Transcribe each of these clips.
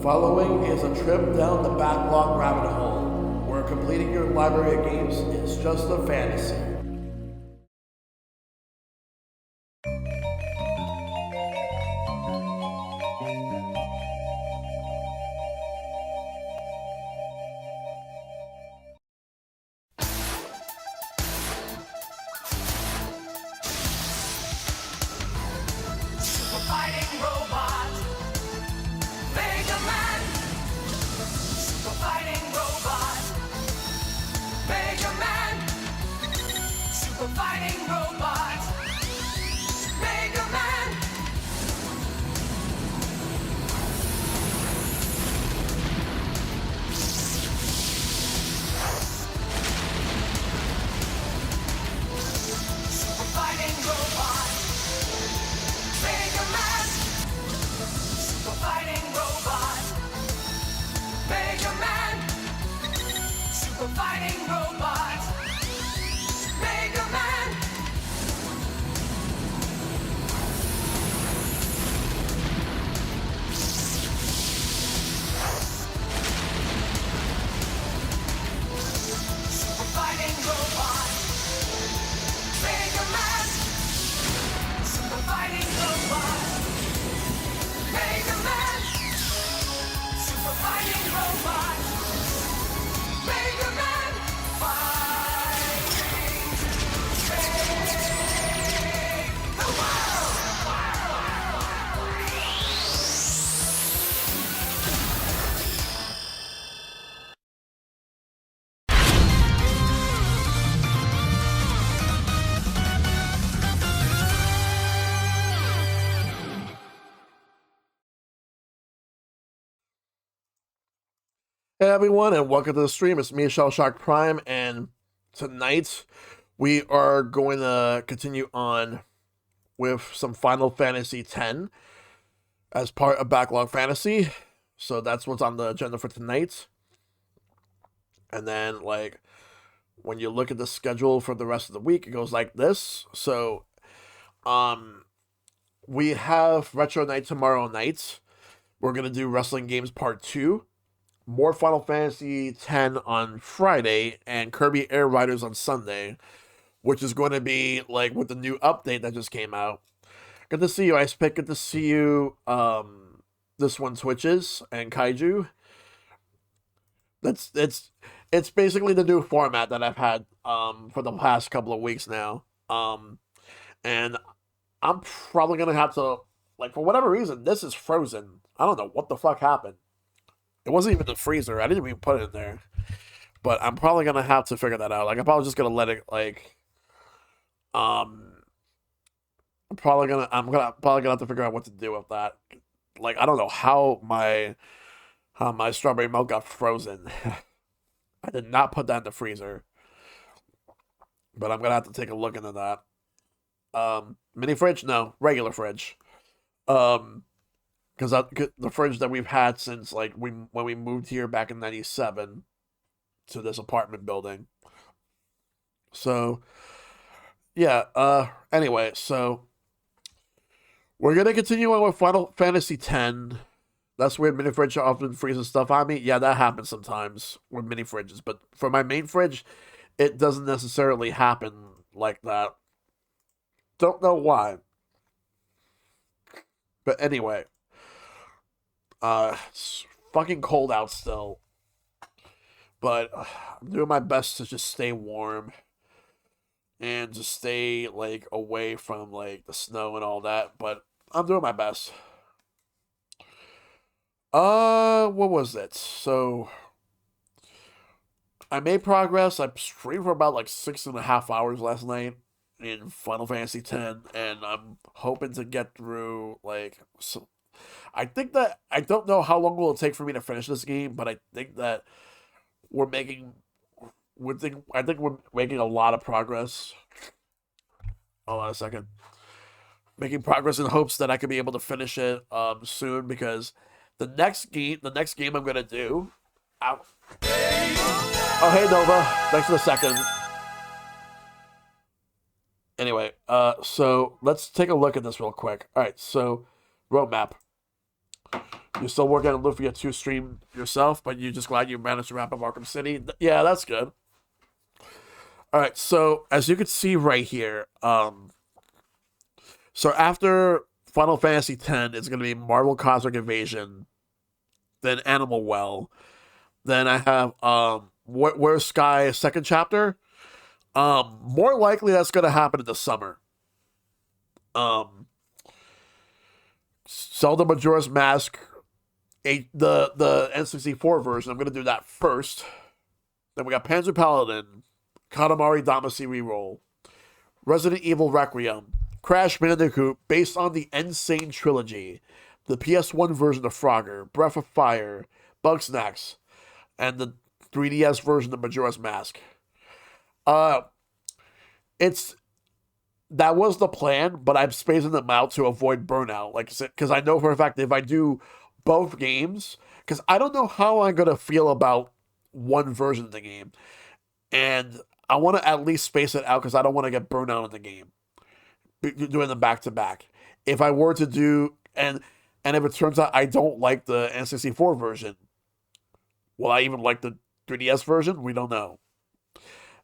following is a trip down the backlog rabbit hole, where completing your library of games is just a fantasy. Hey everyone, and welcome to the stream. It's me, ShellshockPrime, and tonight we are going to continue on with some Final Fantasy X as part of Backlog Fantasy. So that's what's on the agenda for tonight. And then, like, when you look at the schedule for the rest of the week, it goes like this. So, we have Retro Night tomorrow night. We're going to do Wrestling Games Part 2. More Final Fantasy X on Friday, and Kirby Air Riders on Sunday, which is going to be, like, with the new update that just came out. Good to see you, Ice Pick. Good to see you, this one Twitches, and Kaiju. It's basically the new format that I've had, for the past couple of weeks now. And I'm probably going to have to, like, for whatever reason, this is frozen. I don't know what the fuck happened. It wasn't even the freezer. I didn't even put it in there. But I'm probably gonna have to figure that out. Like, I'm probably just gonna let it, like, I'm probably gonna have to figure out what to do with that. Like, I don't know how my strawberry milk got frozen. I did not put that in the freezer. But I'm gonna have to take a look into that. Mini fridge? No, regular fridge. Because the fridge that we've had since, like, when we moved here back in '97 to this apartment building. So yeah. Anyway, so we're gonna continue on with Final Fantasy X. That's where mini fridge often freezes stuff on me. Yeah, that happens sometimes with mini fridges, but for my main fridge, it doesn't necessarily happen like that. Don't know why. But anyway. It's fucking cold out still. But I'm doing my best to just stay warm. And just stay, like, away from, like, the snow and all that. But I'm doing my best. What was it? So, I made progress. I streamed for about, like, 6.5 hours last night in Final Fantasy X. And I'm hoping to get through, like, I think that I don't know how long will it take for me to finish this game, but I think that we're making I think we're making a lot of progress. Hold on a second. Making progress in hopes that I could be able to finish it soon, because the next game I'm gonna do. Ow. Oh, hey Nova, thanks for the second. Anyway, so let's take a look at this real quick. All right, so roadmap. You're still working on Lufia 2 stream yourself, but you're just glad you managed to wrap up Arkham City. Yeah, that's good. All right, so as you can see right here, so after Final Fantasy X, it's going to be Marvel Cosmic Invasion, then Animal Well, then I have Where's Sky second chapter. More likely that's going to happen in the summer. Zelda Majora's Mask, the N64 version. I'm going to do that first. Then we got Panzer Paladin, Katamari Damacy Reroll, Resident Evil Requiem, Crash Bandicoot, based on the Insane Trilogy, the PS1 version of Frogger, Breath of Fire, Bugsnax, and the 3DS version of Majora's Mask. It's that was the plan, but I'm spacing them out to avoid burnout. Like, because I know for a fact that if I do both games, because I don't know how I'm gonna feel about one version of the game, and I want to at least space it out because I don't want to get burned out in the game doing them back to back. If I were to do and if it turns out I don't like the N64 version, will I even like the 3DS version? We don't know.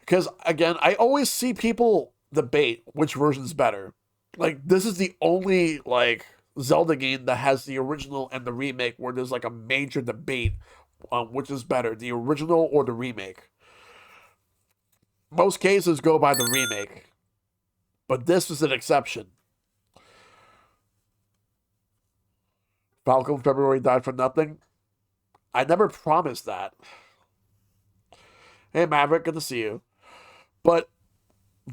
Because again, I always see people debate which version's better. Like, this is the only like Zelda game that has the original and the remake where there's like a major debate on which is better, the original or the remake. Most cases go by the remake, but this is an exception. Falcon February died for nothing. I never promised that. Hey Maverick, good to see you. But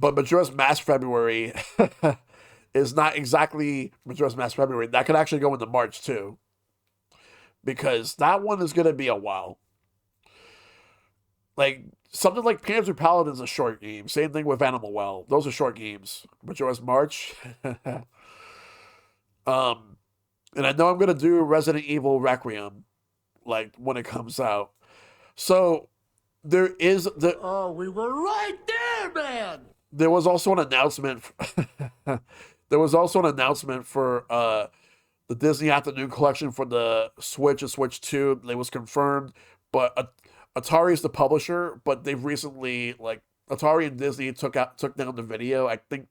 Majora's Mask February is not exactly Majora's Mask February. That could actually go into March too, because that one is gonna be a while. Like something like Panzer Paladin is a short game. Same thing with Animal Well. Those are short games. Majora's March. And I know I'm gonna do Resident Evil Requiem, like when it comes out. So there is the. Oh, we were right there, man. There was also an announcement. There was also an announcement for the Disney Afternoon Collection for the Switch and Switch 2. It was confirmed, but Atari is the publisher. But they've recently, like, Atari and Disney took down the video. I think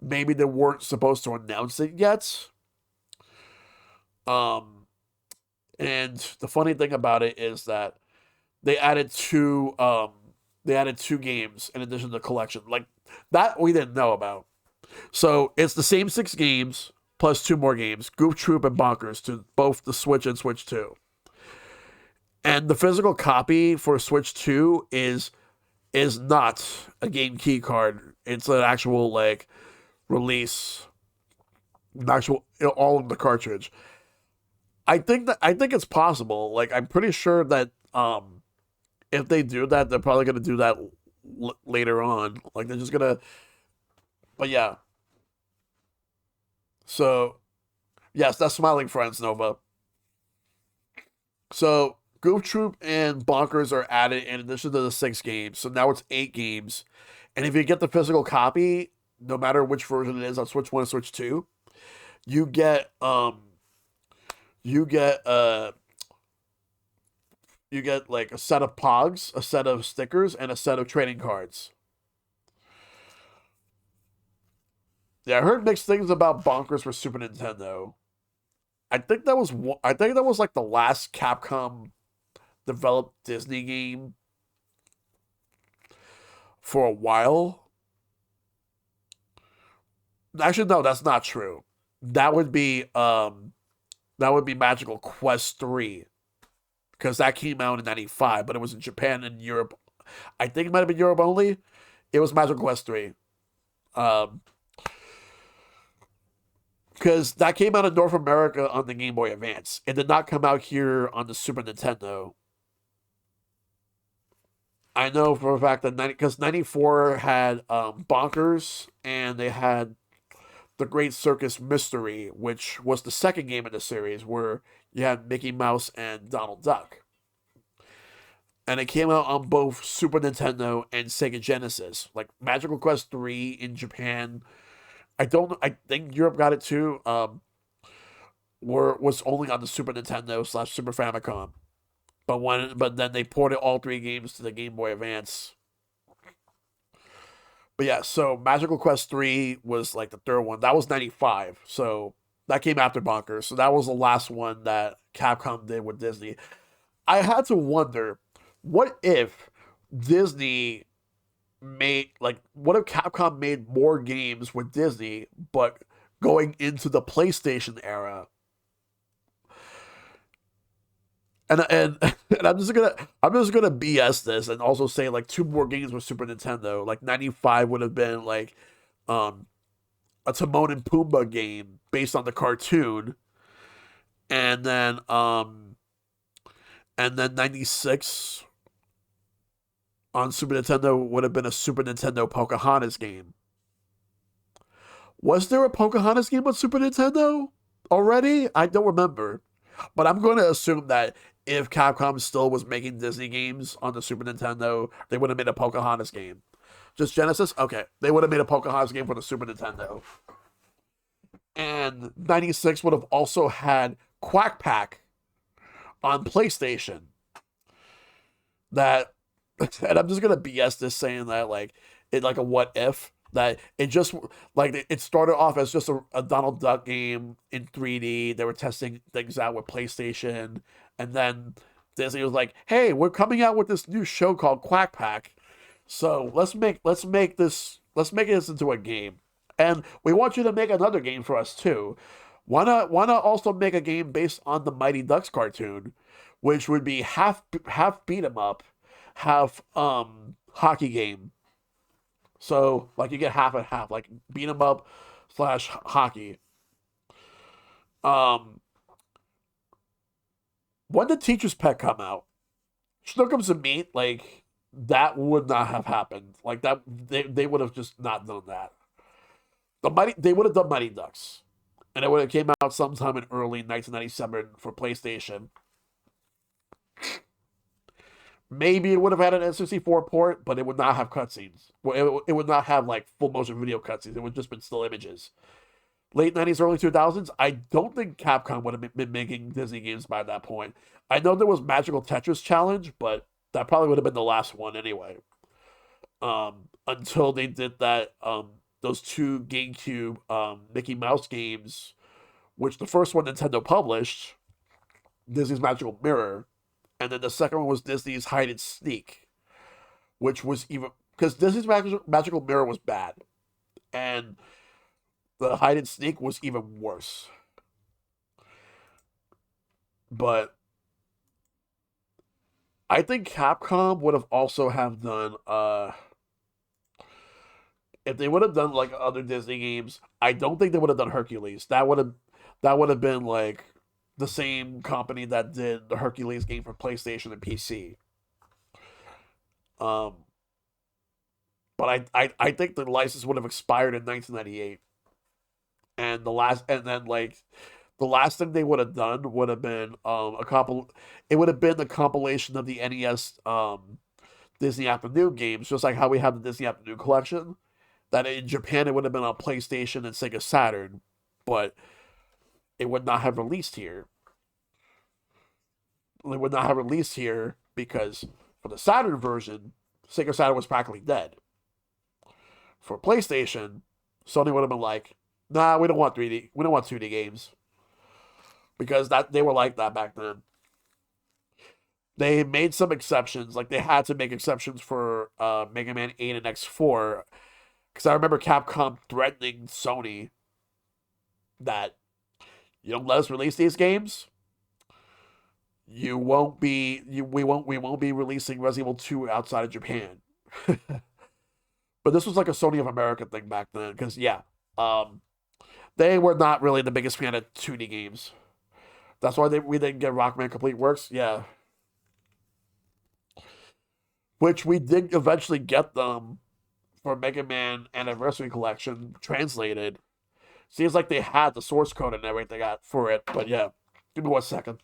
maybe they weren't supposed to announce it yet. And the funny thing about it is that they added two games in addition to the collection. Like, that we didn't know about. So it's the same 6 games plus 2 more games, Goof Troop and Bonkers, to both the Switch and Switch 2. And the physical copy for Switch 2 is not a game key card. It's an actual like release, an actual all in the cartridge. I think it's possible. Like, I'm pretty sure that if they do that, they're probably gonna do that later on. Like, they're just gonna. But yeah. So yes, that's Smiling Friends, Nova. So Goof Troop and Bonkers are added in addition to the 6 games. So now it's 8 games. And if you get the physical copy, no matter which version it is on Switch 1 and Switch 2, you get you get uh you get like a set of pogs, a set of stickers, and a set of trading cards. Yeah, I heard mixed things about Bonkers for Super Nintendo. I think that was like the last Capcom developed Disney game for a while. Actually, no, that's not true. That would be Magical Quest 3, because that came out in 95, but it was in Japan and Europe. I think it might have been Europe only. It was Magical Quest 3. Um because that came out in North America on the Game Boy Advance. It did not come out here on the Super Nintendo. I know for a fact that because 94 had Bonkers, and they had The Great Circus Mystery, which was the second game in the series where you had Mickey Mouse and Donald Duck. And it came out on both Super Nintendo and Sega Genesis. Like Magical Quest 3 in Japan. I think Europe got it too. was only on the Super Nintendo slash Super Famicom. But then they ported all three games to the Game Boy Advance. But yeah, so Magical Quest 3 was like the third one. That was 95. So that came after Bonkers. So that was the last one that Capcom did with Disney. I had to wonder, what if Disney what if Capcom made more games with Disney, but going into the PlayStation era? And and I'm just gonna BS this and also say like two more games with Super Nintendo. Like 95 would have been like um a Timon and Pumbaa game based on the cartoon, and then um and then 96 on Super Nintendo would have been a Super Nintendo Pocahontas game. Was there a Pocahontas game on Super Nintendo already? I don't remember. But I'm going to assume that if Capcom still was making Disney games on the Super Nintendo, they would have made a Pocahontas game. Just Genesis? Okay. They would have made a Pocahontas game for the Super Nintendo. And 96 would have also had Quack Pack on PlayStation. That, and I'm just going to BS this saying that, like, it like a what if, that it just like it started off as just a Donald Duck game in 3D. They were testing things out with PlayStation, and then Disney was like, "Hey, we're coming out with this new show called Quack Pack, so let's make this into a game, and we want you to make another game for us too. Why not also make a game based on the Mighty Ducks cartoon, which would be half beat 'em up, half hockey game." So like you get half and half, like beat 'em up slash hockey. Um, when did Teacher's Pet come out? Snookums and Meat, like that would not have happened. Like that, they would have just not done that. They would have done Mighty Ducks, and it would have came out sometime in early 1997 for PlayStation. Maybe it would have had an N64 port, but it would not have cutscenes. Well, it would not have like full motion video cutscenes. It would just been still images. Late 90s, early 2000s, I don't think Capcom would have been making Disney games by that point. I know there was Magical Tetris Challenge, but that probably would have been the last one anyway. Until they did those two GameCube Mickey Mouse games, which the first one Nintendo published, Disney's Magical Mirror, and then the second one was Disney's Hide and Sneak, which was even because Disney's Magical Mirror was bad, and the Hide and Sneak was even worse. But I think Capcom would have also have done if they would have done like other Disney games, I don't think they would have done Hercules. That would have been like the same company that did the Hercules game for PlayStation and PC. Um, but I think the license would have expired in 1998, and the last thing they would have done would have been a couple. It would have been the compilation of the NES Disney Afternoon games, just like how we have the Disney Afternoon collection. That in Japan it would have been on PlayStation and Sega Saturn, but it would not have released here. It would not have released here because for the Saturn version, Sega Saturn was practically dead. For PlayStation, Sony would have been like, "Nah, we don't want 3D. We don't want 2D games," because that they were like that back then. They made some exceptions, like they had to make exceptions for Mega Man 8 and X4, because I remember Capcom threatening Sony that you don't let us release these games, we won't be releasing Resident Evil 2 outside of Japan. But this was like a Sony of America thing back then, because yeah, um, they were not really the biggest fan of 2D games. That's why we didn't get Rockman Complete Works. Yeah, which we did eventually get them for Mega Man Anniversary Collection translated. Seems like they had the source code and everything for it, but yeah. Give me 1 second.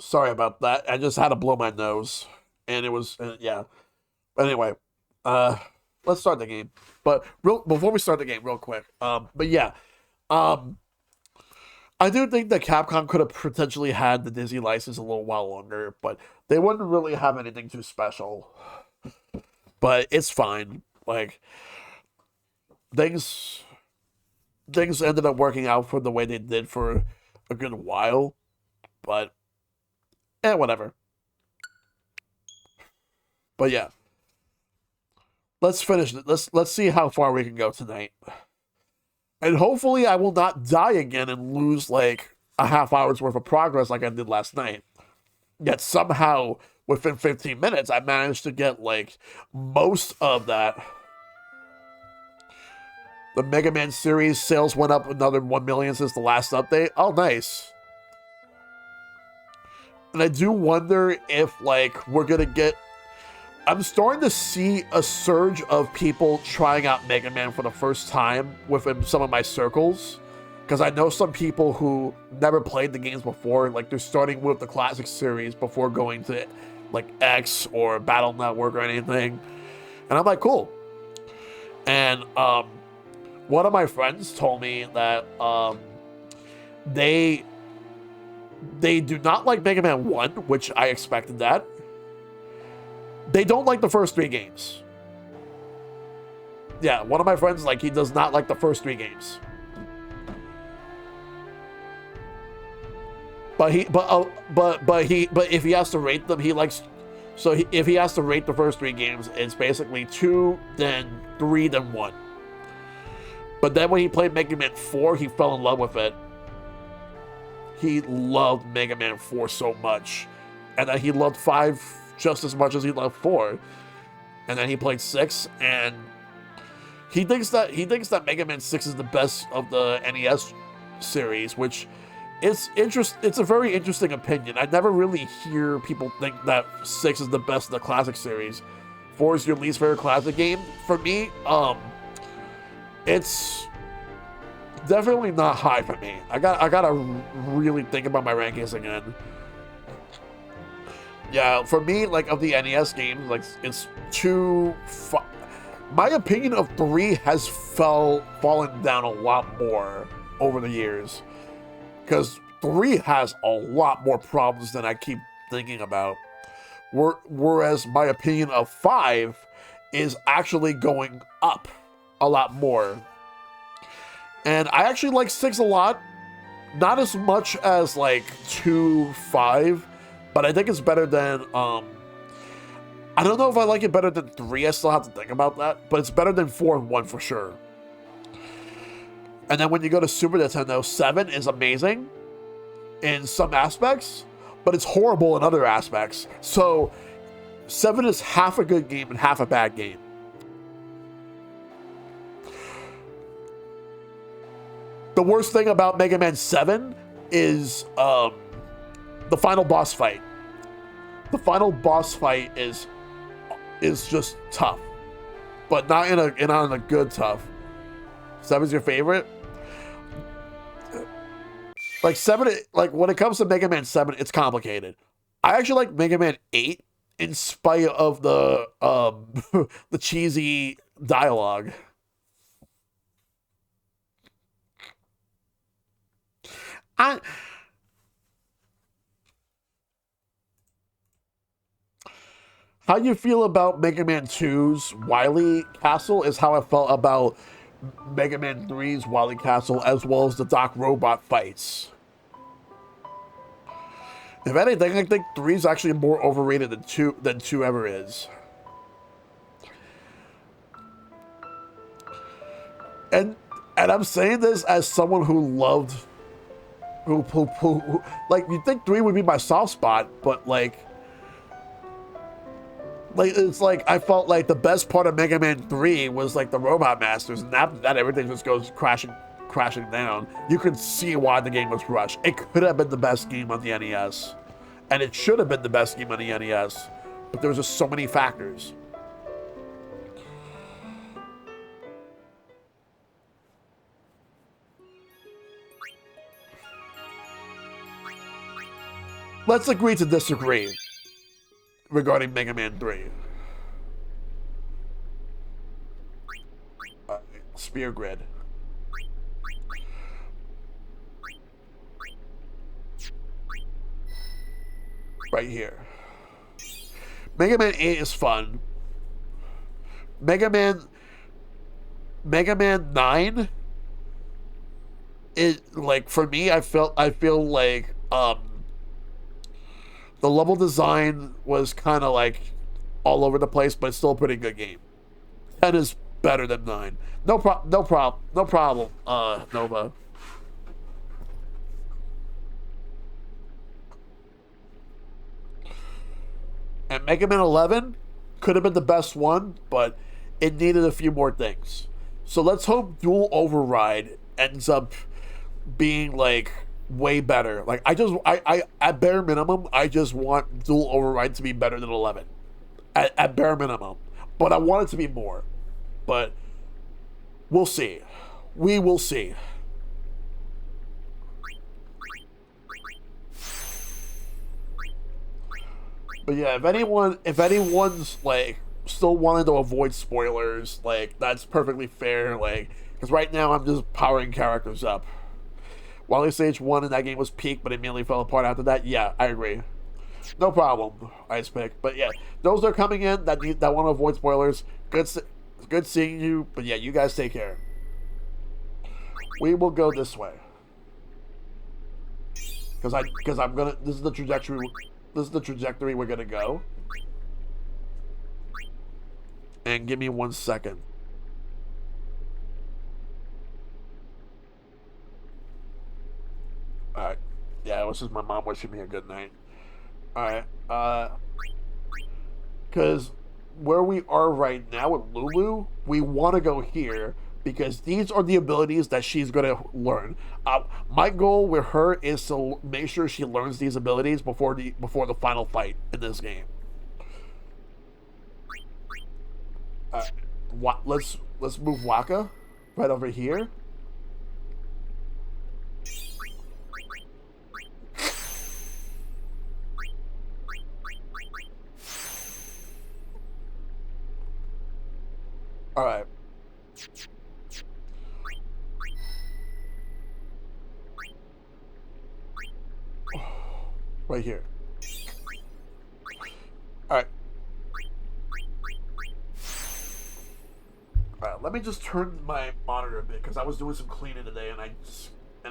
Sorry about that. I just had to blow my nose, and it was yeah. Anyway, uh, let's start the game. But real before we start the game, real quick. But yeah, um, I do think that Capcom could have potentially had the Disney license a little while longer, but they wouldn't really have anything too special. But it's fine. Like things things ended up working out for the way they did for a good while. But whatever. But yeah, let's finish it. Let's see how far we can go tonight. And hopefully I will not die again and lose like a half hour's worth of progress like I did last night. Yet somehow within 15 minutes I managed to get like most of that. The Mega Man series sales went up another 1 million since the last update. Oh, nice. And I do wonder if like we're gonna get. I'm starting to see a surge of people trying out Mega Man for the first time within some of my circles. Because I know some people who never played the games before, like they're starting with the classic series before going to like X or Battle Network or anything. And I'm like, cool. And one of my friends told me that they do not like Mega Man 1, which I expected that. They don't like the first 3 games. Yeah, one of my friends, like, he does not like the first 3 games. But if he has to rate them, he likes. So if he has to rate the first 3 games, it's basically 2, then 3, then 1. But then when he played Mega Man 4, he fell in love with it. He loved Mega Man 4 so much, and then he loved 5 just as much as he loved 4. And then he played 6, and he thinks that Mega Man 6 is the best of the NES series, which is it's a very interesting opinion. I never really hear people think that 6 is the best of the classic series. 4 is your least favorite classic game. For me, it's definitely not high for me. I gotta really think about my rankings again. Yeah, for me, like of the NES games, like it's my opinion of 3 has fallen down a lot more over the years, because 3 has a lot more problems than I keep thinking about. Whereas my opinion of 5 is actually going up a lot more. And I actually like 6 a lot. Not as much as like 2, 5, but I think it's better than I don't know if I like it better than 3. I still have to think about that, but it's better than 4 and 1 for sure. And then when you go to Super Nintendo, 7 is amazing in some aspects, but it's horrible in other aspects. So 7 is half a good game and half a bad game. The worst thing about Mega Man 7 is the final boss fight. The final boss fight is just tough, but not in a good tough. 7's your favorite? Like 7, like when it comes to Mega Man 7, it's complicated. I actually like Mega Man 8 in spite of the the cheesy dialogue. I How you feel about Mega Man 2's Wily Castle is how I felt about Mega Man 3's Wily Castle, as well as the Doc Robot fights. If anything, I think 3 is actually more overrated than 2 ever is. And I'm saying this as someone who loved who like, you'd think 3 would be my soft spot, but like it's like I felt like the best part of Mega Man 3 was like the Robot Masters, and after that everything just goes crashing down. You can see why the game was rushed. It could have been the best game on the NES, and it should have been the best game on the NES, but there was just so many factors. Let's agree to disagree regarding Mega Man 3. Spear grid. Right here. Mega Man 8 is fun. Mega Man 9 is like, for me, I feel like the level design was kind of like all over the place, but it's still a pretty good game. 10 is better than 9. No problem, Nova. And Mega Man 11 could have been the best one, but it needed a few more things. So let's hope Dual Override ends up being like way better. Like I at bare minimum, I just want Dual Override to be better than 11. At bare minimum. But I want it to be more. But we'll see. We will see. But yeah, if anyone's like still wanting to avoid spoilers, like that's perfectly fair. Like, because right now I'm just powering characters up. Wally Stage 1 in that game was peak, but it immediately fell apart after that. Yeah, I agree. No problem, Ice Pick. But yeah, those are coming in that want to avoid spoilers. Good seeing you. But yeah, you guys take care. We will go this way. Because I'm gonna. This is the trajectory. This is the trajectory we're gonna go. And give me 1 second. Alright. Yeah, it was just my mom wishing me a good night. Alright. Because where we are right now with Lulu, we want to go here because these are the abilities that she's going to learn. My goal with her is to make sure she learns these abilities before the final fight in this game. Let's move Waka right over here. All right. Right here. All right. All right. Let me just turn my monitor a bit because I was doing some cleaning today, and I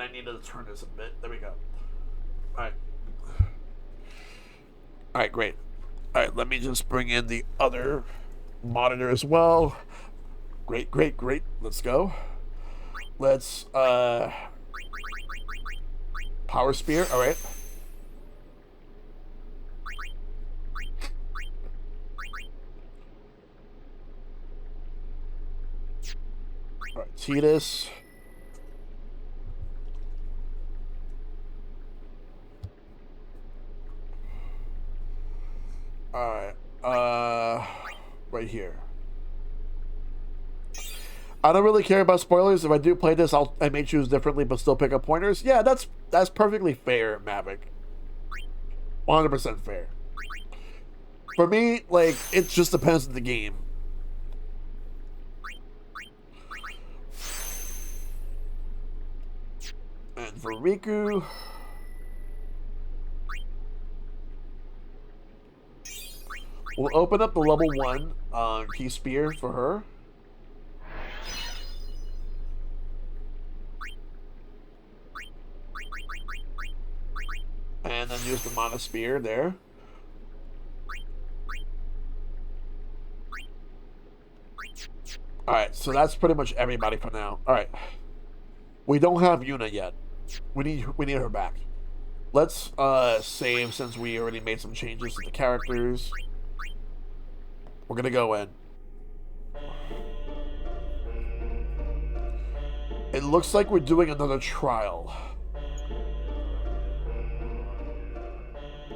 needed to turn this a bit. There we go. All right. All right. Great. All right. Let me just bring in the other monitor as well. Great. Let's go. Let's power spear. All right. All right, Tidus. All right. Right here. I don't really care about spoilers. If I do play this, I may choose differently, but still pick up pointers. Yeah, that's perfectly fair, Mavic. 100% fair. For me, like, it just depends on the game. And for Riku, we'll open up the level 1 key spear for her. And then use the mana spear there. Alright, so that's pretty much everybody for now. Alright. We don't have Yuna yet. We need her back. Let's save since we already made some changes to the characters. We're gonna go in. It looks like we're doing another trial.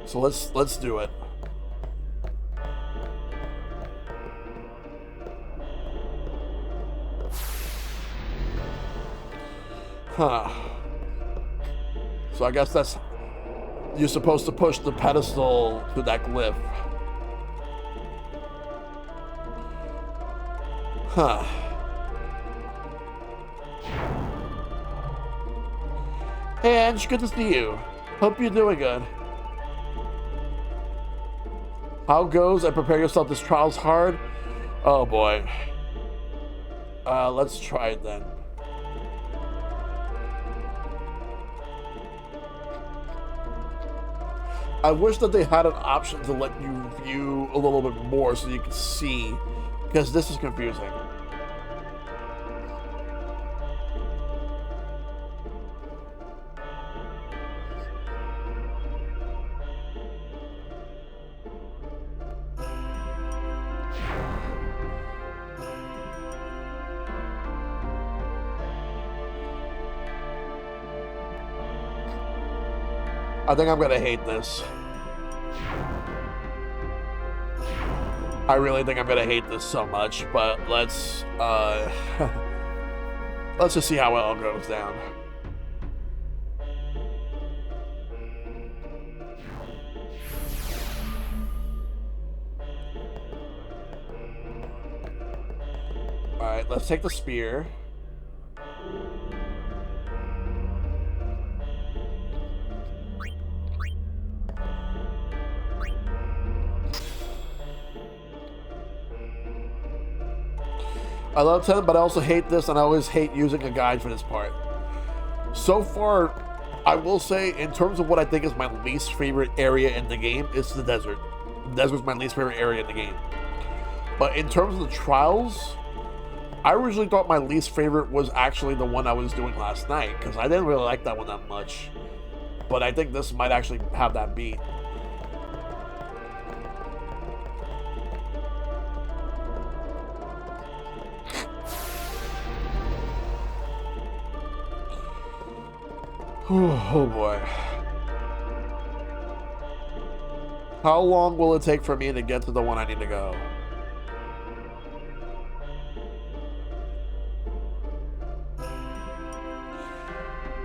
So let's do it. Huh. So I guess that's you're supposed to push the pedestal to that glyph. Huh. Hey, Ange, good to see you. Hope you're doing good. How goes? I prepare yourself. This trial's hard. Oh boy. Let's try it then. I wish that they had an option to let you view a little bit more so you can see, because this is confusing. I think I'm gonna hate this. I really think I'm gonna hate this so much, but let's let's just see how it all goes down. Alright, let's take the spear. I love 10, but I also hate this, and I always hate using a guide for this part. So far, I will say, in terms of what I think is my least favorite area in the game, it's the desert. The desert's my least favorite area in the game. But in terms of the trials, I originally thought my least favorite was actually the one I was doing last night, because I didn't really like that one that much. But I think this might actually have that beat. Oh boy. How long will it take for me to get to the one I need to go?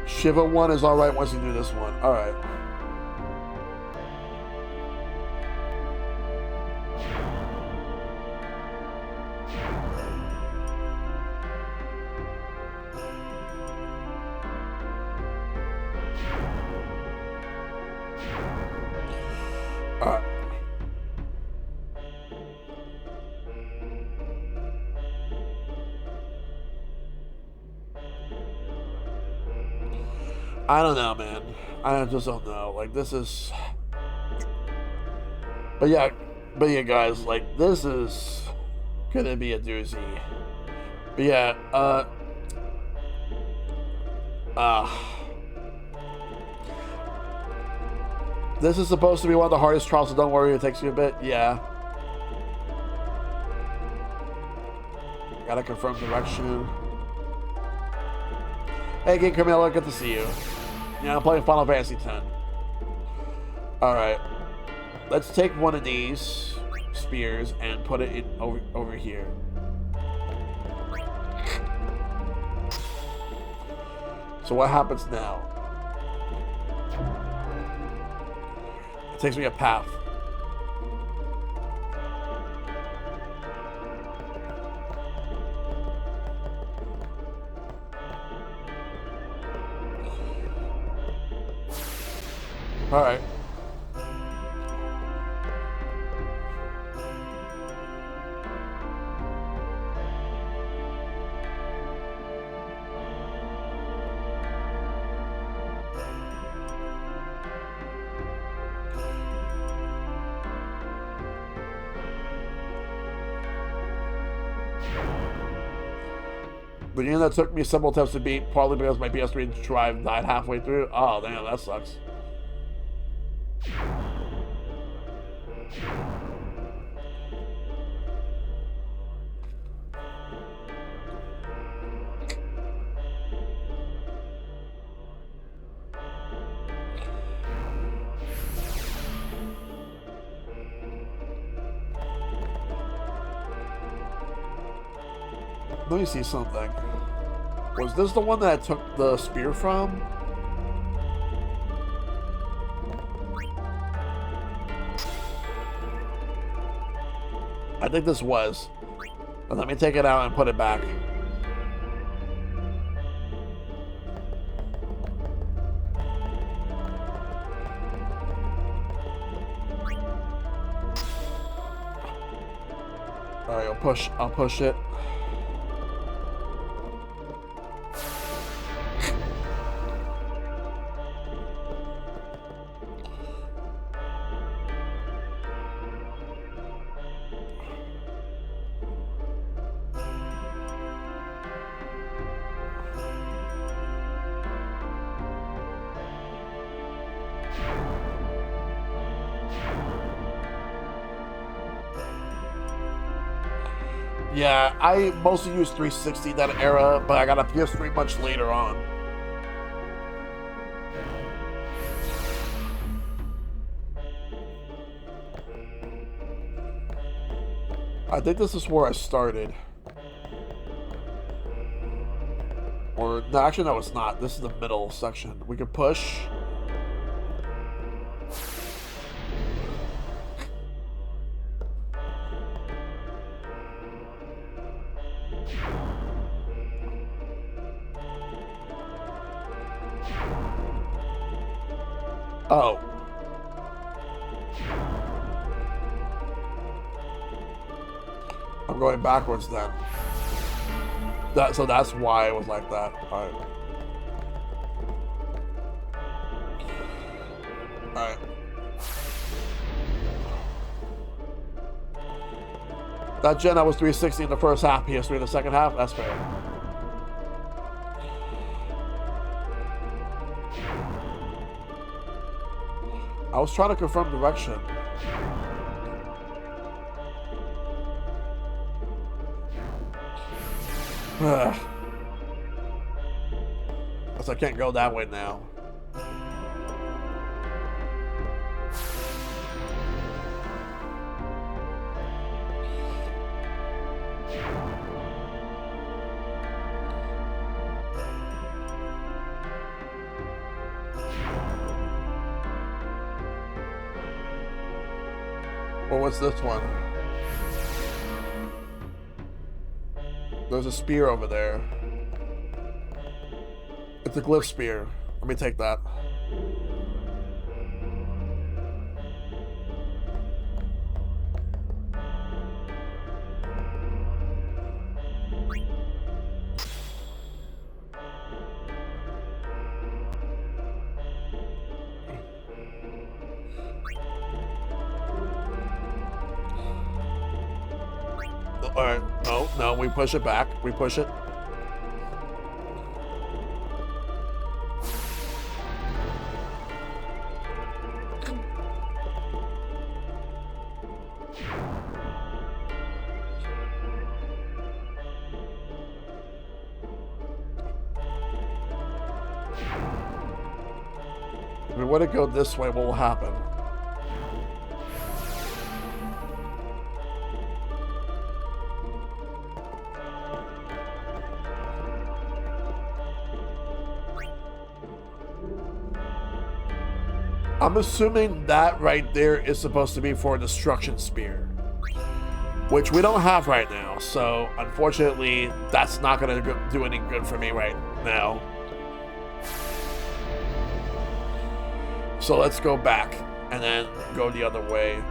Shiva 1 is alright once you do this one. Alright. I don't know, man. I just don't know. Like, this is... But yeah, guys, like, this is gonna be a doozy. But yeah, this is supposed to be one of the hardest trials, so don't worry, it takes you a bit. Yeah. Gotta confirm direction. Hey, King Camilla, good to see you. Yeah, I'm playing Final Fantasy X. Alright. Let's take one of these spears and put it in over here. So what happens now? It takes me a path. All right. The game that took me several attempts to beat, partly because my PS3 drive died halfway through. Oh, damn, that sucks. Let me see something. Was this the one that I took the spear from? I think this was. But let me take it out and put it back. Alright, I'll push it. Yeah, I mostly used 360 that era, but I got a PS3 much later on. I think this is where I started. Or, no, actually, no, it's not. This is the middle section. We can push. Oh. I'm going backwards then. So that's why it was like that. Alright. Alright. That gen I was 360 in the first half, PS3 in the second half, that's fair. I was trying to confirm direction. Guess I can't go that way now. Well, what's this one? There's a spear over there. It's a glyph spear. Let me take that. Alright, no, we push it back. We push it. If we want to go this way, what will happen? I'm assuming that right there is supposed to be for a destruction spear, which we don't have right now. So unfortunately, that's not going to do any good for me right now. So let's go back and then go the other way.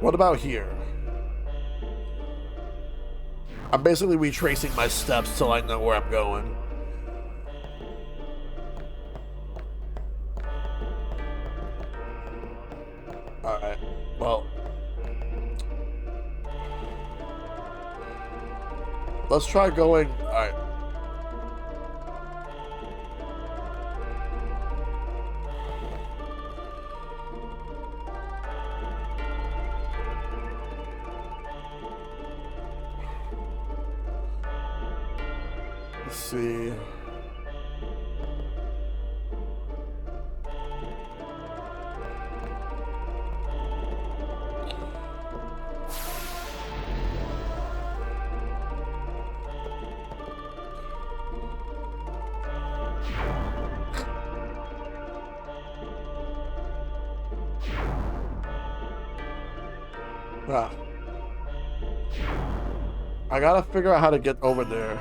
What about here? I'm basically retracing my steps till I know where I'm going. Alright, well. Let's try going. Alright. Let's see. Ah. I gotta figure out how to get over there.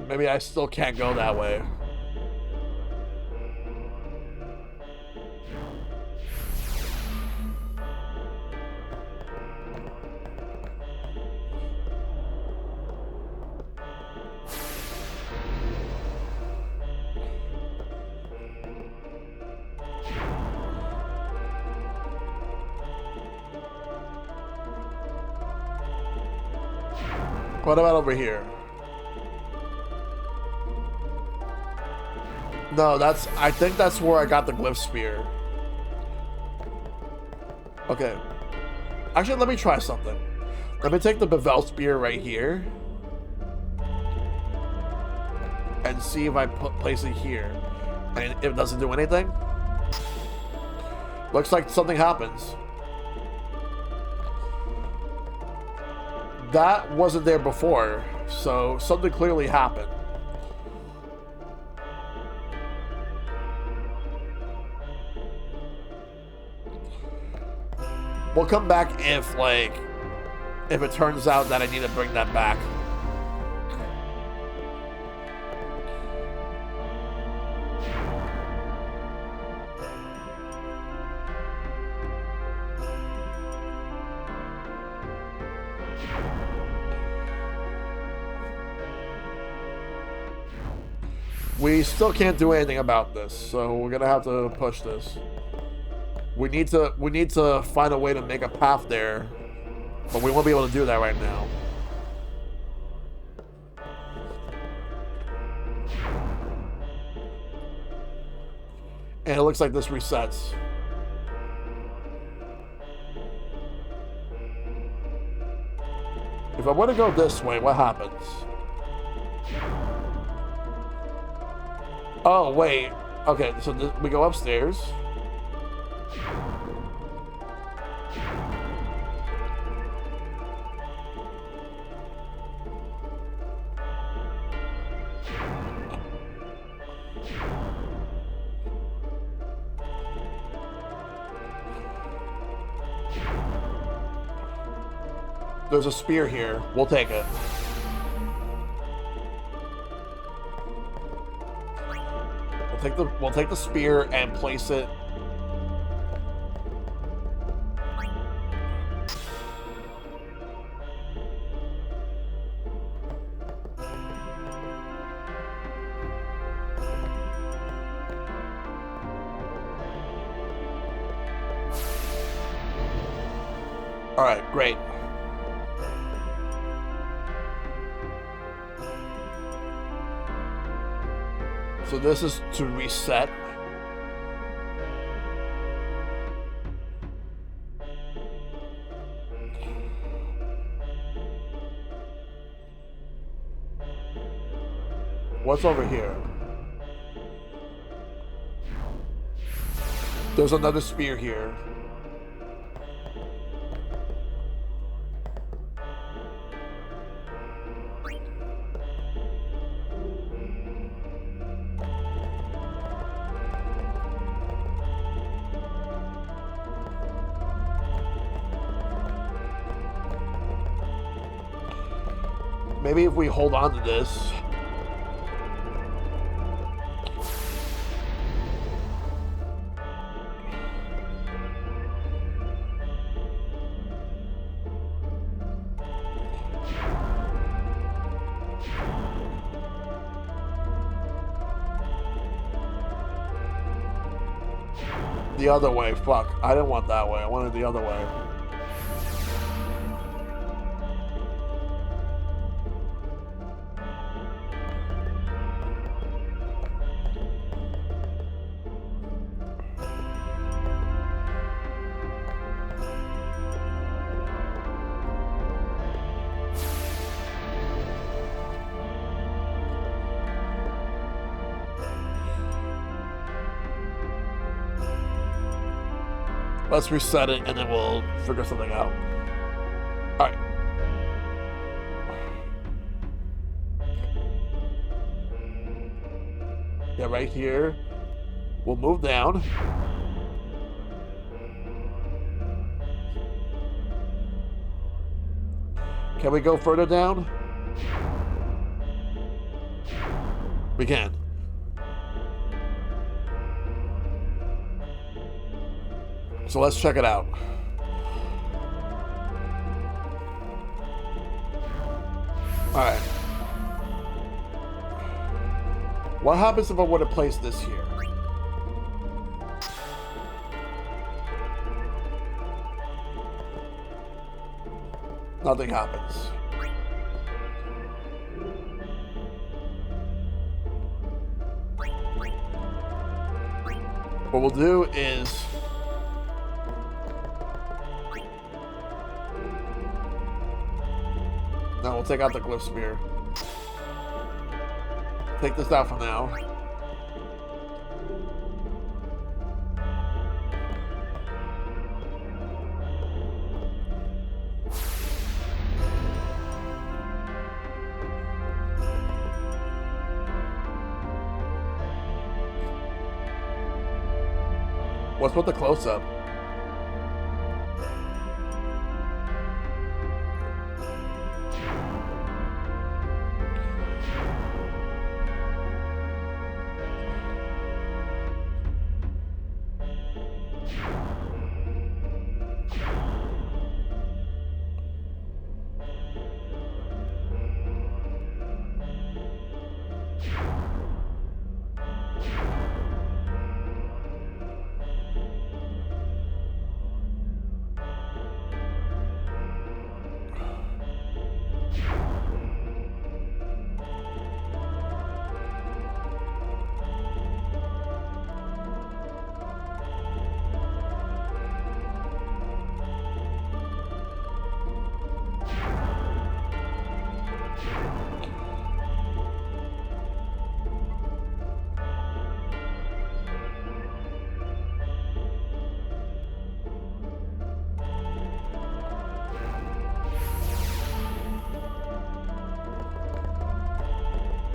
Maybe I still can't go that way. What about over here? No, I think that's where I got the glyph spear. Okay. Actually, let me try something. Let me take the Bevel spear right here. And see if I place it here. And if it doesn't do anything. Looks like something happens. That wasn't there before, so something clearly happened. We'll come back if it turns out that I need to bring that back. We still can't do anything about this, so we're gonna have to push this. We need to find a way to make a path there, but we won't be able to do that right now. And it looks like this resets. If I want to go this way, what happens? Oh, wait. Okay, so we go upstairs. There's a spear here. We'll take it. We'll take the spear and place it. All right, great. So this is to reset. What's over here? There's another spear here. Maybe if we hold on to this. The other way, fuck. I didn't want that way, I wanted the other way. Let's reset it and then we'll figure something out. Alright. Yeah, right here. We'll move down. Can we go further down? We can. So let's check it out. Alright. What happens if I were to place this here? Nothing happens. What we'll do is... No, we'll take out the glyph spear. Take this out for now. What's with the close-up?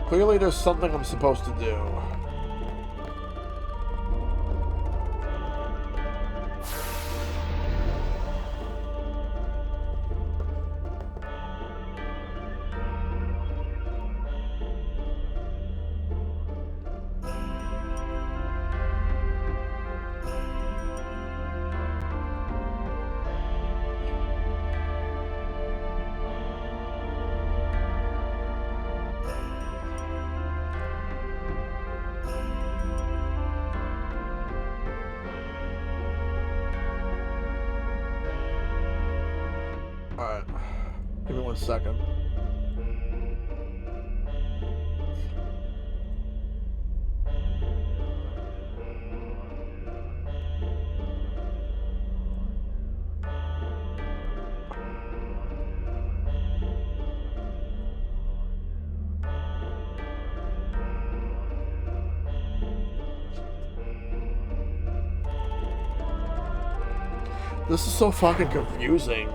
Clearly there's something I'm supposed to do. Alright. Give me 1 second. This is so fucking confusing.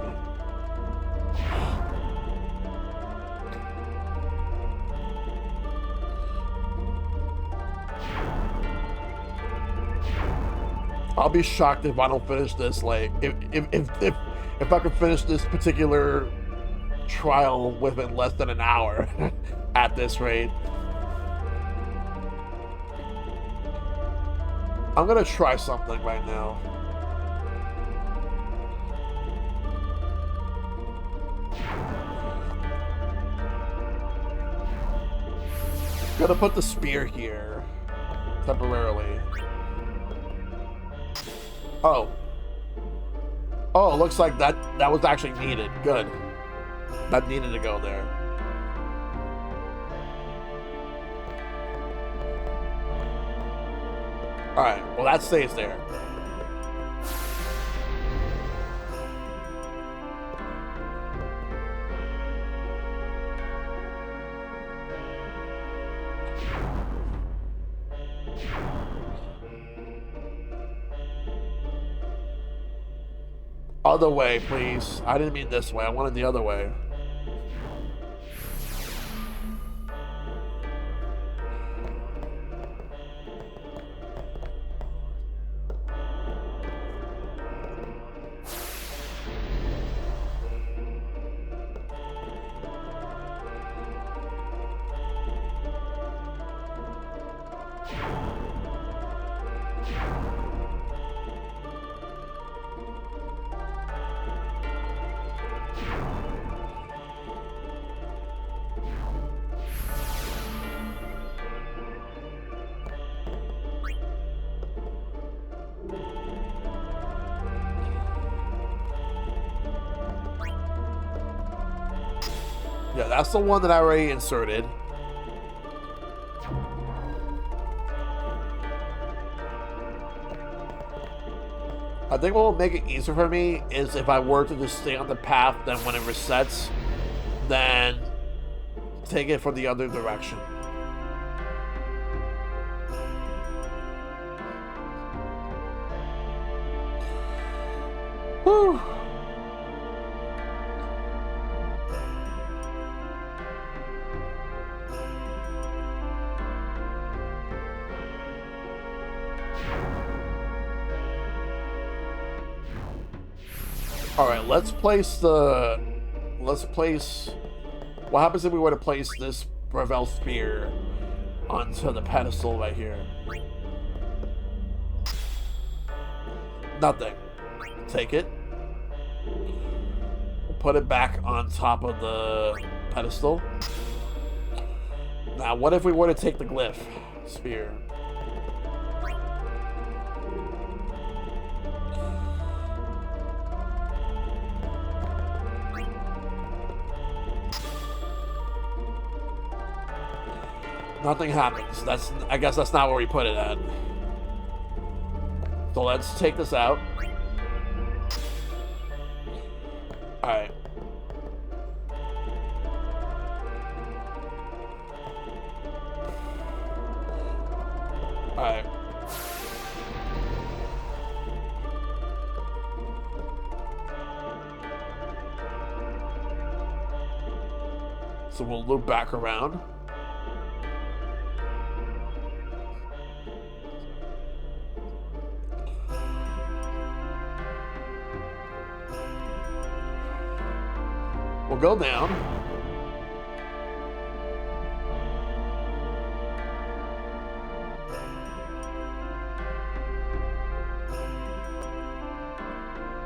I'll be shocked if I don't finish this. Like, if I could finish this particular trial within less than an hour at this rate. I'm gonna try something right now. Gonna put the spear here temporarily. Oh. Oh, looks like that was actually needed. Good. That needed to go there. Alright, well that stays there. Other way, please. I didn't mean this way. I wanted the other way. Yeah, that's the one that I already inserted. I think what will make it easier for me is if I were to just stay on the path, then when it resets, then take it from the other direction. Whew. Alright, let's place... What happens if we were to place this Gravel Spear onto the pedestal right here? Nothing. Take it. Put it back on top of the pedestal. Now, what if we were to take the glyph spear? Nothing happens. I guess that's not where we put it at. So let's take this out. Alright. Alright. So we'll loop back around. We'll go down.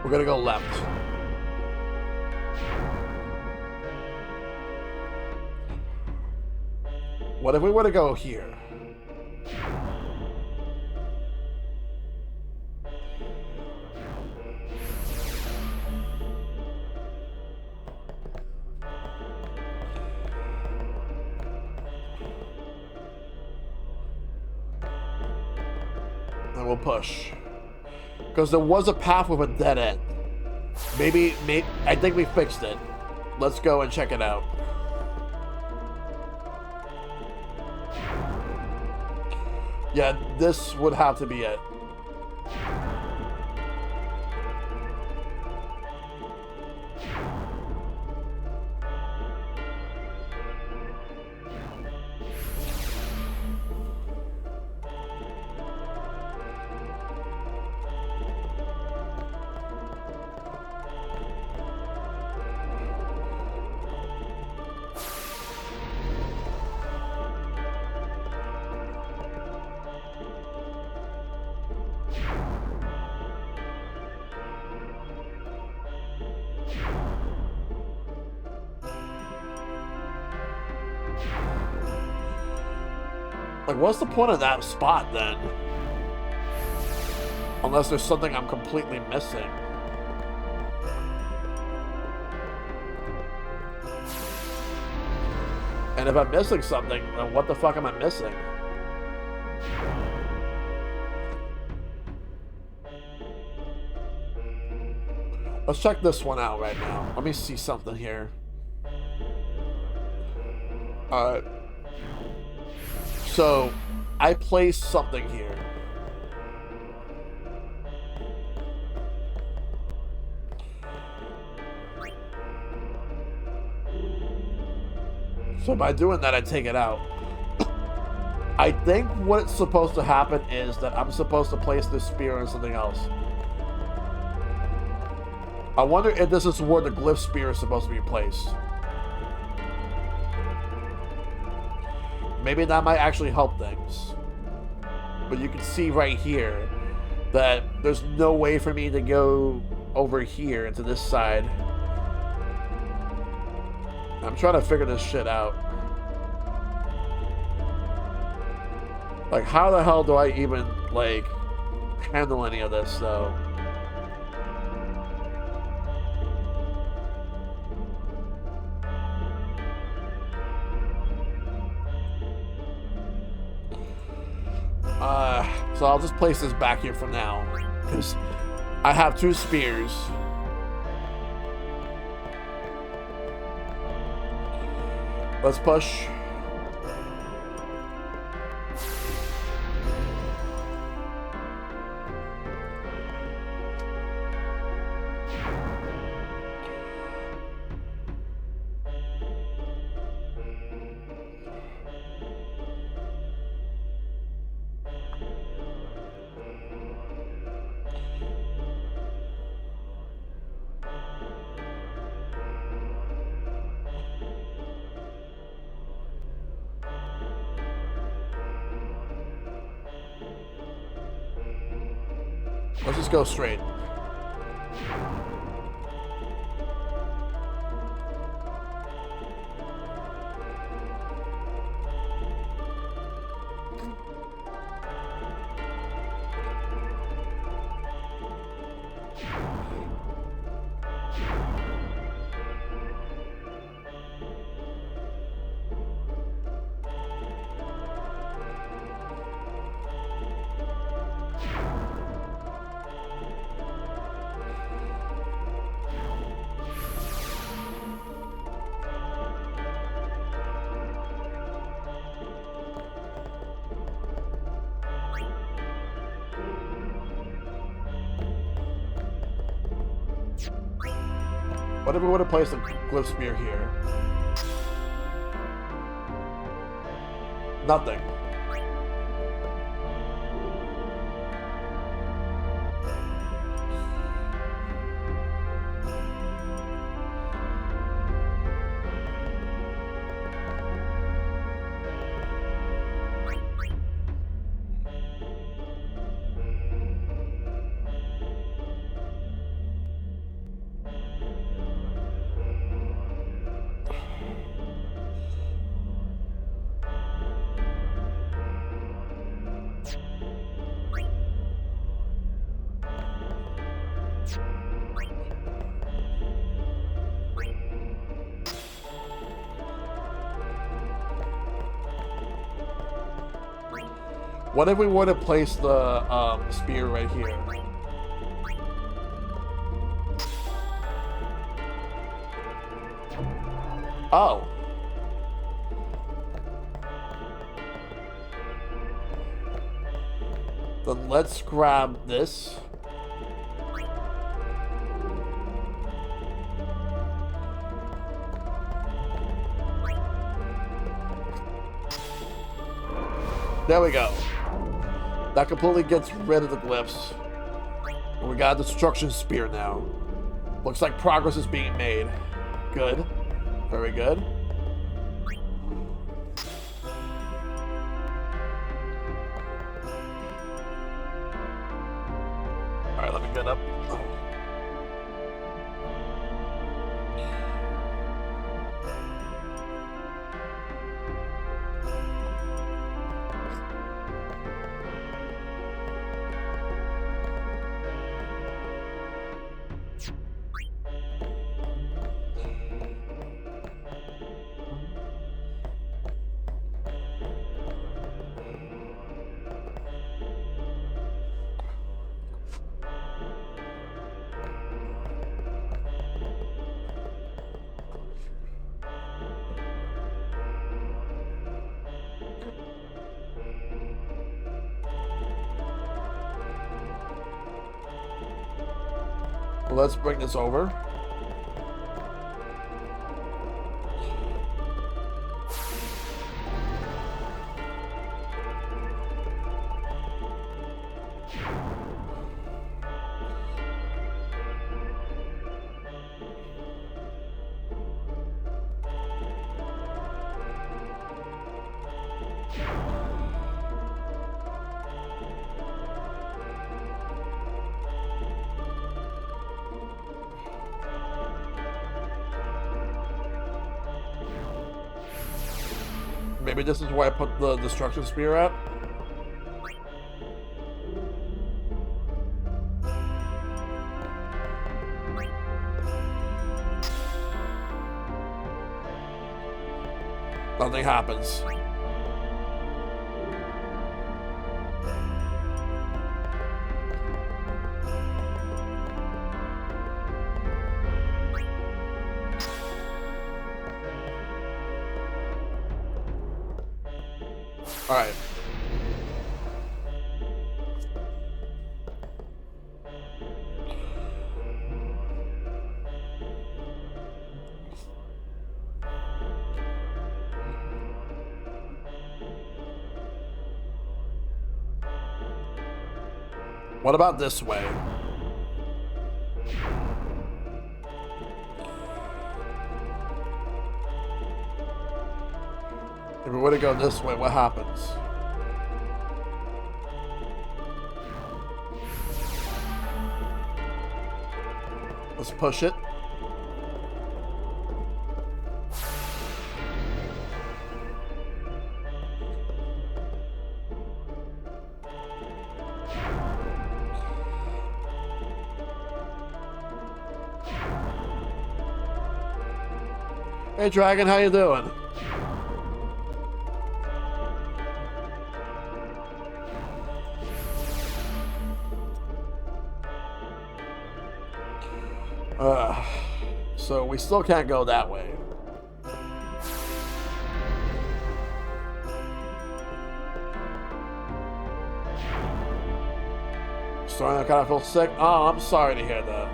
We're gonna go left. What if we were to go here? And we'll push. Because there was a path with a dead end. Maybe, I think we fixed it. Let's go and check it out. Yeah, this would have to be it. Like, what's the point of that spot, then? Unless there's something I'm completely missing. And if I'm missing something, then what the fuck am I missing? Let's check this one out right now. Let me see something here. Alright. So, I placed something here. So by doing that, I take it out. I think what's supposed to happen is that I'm supposed to place this spear on something else. I wonder if this is where the glyph spear is supposed to be placed. Maybe that might actually help things. But you can see right here that there's no way for me to go over here into this side. I'm trying to figure this shit out. Like, how the hell do I even, like, handle any of this, though? So I'll just place this back here for now, because I have 2 spears. Let's push. Let's just go straight. What if we would have placed a glyph spear here? Nothing. What if we would have placed the spear right here? Oh. Then let's grab this. There we go. That completely gets rid of the glyphs. And we got a destruction spear now. Looks like progress is being made. Good. Very good. Alright, let me get up. Let's bring this over. Maybe this is where I put the destruction spear at. Nothing happens. All right. What about this way? If we were to go this way, what happens? Let's push it. Hey Dragon, how you doing? So we still can't go that way. Starting to kind of feel sick. Oh, I'm sorry to hear that.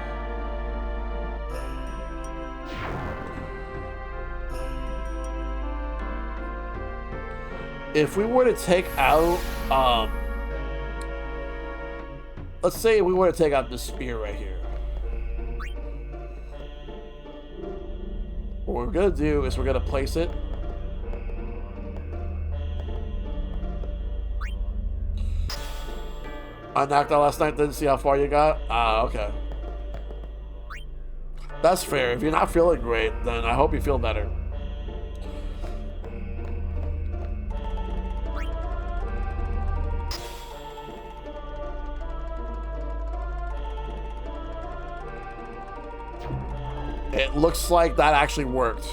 If we were to take out, let's say we were to take out this spear right here. What we're gonna do is we're gonna place it. I knocked out last night, didn't see how far you got? Ah, okay. That's fair. If you're not feeling great, then I hope you feel better. It looks like that actually worked.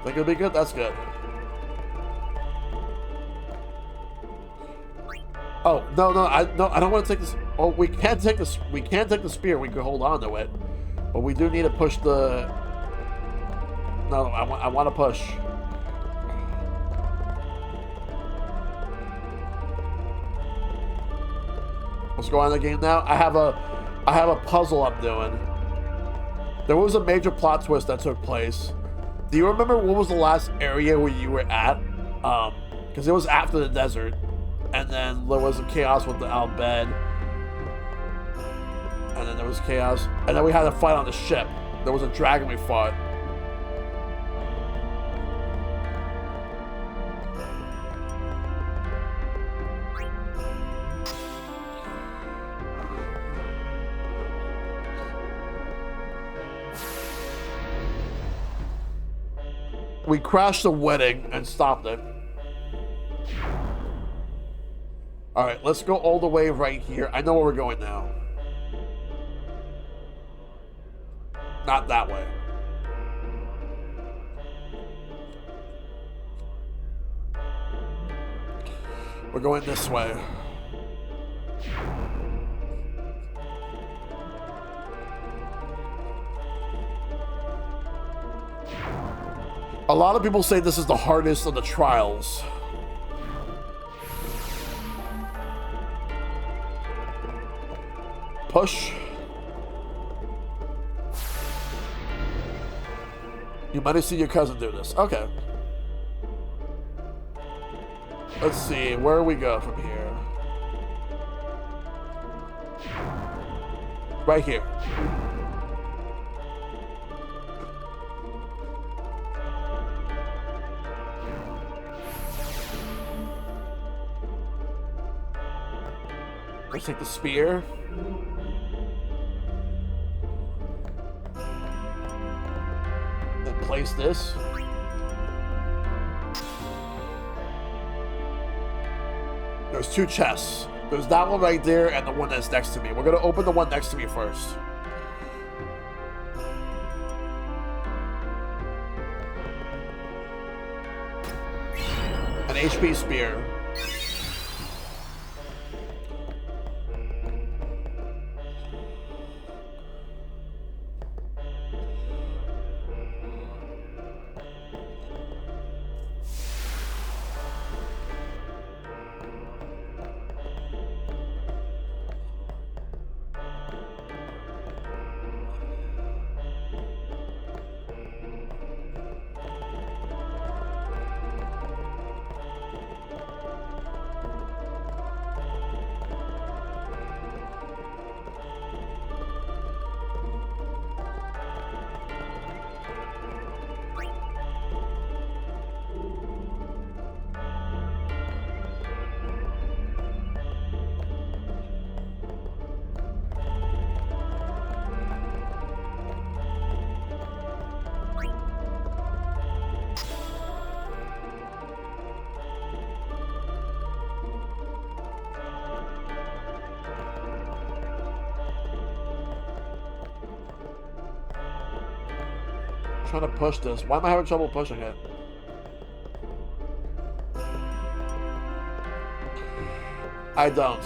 Think it'll be good? That's good. Oh, no, I don't want to take this. Oh, we can't take this. We can't take the spear. We can hold on to it, but we do need to push the. No, I want to push. Let's go on the game now. I have a puzzle I'm doing. There was a major plot twist that took place. Do you remember what was the last area where you were at? Because it was after the desert. And then there was some chaos with the Al Bed. And then there was chaos. And then we had a fight on the ship. There was a dragon we fought. We crashed the wedding and stopped it. Alright, let's go all the way right here. I know where we're going now. Not that way. We're going this way. A lot of people say this is the hardest of the trials. Push. You might have seen your cousin do this. Okay. Let's see, where do we go from here? Right here. Let's take the spear. Then place this. There's 2 chests. There's that one right there and the one that's next to me. We're gonna open the one next to me first. An HP spear. Trying to push this. Why am I having trouble pushing it? I don't.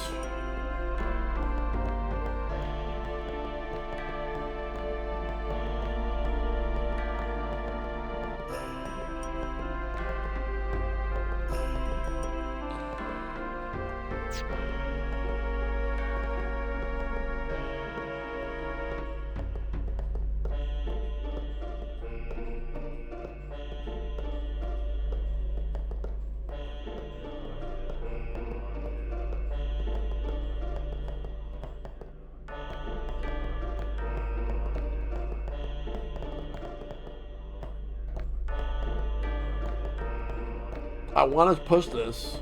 I want to push this.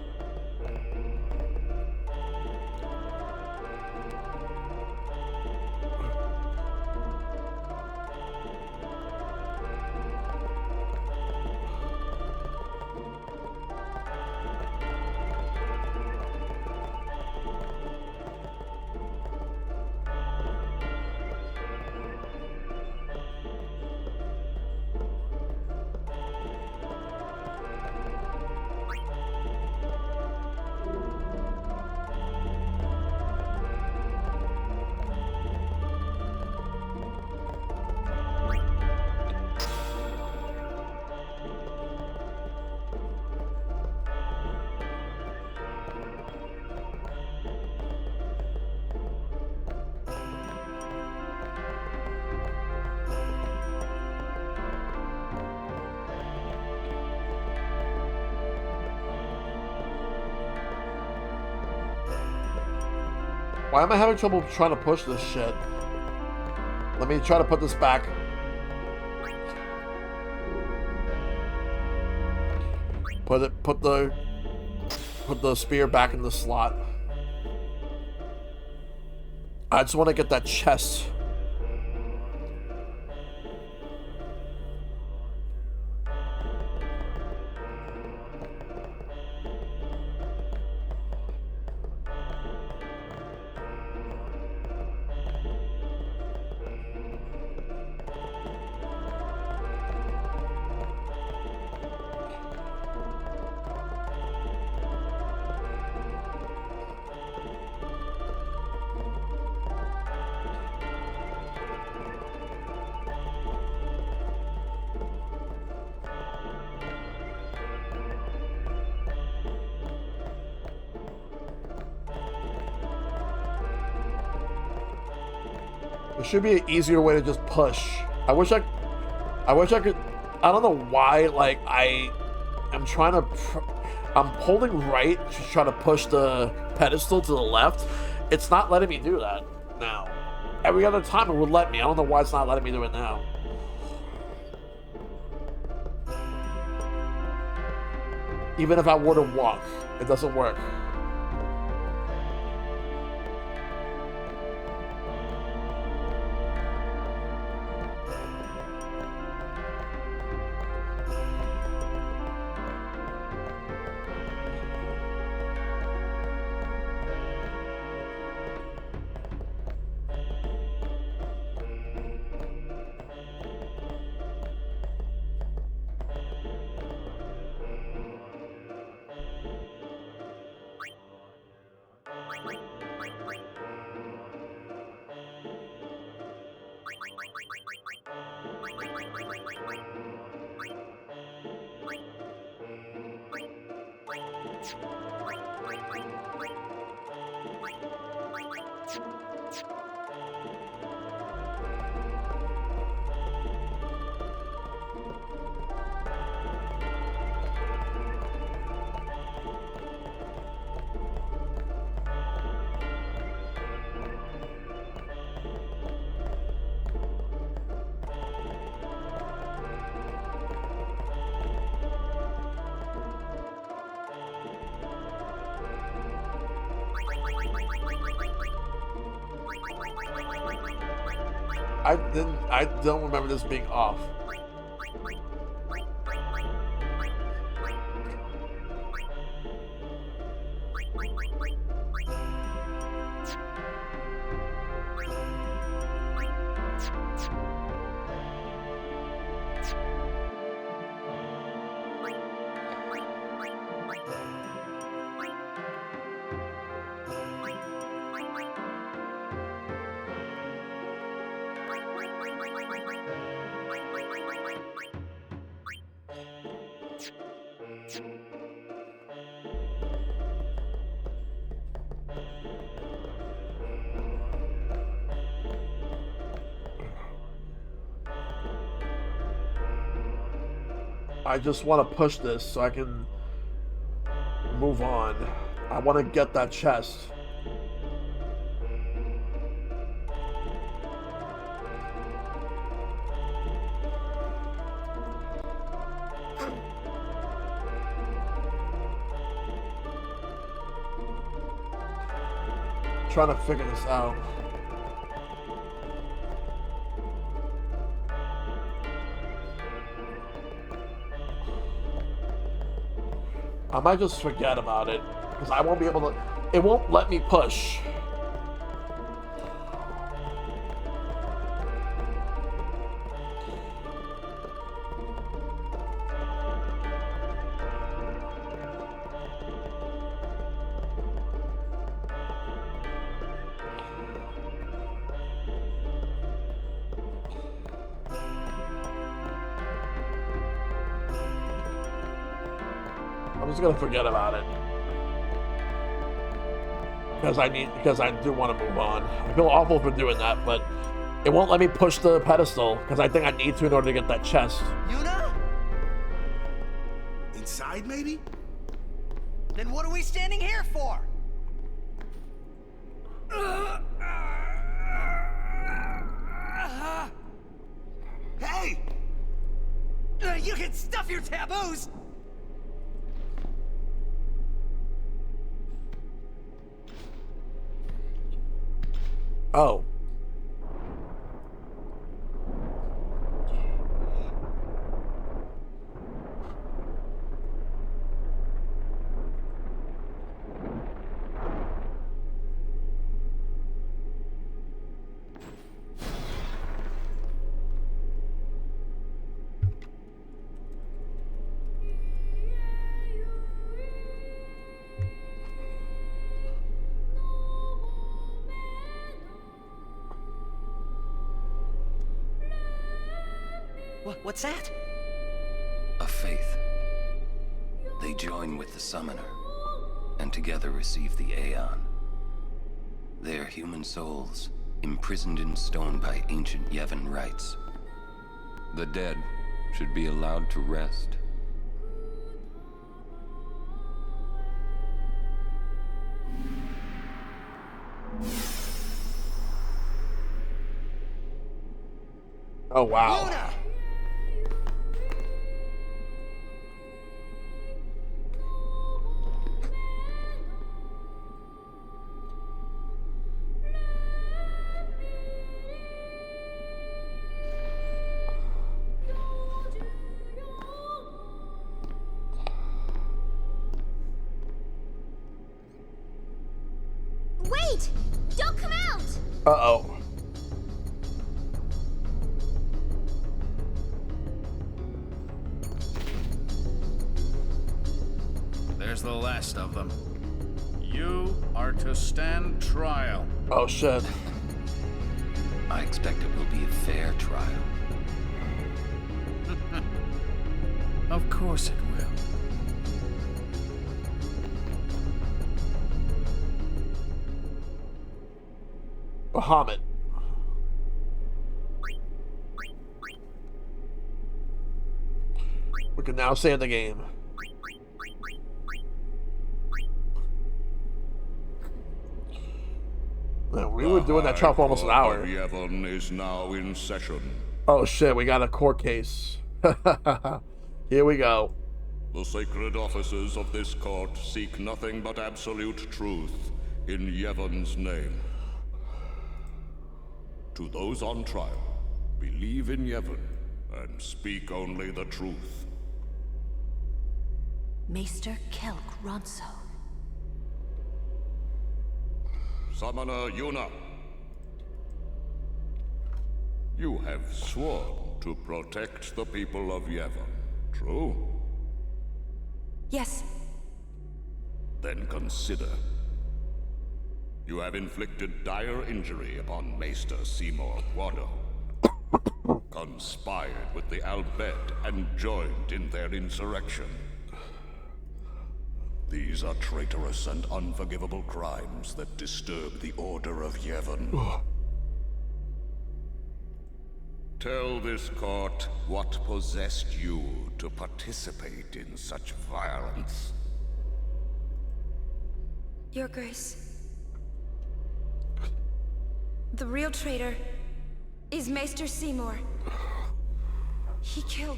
Why am I having trouble trying to push this shit? Let me try to put this back. Put the spear back in the slot. I just want to get that chest. There should be an easier way to just push. I wish I could. I don't know why. Like I'm holding right to try to push the pedestal to the left. It's not letting me do that now. Every other time it would let me. I don't know why it's not letting me do it now. Even if I were to walk, it doesn't work. I don't remember this being off. I just want to push this so I can move on. I want to get that chest. Trying to figure this out. I might just forget about it, because I won't be able to, it won't let me push. I'm just gonna forget about it because I do want to move on. I feel awful for doing that, but it won't let me push the pedestal because I think I need to in order to get that chest. Yuna? Inside, maybe? Then what are we standing here for? Hey! You can stuff your taboos! Oh. What's that? A faith. They join with the summoner, and together receive the Aeon. They are human souls, imprisoned in stone by ancient Yevon rites. The dead should be allowed to rest. Oh, wow. Yuna! Wait! Don't come out! Uh-oh. There's the last of them. You are to stand trial. Oh, shit. I expect it will be a fair trial. Of course it will. Bahamut. We can now save the game. Man, we were doing that trial for almost an hour. Yevon is now in session. Oh shit, we got a court case. Here we go. The sacred officers of this court seek nothing but absolute truth in Yevon's name. To those on trial, believe in Yevon and speak only the truth. Maester Kelk Ronso. Summoner Yuna, you have sworn to protect the people of Yevon, true? Yes. Then consider. You have inflicted dire injury upon Maester Seymour Guado, conspired with the Albed and joined in their insurrection. These are traitorous and unforgivable crimes that disturb the order of Yevon. Tell this court what possessed you to participate in such violence. Your Grace. The real traitor is Maester Seymour. He killed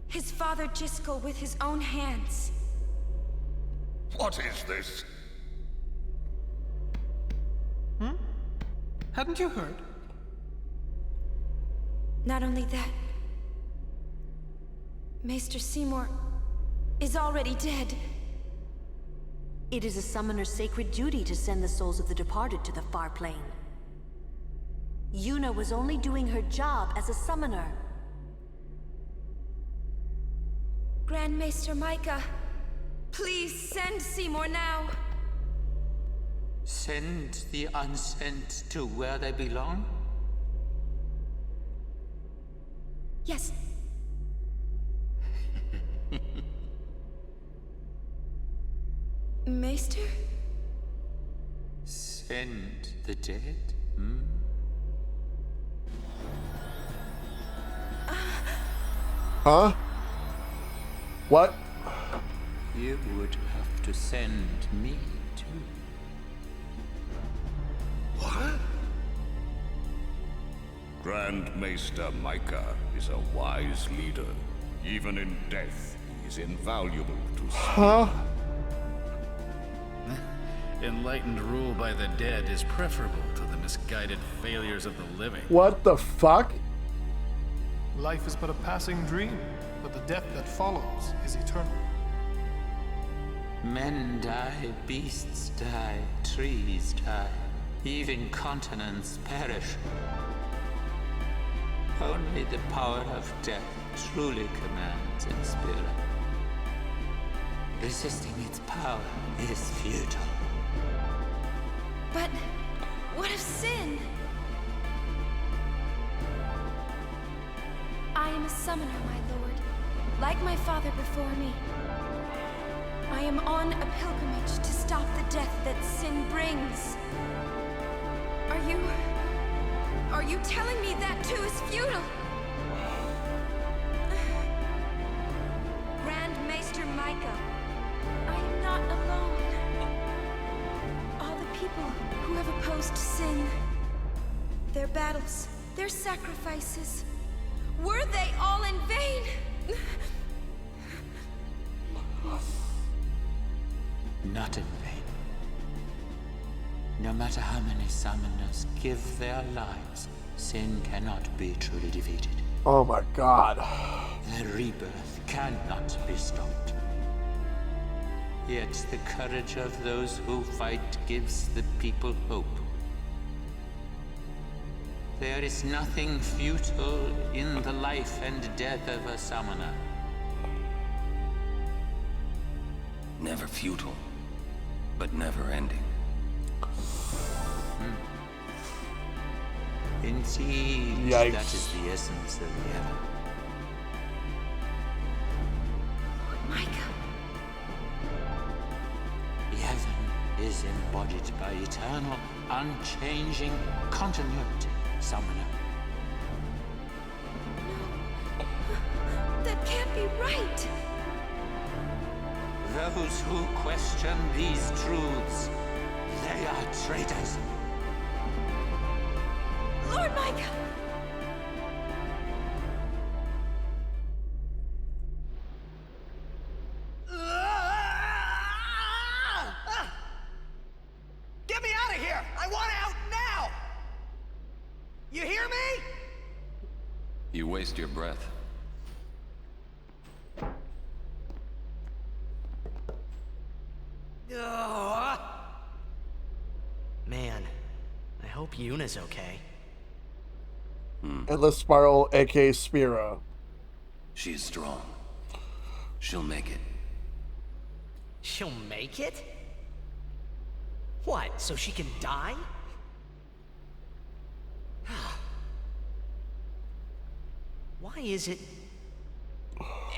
his father Jiskel with his own hands. What is this? Hadn't you heard? Not only that, Maester Seymour is already dead. It is a summoner's sacred duty to send the souls of the departed to the far plane. Yuna was only doing her job as a summoner. Grand Maester Micah, please send Seymour now. Send the unsent to where they belong? Yes. Maester? Send the dead? Huh? What? You would have to send me too. What? Grand Maester Micah is a wise leader. Even in death, he is invaluable to Huh? Enlightened rule by the dead is preferable to the misguided failures of the living. What the fuck? Life is but a passing dream, but the death that follows is eternal. Men die, beasts die, trees die, even continents perish. Only the power of death truly commands in spirit. Resisting its power is futile. But what of sin? I am a summoner, my lord, like my father before me. I am on a pilgrimage to stop the death that sin brings. Are you telling me that too is futile? Grand Maester Micah, I am not alone. All the people who have opposed sin, their battles, their sacrifices, were they all in vain? Not in vain. No matter how many summoners give their lives, sin cannot be truly defeated. Oh my god. The rebirth cannot be stopped. Yet the courage of those who fight gives the people hope. There is nothing futile in the life and death of a summoner. Never futile, but never ending. Indeed, Yikes. that is the essence of Yevon. embodied by eternal, unchanging continuity, Summoner. That can't be right! Those who question these truths, they are traitors. Lord Micah! Get me out of here! I want out now! You hear me? You waste your breath. Ugh. Man, I hope Yuna's okay. Endless Spiral, aka Spira. She is strong. She'll make it. She'll make it? What, so she can die? Why is it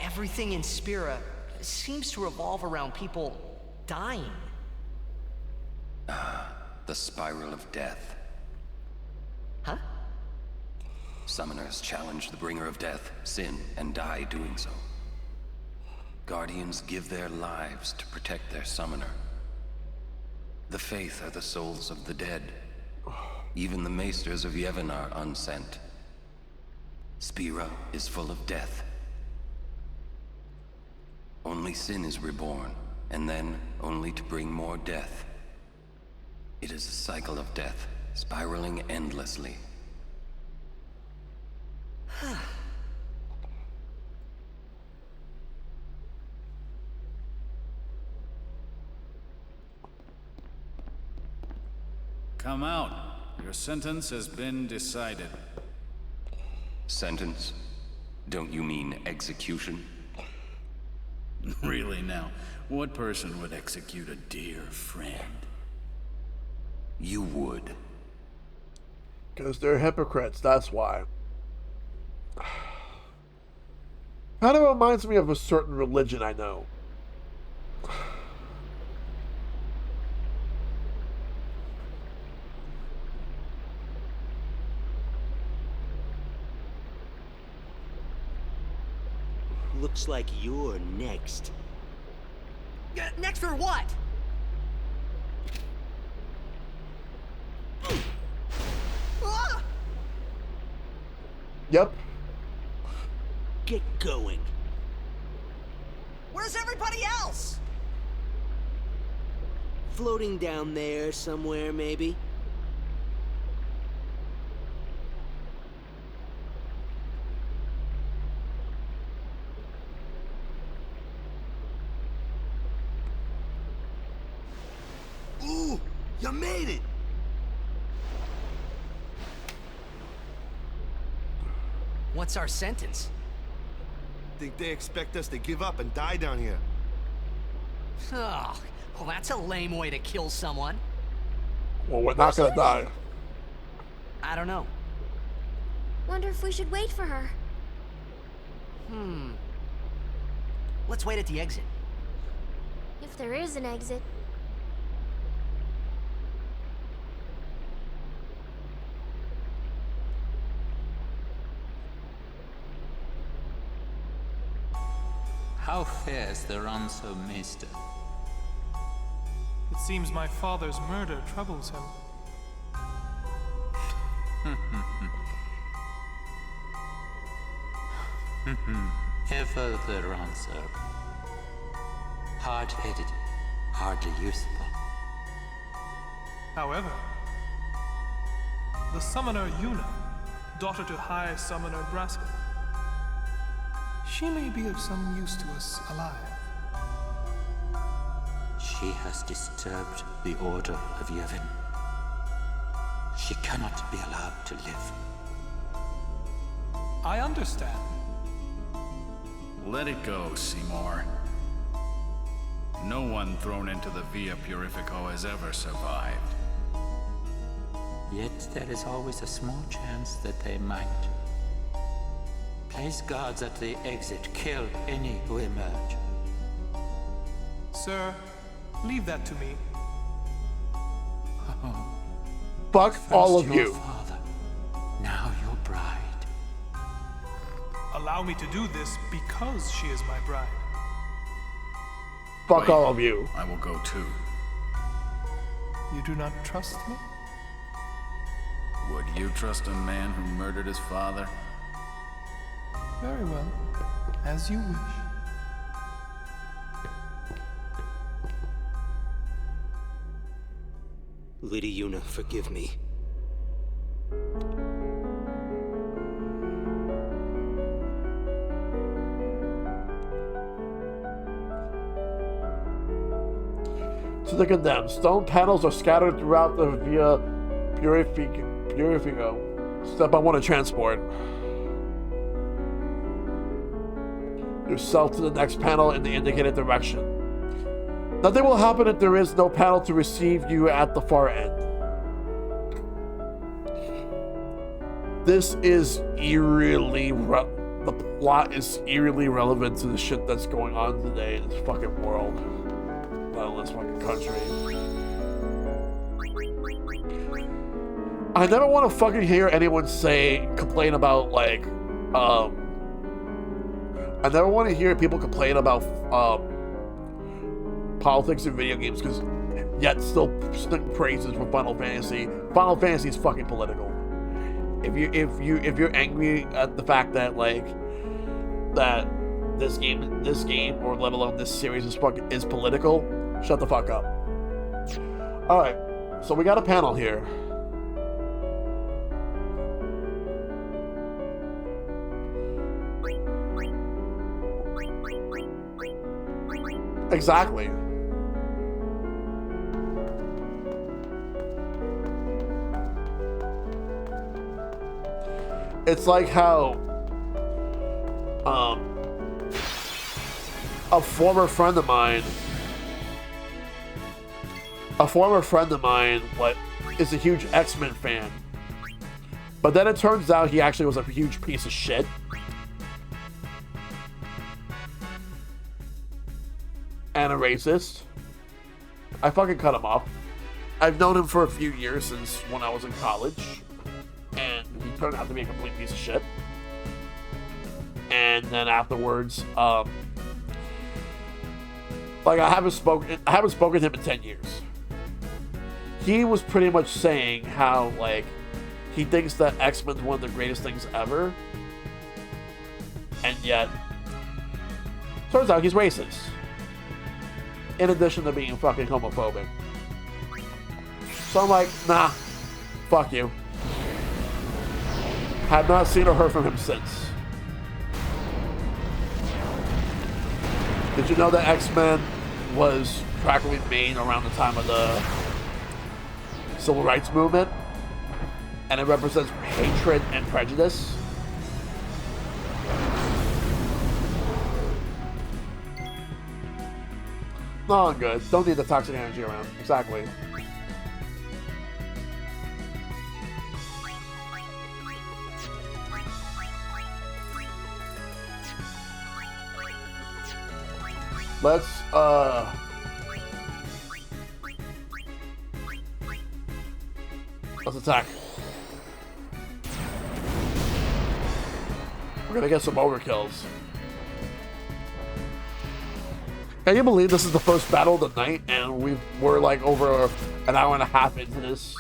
everything in Spira seems to revolve around people dying? The spiral of death. Huh? Summoners challenge the bringer of death, sin, and die doing so. Guardians give their lives to protect their summoner. The Faith are the souls of the dead. Even the maesters of Yevon are unsent. Spira is full of death. Only sin is reborn, and then only to bring more death. It is a cycle of death, spiraling endlessly. Come out. Your sentence has been decided. Sentence? Don't you mean execution? Really now, what person would execute a dear friend? You would. Because they're hypocrites, that's why. Kind of reminds me of a certain religion I know. Looks like you're next. Next for what? Ah! Yep. Get going. Where's everybody else? Floating down there somewhere, maybe? Ooh, you made it! What's our sentence? Think they expect us to give up and die down here? Oh, well, that's a lame way to kill someone. Well, we're not gonna die. I don't know. Wonder if we should wait for her. Let's wait at the exit. If there is an exit. How fares the ransom, Maester? It seems my father's murder troubles him. Ever the ransom. Hard-headed, hardly usable. However, the summoner Yuna, daughter to High Summoner Braska, she may be of some use to us alive. She has disturbed the order of Yevon. She cannot be allowed to live. I understand. Let it go, Seymour. No one thrown into the Via Purifico has ever survived. Yet there is always a small chance that they might. Place guards at the exit. Kill any who emerge. Sir, leave that to me. Fuck all of First your you. father, now your bride. Allow me to do this because she is my bride. Fuck Wait, all of you. I will go too. You do not trust me? Would you trust a man who murdered his father? Very well. As you wish. Lady Yuna, forgive me. To the condemned, stone panels are scattered throughout the Via Purifico. Step on one to transport yourself to the next panel in the indicated direction. Nothing will happen if there is no panel to receive you at the far end. This is eerily the plot is eerily relevant to the shit that's going on today in this fucking world, let alone this fucking country. I never want to fucking hear anyone complain about like, I never want to hear people complain about politics in video games, because yet still sing praises for Final Fantasy. Final Fantasy is fucking political. If you're angry at the fact that like that this game or let alone this series is political, shut the fuck up. All right, so we got a panel here. Exactly. It's like how a former friend of mine what is a huge X-Men fan, but then it turns out he actually was a huge piece of shit. And a racist. I fucking cut him off. I've known him for a few years, since when I was in college, and he turned out to be a complete piece of shit. And then afterwards, like I haven't spoken to him in 10 years. He was pretty much saying how like he thinks that X-Men's one of the greatest things ever, and yet turns out he's racist. In addition to being fucking homophobic. So I'm like, nah, fuck you. Have not seen or heard from him since. Did you know that X-Men was practically made around the time of the Civil Rights Movement? And it represents hatred and prejudice? No, I'm good. Don't need the toxic energy around. Exactly. Let's attack. We're gonna get some overkills. Can you believe this is the first battle of the night and we're like over an hour and a half into this?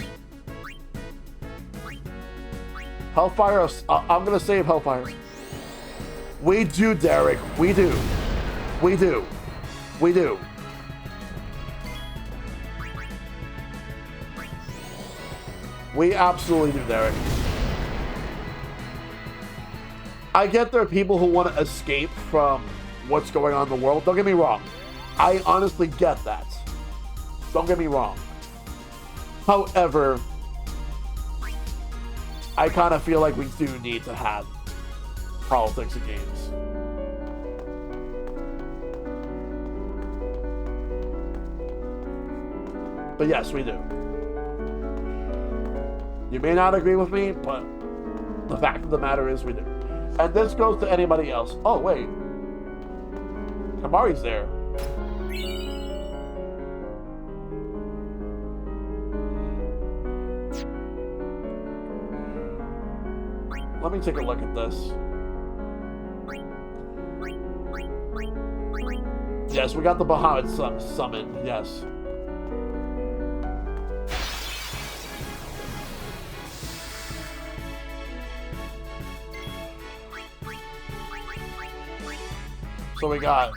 Hellfire, I'm gonna save Hellfire. We do, Derek. We do. We do. We do. We absolutely do, Derek. I get there are people who want to escape from what's going on in the world. Don't get me wrong. I honestly get that. Don't get me wrong. However, I kind of feel like we do need to have politics in games. But yes, we do. You may not agree with me, but the fact of the matter is we do. And this goes to anybody else. Oh, wait. Kamari's there. let me take a look at this. Yes, we got the Bahamut summon. Yes. So we got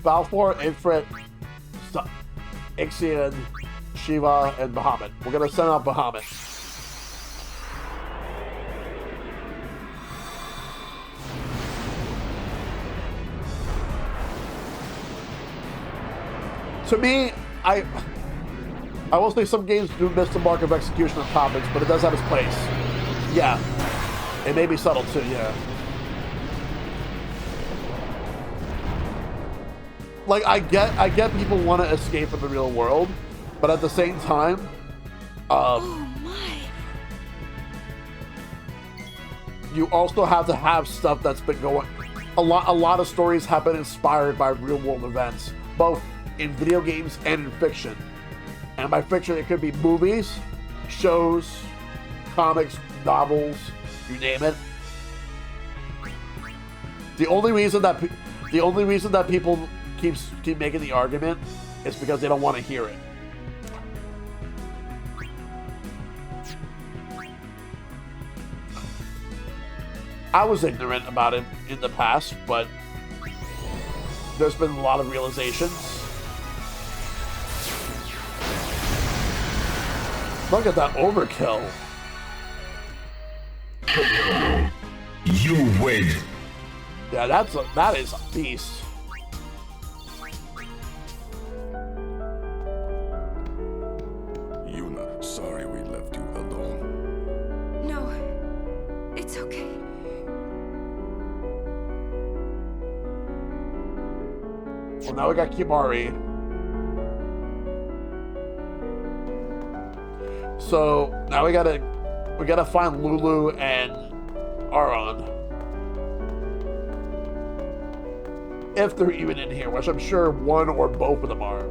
Balfour, Ifrit, Ixion, Shiva, and Bahamut. We're gonna send out Bahamut. To me, I will say some games do miss the mark of execution of topics, but it does have its place. Yeah. It may be subtle too, yeah. Like, I get people want to escape from the real world, but at the same time, Oh my. you also have to have stuff that's been going. A lot of stories have been inspired by real world events, both in video games and in fiction. And by fiction, it could be movies, shows, comics, novels, you name it. The only reason that people keep making the argument is because they don't want to hear it. I was ignorant about it in the past, but there's been a lot of realizations. Look at that overkill. You win. Yeah, that is a beast. Yuna, sorry we left you alone. No, it's okay. Well, now we got Kimari. So now we gotta find Lulu and Aron. If they're even in here, which I'm sure one or both of them are.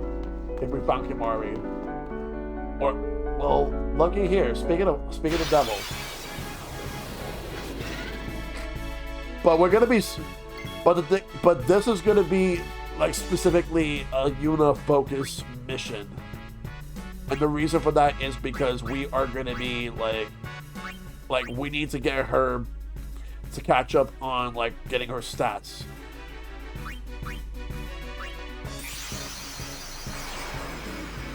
If we found Kimari. Or, well, looky here. Speaking of devil. But we're gonna be, but this is gonna be like specifically a Yuna focused mission. And the reason for that is because we are going to be like we need to get her to catch up on like getting her stats.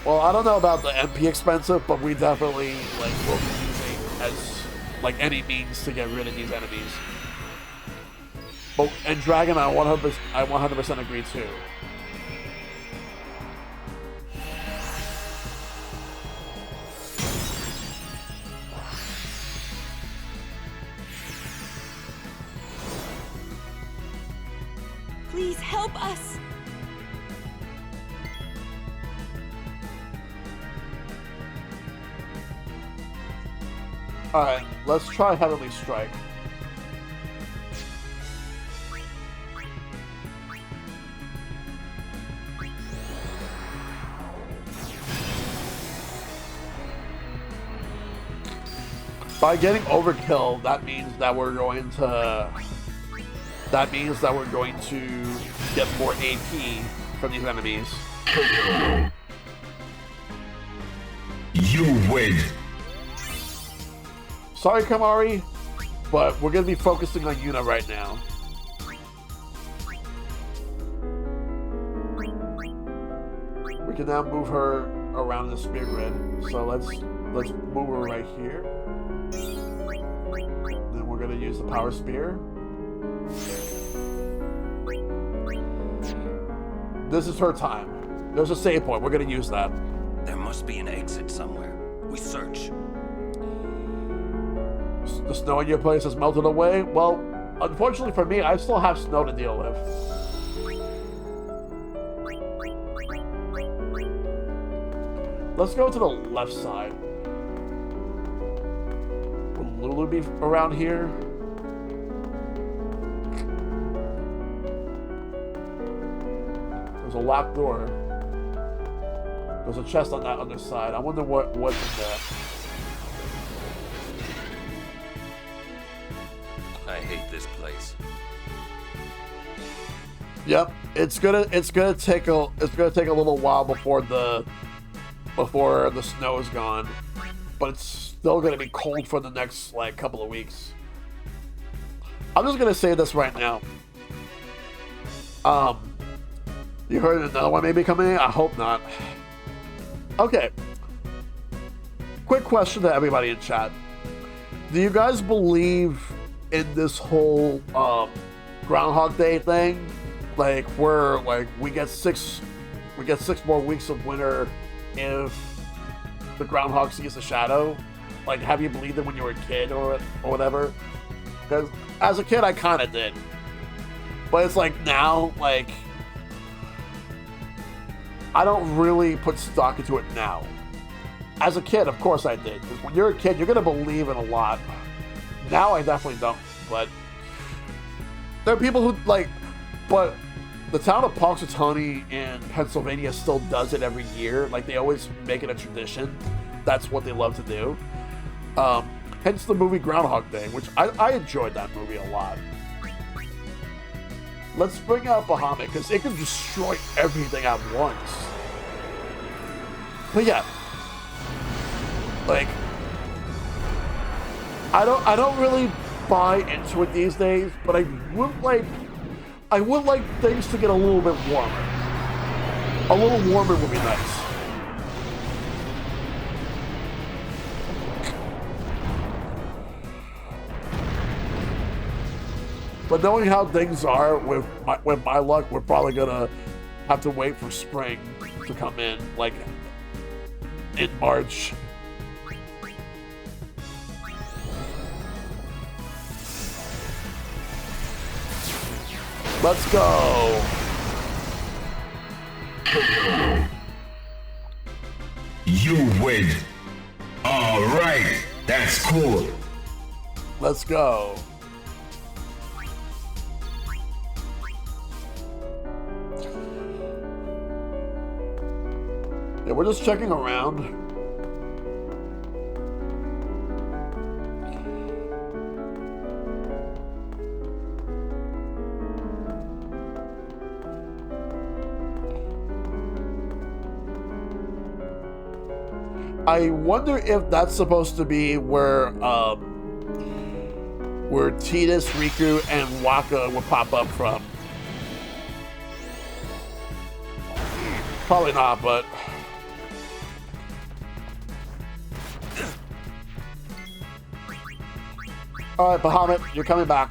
Well, I don't know about the MP expensive, but we definitely like will be using as like any means to get rid of these enemies. But and Dragon, I 100% agree too. Please help us. Alright, let's try Heavenly Strike. By getting overkill, that means that we're going to get more AP from these enemies. You win. Sorry, Kamari, but we're going to be focusing on Yuna right now. We can now move her around the spear grid. So let's move her right here. Then we're going to use the power spear. This is her time. There's a save point. We're going to use that. There must be an exit somewhere. We search. The snow in your place has melted away? Well, unfortunately for me, I still have snow to deal with. Let's go to the left side. Will Lulu be around here? There's a locked door. There's a chest on that other side. I wonder what's in there. I hate this place. Yep, it's gonna take a little while before the snow is gone, but it's still gonna be cold for the next like couple of weeks. I'm just gonna say this right now. You heard another one maybe coming in? I hope not. Okay. Quick question to everybody in chat. Do you guys believe in this whole Groundhog Day thing? Like we get six more weeks of winter if the groundhog sees a shadow? Like, have you believed it when you were a kid or whatever? Because as a kid, I kind of did. But it's like now, like, I don't really put stock into it now. As a kid, of course I did. Because when you're a kid, you're going to believe in a lot. Now I definitely don't. But there are people who, like, but the town of Punxsutawney in Pennsylvania still does it every year. Like, they always make it a tradition. That's what they love to do. Hence the movie Groundhog Day, which I enjoyed that movie a lot. Let's bring out Bahamut, because it can destroy everything at once. But yeah. Like, I don't really buy into it these days, but I would like things to get a little bit warmer. A little warmer would be nice. But knowing how things are with my luck, we're probably gonna have to wait for spring to come in, like in March. Let's go. You win. All right, that's cool. Let's go. Yeah, we're just checking around. I wonder if that's supposed to be where Tidus, Riku, and Waka would pop up from. Probably not, but all right, Bahamut, you're coming back.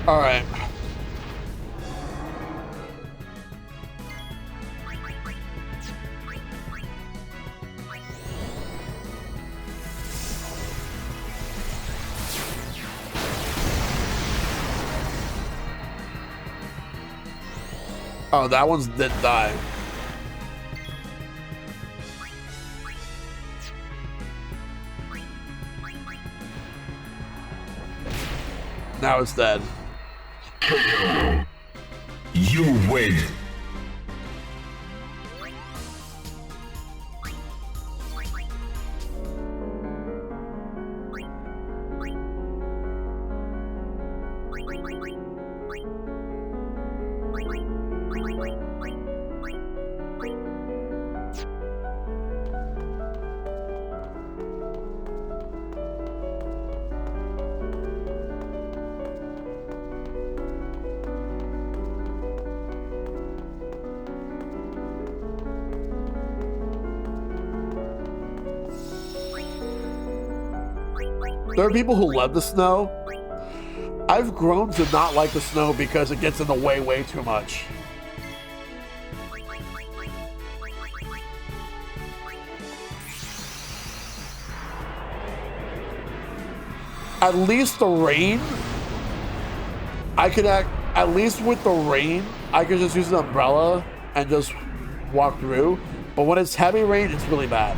All right. Oh, that one's did die. Now it's dead. You win. There are people who love the snow. I've grown to not like the snow because it gets in the way too much. At least the rain, I could at least with the rain, I could just use an umbrella and just walk through. But when it's heavy rain, it's really bad.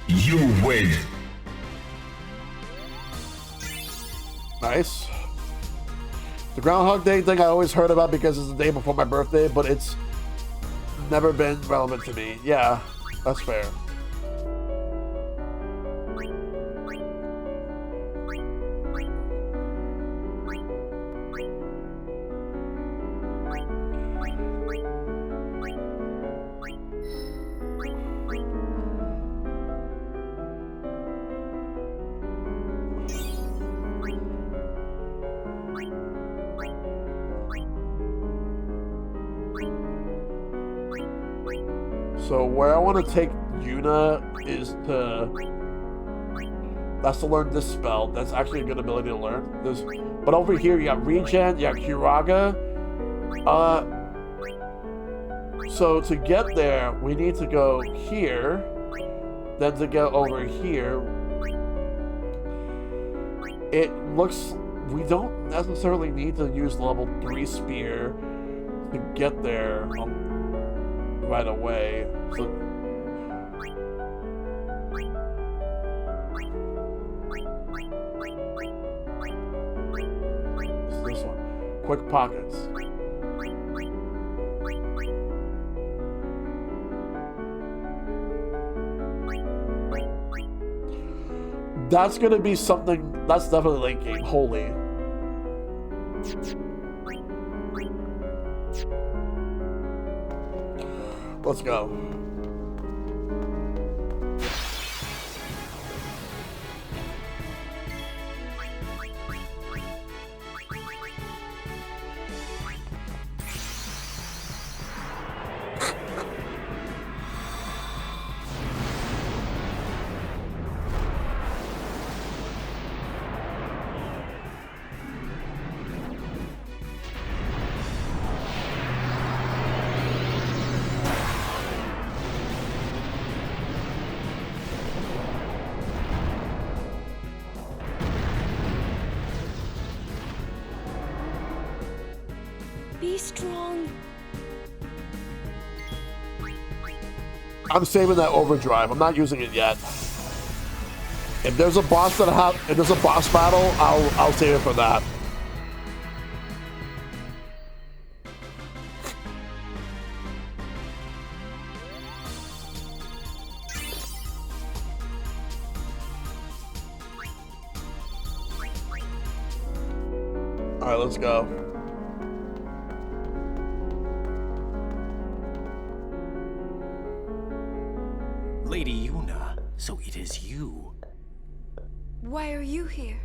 You win. Nice. The Groundhog Day thing I always heard about because it's the day before my birthday, but it's never been relevant to me. Yeah, that's fair. So where I want to take Yuna is to... That's to learn this spell. That's actually a good ability to learn. But over here, you got Regen, you got Kiraga. So to get there, we need to go here. Then to get over here, it looks... We don't necessarily need to use level 3 spear to get there right away. So, it's this one. Quick pockets. That's gonna be something. That's definitely late game. Holy. Let's go. Be strong. I'm saving that overdrive. I'm not using it yet. If there's a boss if there's a boss battle, I'll save it for that. All right, let's go. Lady Yuna, so it is you. Why are you here?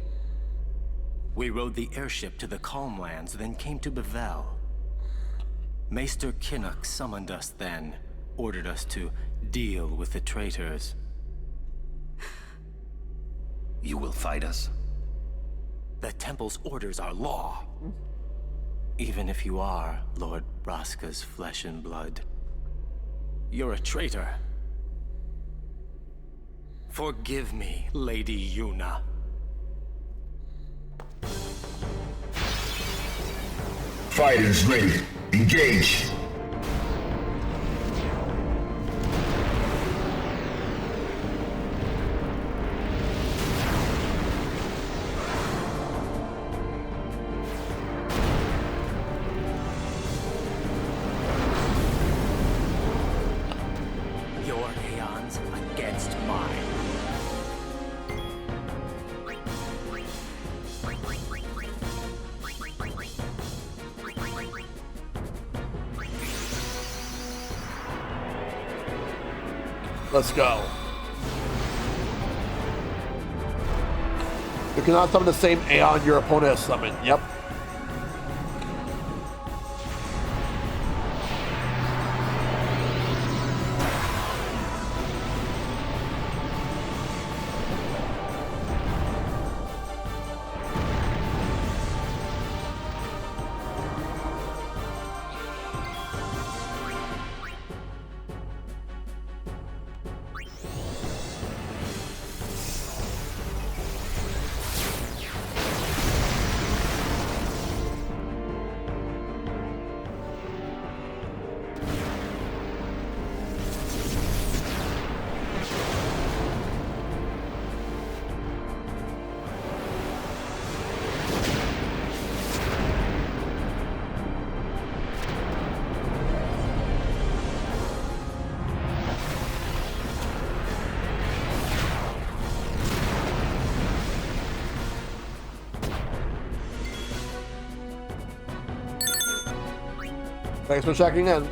We rode the airship to the Calmlands, then came to Bevel. Maester Kinnock summoned us then, ordered us to deal with the traitors. You will fight us? The Temple's orders are law. Even if you are Lord Braska's flesh and blood, you're a traitor. Forgive me, Lady Yuna. Fighters ready. Engage. Your aeons against mine. Let's go. You cannot summon the same Aeon your opponent has summoned. Yep. Thanks for checking in.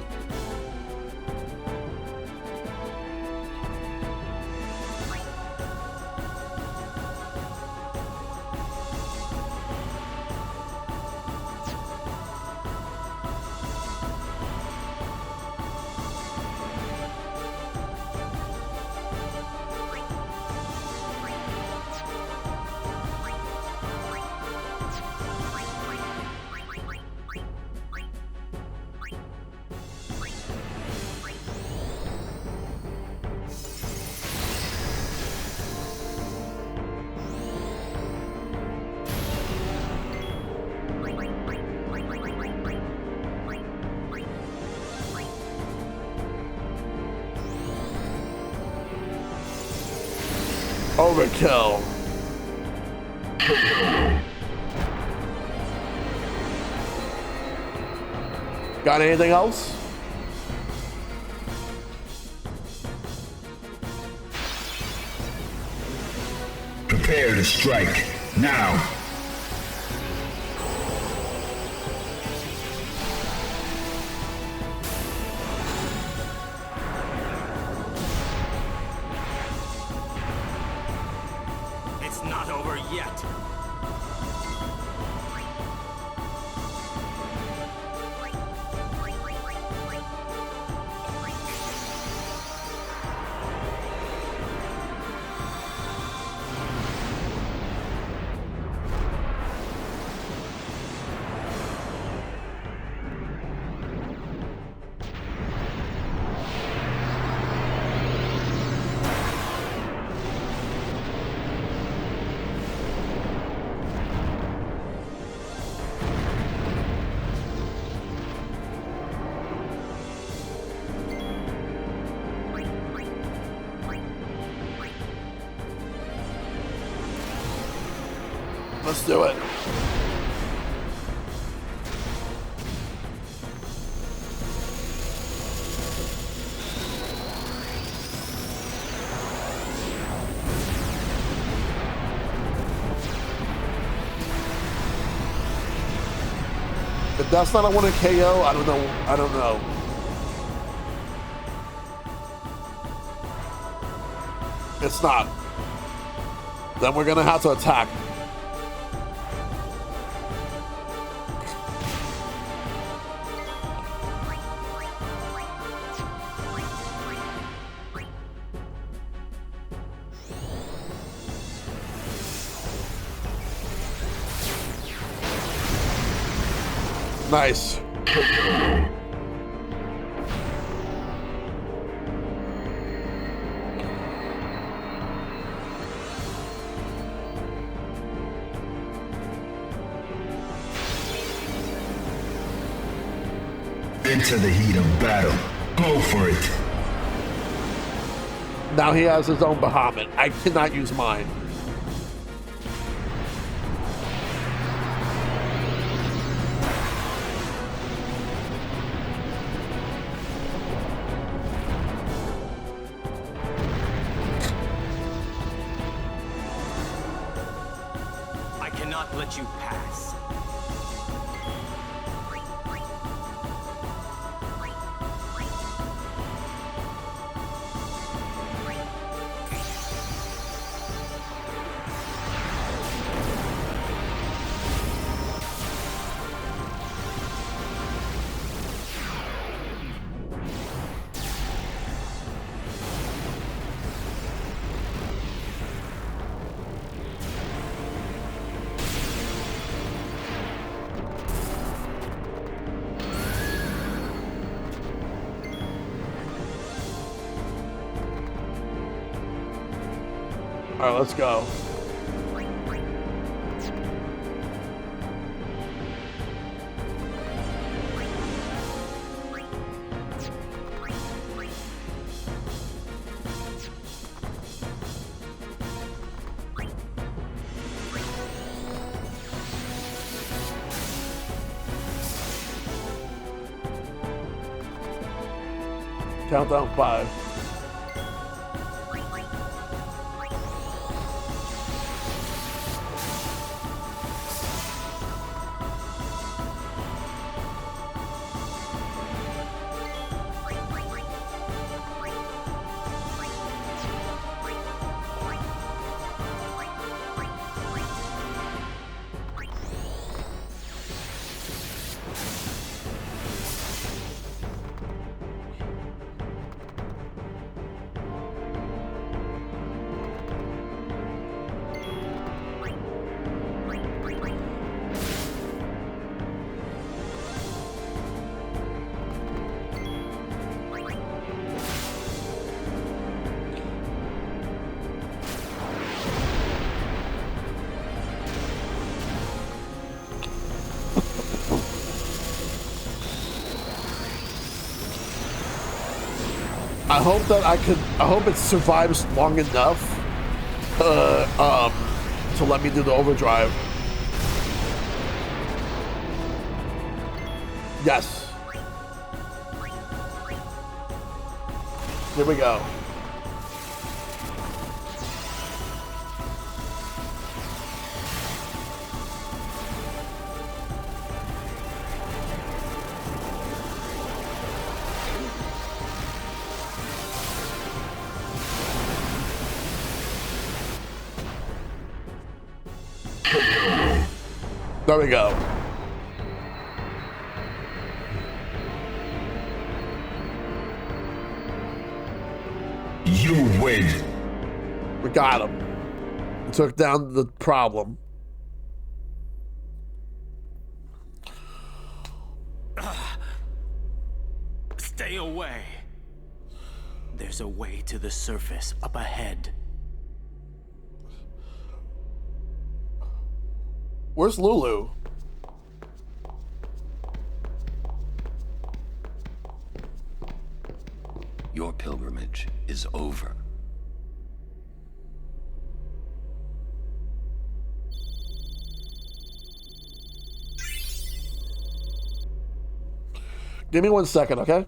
Overkill. Got anything else? Prepare to strike now. It's not over yet. Let's do it. If that's not a one in KO, I don't know. I don't know. It's not. Then we're gonna have to attack. Nice. Into the heat of battle. Go for it. Now he has his own Bahamut. I cannot use mine. I cannot let you pass. All right, let's go. Countdown 5. I hope that I hope it survives long enough to let me do the overdrive. Yes. Here we go. There we go. You win. We got him. We took down the problem. Stay away. There's a way to the surface up ahead. Where's Lulu? Your pilgrimage is over. Give me 1 second, okay?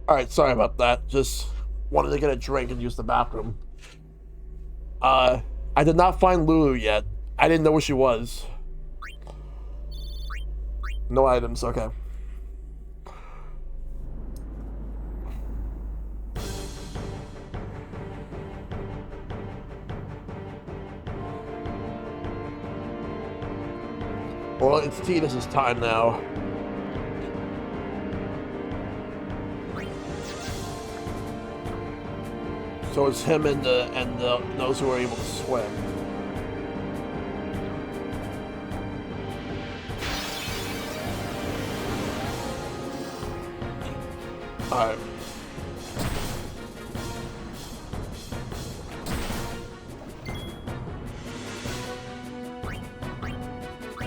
Alright, sorry about that. Just wanted to get a drink and use the bathroom. I did not find Lulu yet. I didn't know where she was. No items, okay. Well, it's Tidus' time now. So it's him and those who are able to swim. Alright.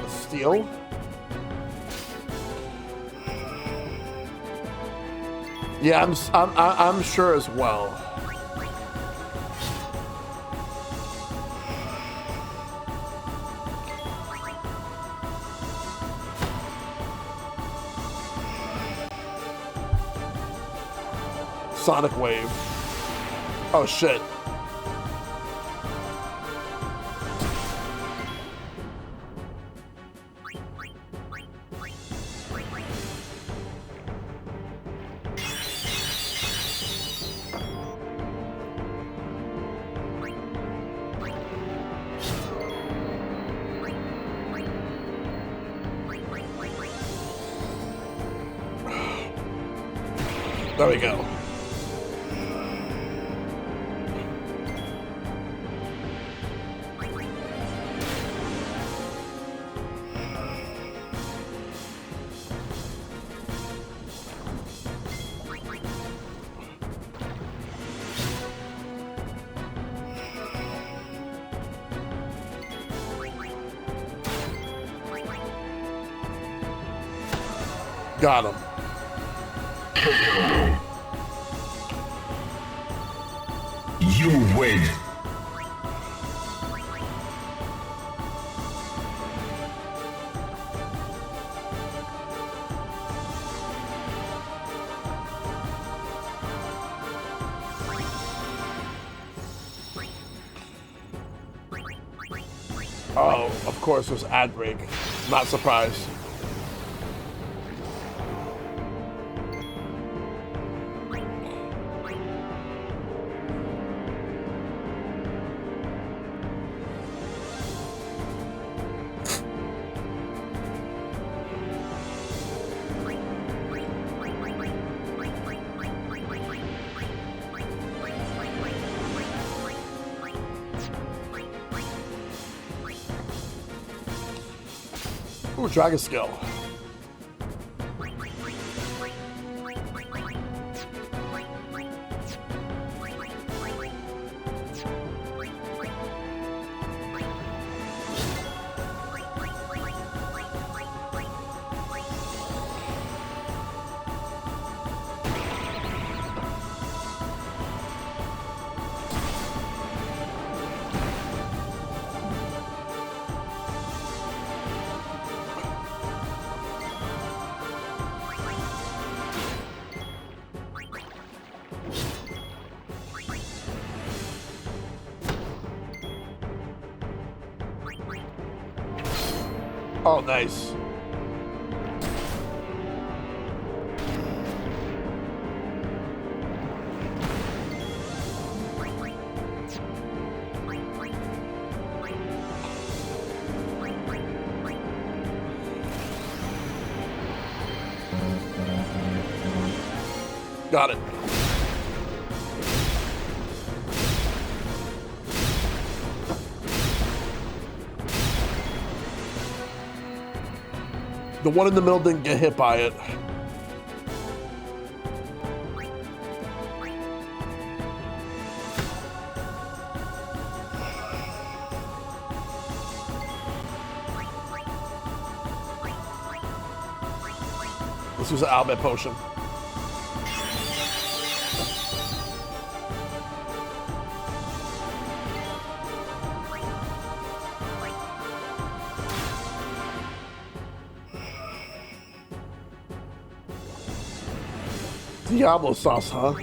Steel? Yeah, I'm sure as well. Sonic Wave. Oh shit. There we go. Got him. You win. Oh, of course, there's ad break. Not surprised. Ooh, Dragon Skill. Oh, nice. Got it. The one in the middle didn't get hit by it. Let's use an Almet potion. Diablo sauce, huh?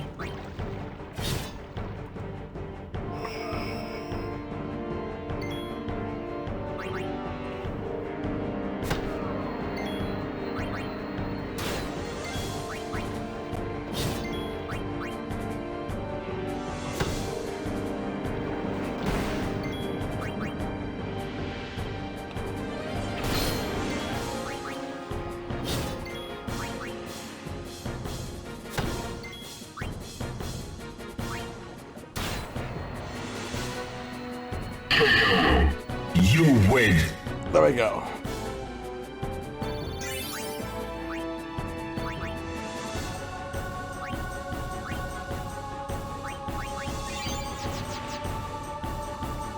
You win. There we go.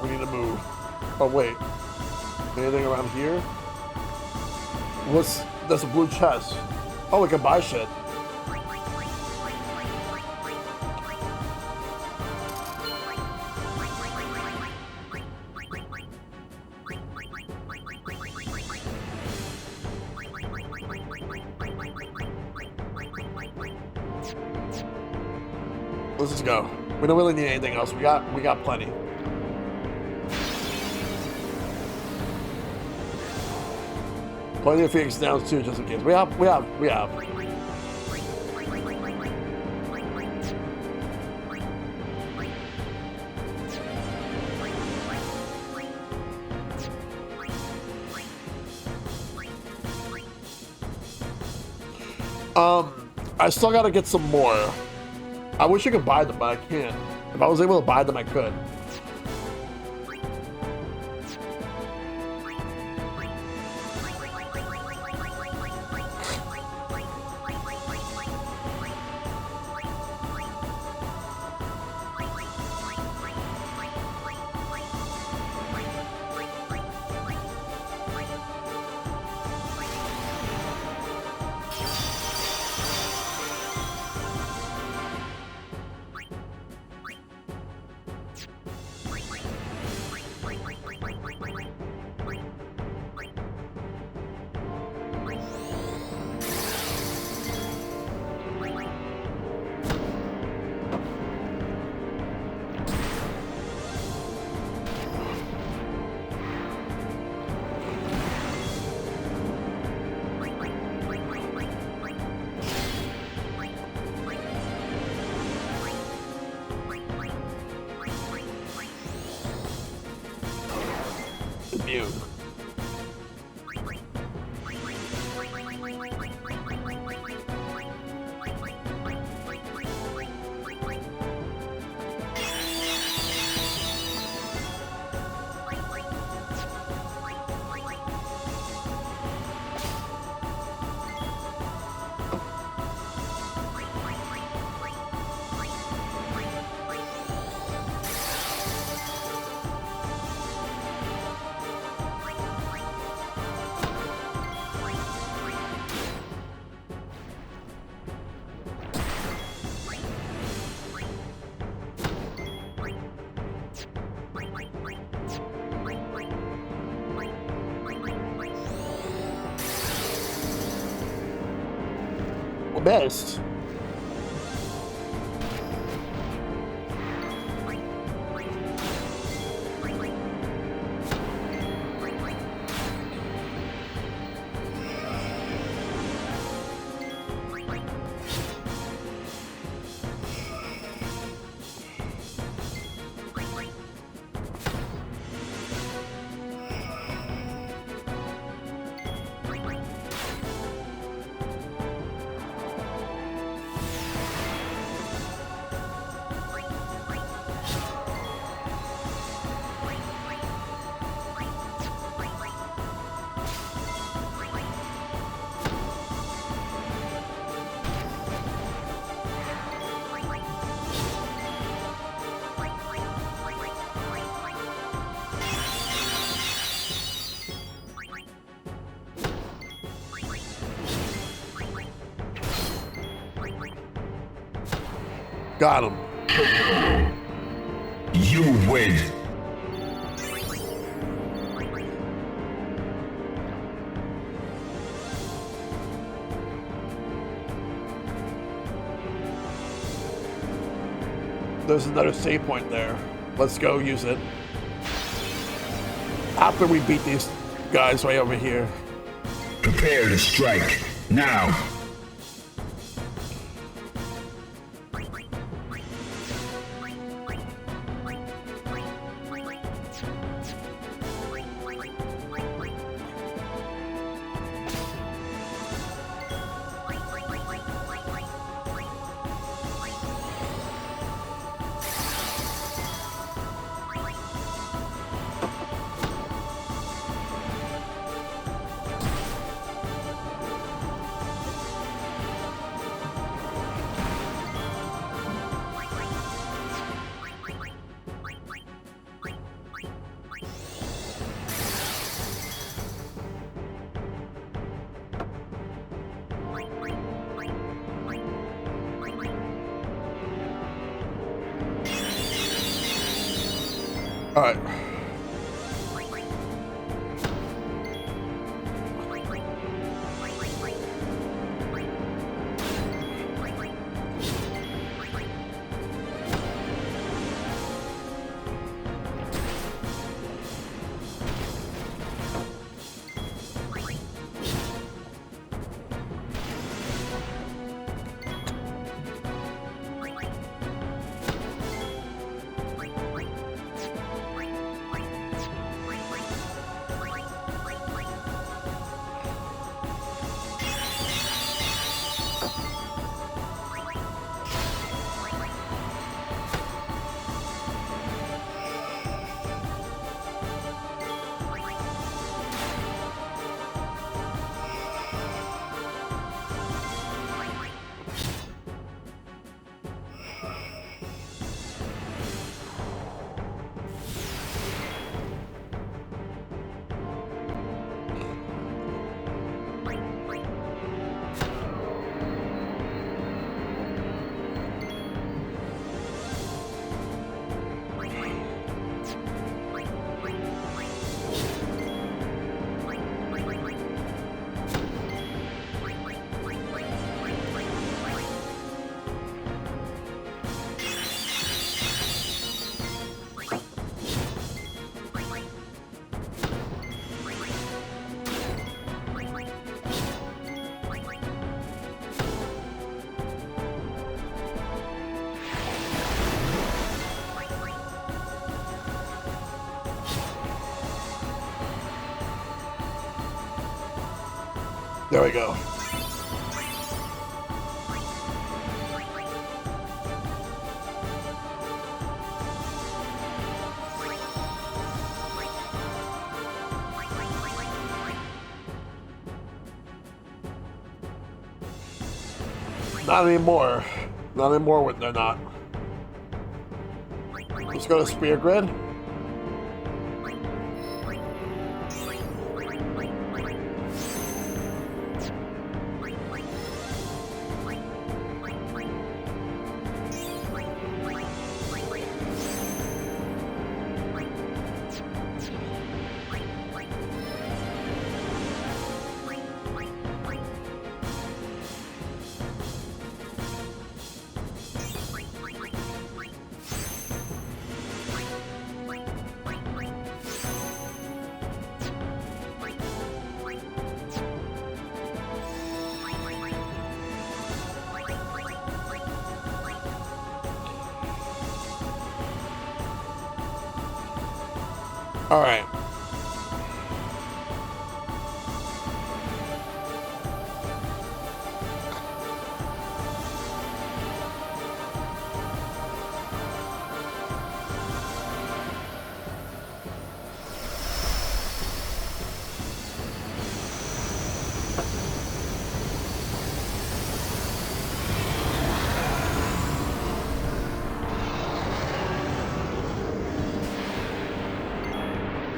We need to move. Oh wait. Anything around here? That's a blue chest. Oh, we can buy shit. Let's just go. We don't really need anything else. We got plenty. Plenty of Phoenix Downs too, just in case. We have. I still gotta get some more. I wish I could buy them, but I can't. If I was able to buy them, I could. Immune. Best. Got him. You win. There's another save point there. Let's go use it. After we beat these guys right over here. Prepare to strike. Now. All right. There we go. Not anymore. Not anymore when they're not. Let's go to Spear Grid. All right.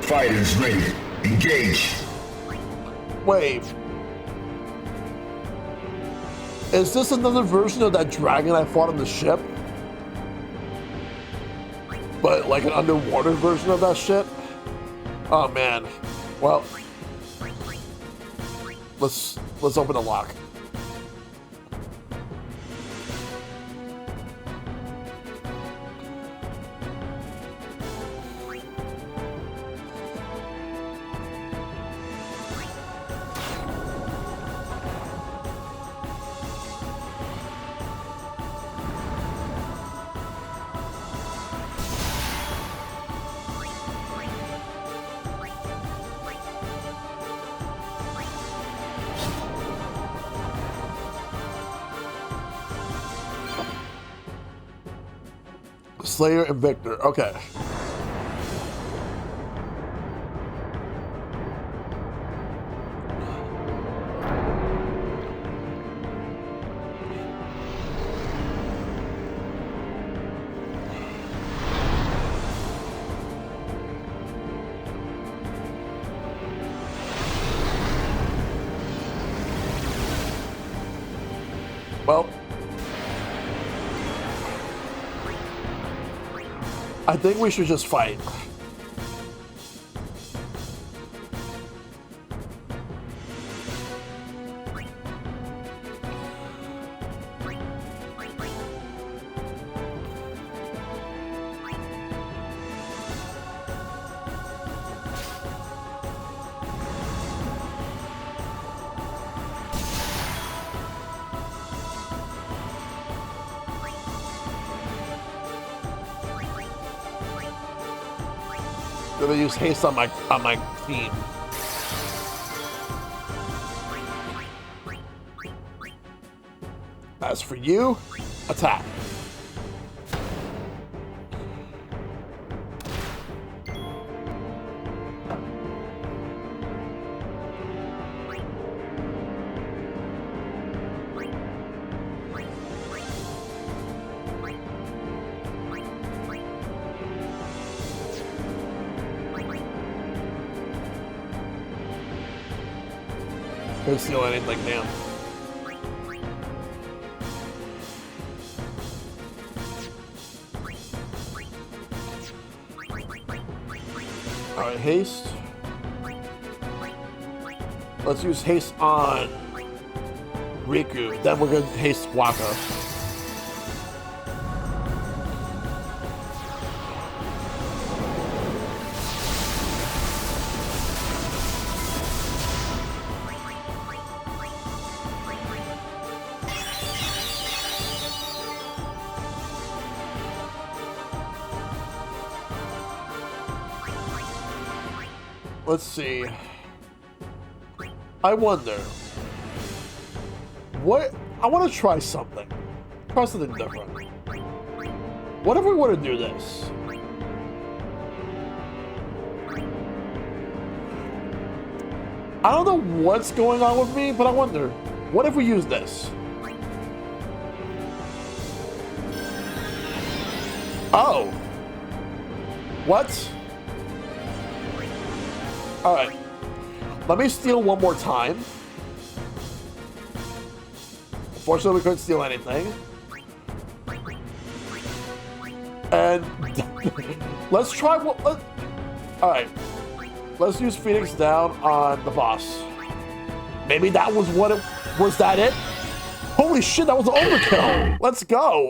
Fighters ready. Engage. Wait. Is this another version of that dragon I fought on the ship? But like an underwater version of that shit? Oh man. Well, let's open the lock. Slayer and Victor. Okay. Well, I think we should just fight. Gonna use haste on my team. As for you, attack. Couldn't steal anything, damn. Alright, haste. Let's use haste on Riku. Then we're gonna haste Waka. Let's see. I wonder. What? I want to try something. Try something different. What if we were to do this? I don't know what's going on with me, but I wonder. What if we use this? Oh. What? Alright. Let me steal one more time. Unfortunately, we couldn't steal anything. And let's try what. Alright. Let's use Phoenix down on the boss. Maybe that was what it was. That it? Holy shit, that was an overkill. Let's go.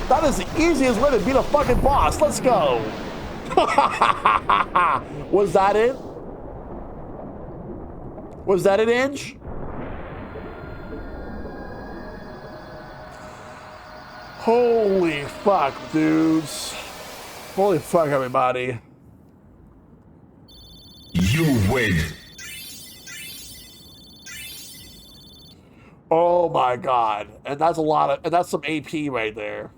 That is the easiest way to beat a fucking boss. Let's go. Was that it? Was that an inch? Holy fuck, dudes. Holy fuck, everybody. You win. Oh my god. And that's a lot of, and that's some AP right there.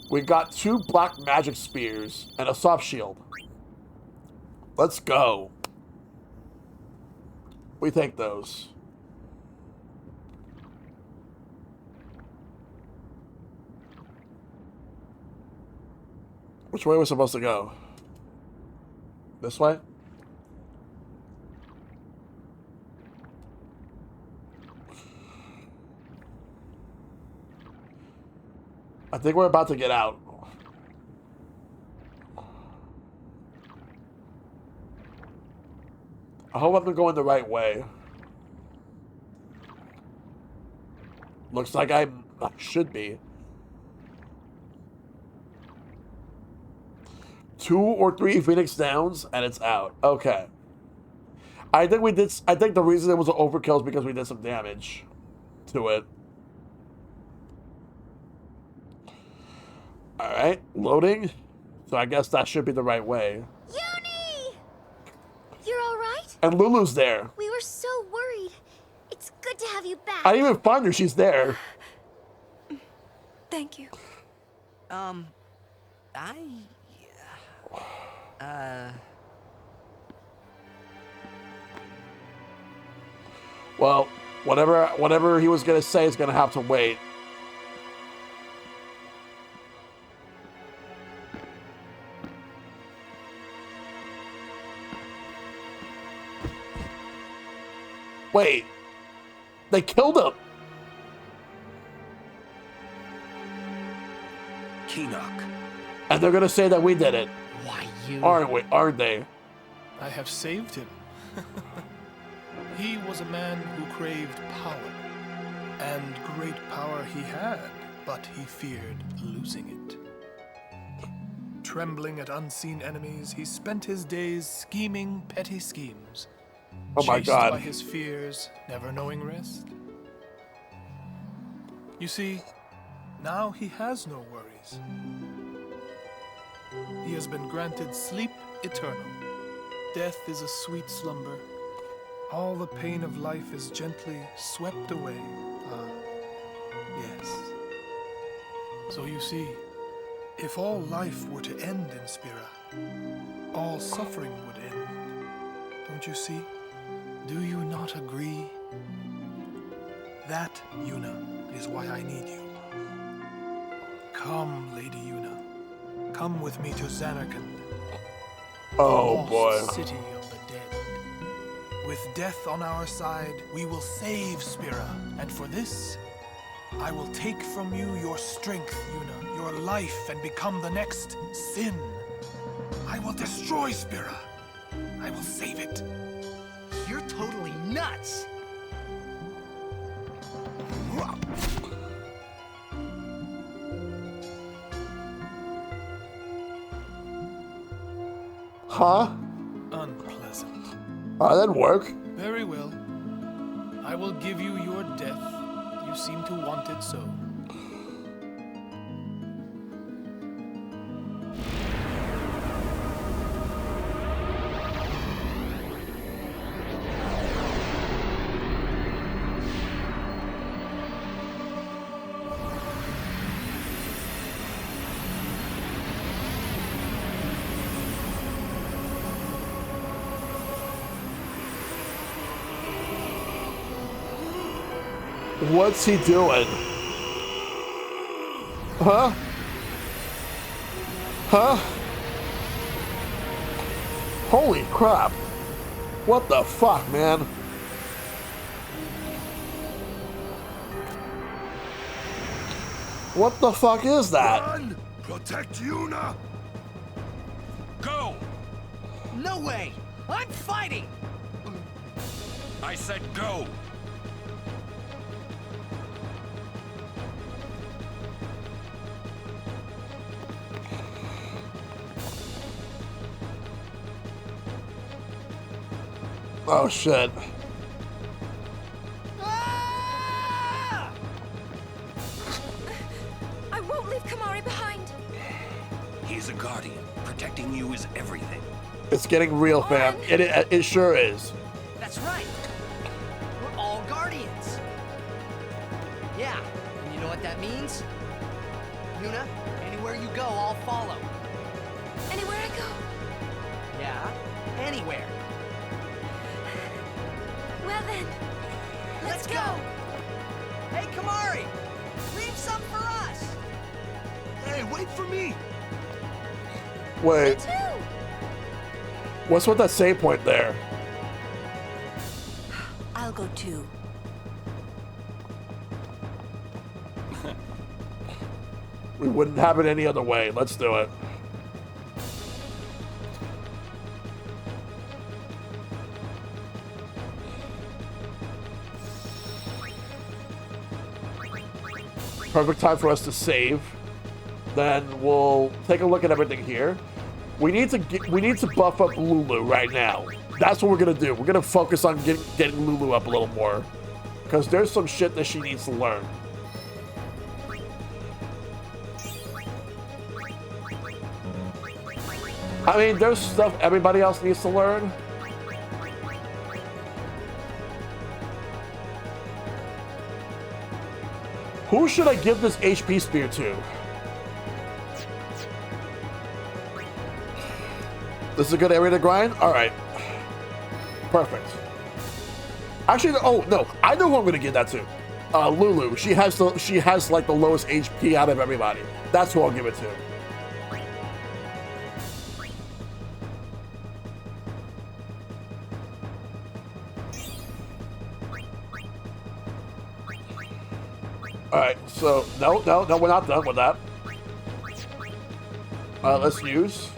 We got 2 black magic spears and a soft shield. Let's go. We take those. Which way are we supposed to go? This way? I think we're about to get out. I hope I'm going the right way. Looks like I should be. 2 or 3 Phoenix downs and it's out. Okay. I think we did. I think the reason it was an overkill is because we did some damage to it. All right, loading. So I guess that should be the right way. Yuni! You're all right? And Lulu's there. We were so worried. It's good to have you back. I didn't even find her. She's there. Thank you. Well, whatever he was gonna say is gonna have to wait. Wait, they killed him. Keenock. And they're gonna say that we did it. Why, you... Aren't they? I have saved him. He was a man who craved power. And great power he had, but he feared losing it. Trembling at unseen enemies, he spent his days scheming petty schemes. Oh my God. Chased by his fears, never knowing rest. You see, now he has no worries. He has been granted sleep eternal. Death is a sweet slumber. All the pain of life is gently swept away. Ah, yes. So you see, if all life were to end in Spira, all suffering would end. Don't you see? Do you not agree? That, Yuna, is why I need you. Come, Lady Yuna. Come with me to Xanarkand. Oh, the boy. lost city of the dead. With death on our side, we will save Spira. And for this, I will take from you your strength, Yuna, your life, and become the next Sin. I will destroy Spira. I will save it. You're totally nuts! Huh? Unpleasant. That didn't work. Very well. I will give you your death. You seem to want it so. What's he doing? Huh? Huh? Holy crap. What the fuck, man? What the fuck is that? Run! Protect Yuna! Go! No way! I'm fighting! I said go! Oh shit. I won't leave Kamari behind. He's a guardian. Protecting you is everything. It's getting real, fam. It sure is. That's right. We're all guardians. Yeah, and you know what that means? Yuna, anywhere you go, I'll follow. Anywhere I go. Yeah, anywhere. Well then, let's go. Hey, Kamari, leave some for us. Hey, wait for me! Wait. Me too. What's with that save point there? I'll go too. We wouldn't have it any other way. Let's do it. Perfect time for us to save. Then we'll take a look at everything here. We need to buff up Lulu right now. That's what we're gonna do. We're gonna focus on getting Lulu up a little more, because there's some shit that she needs to learn. I mean, there's stuff everybody else needs to learn. Who should I give this HP spear to? This is a good area to grind? Alright. Perfect. Actually, oh, no. I know who I'm going to give that to. Lulu. She has like the lowest HP out of everybody. That's who I'll give it to. Alright, so, no, we're not done with that. Let's use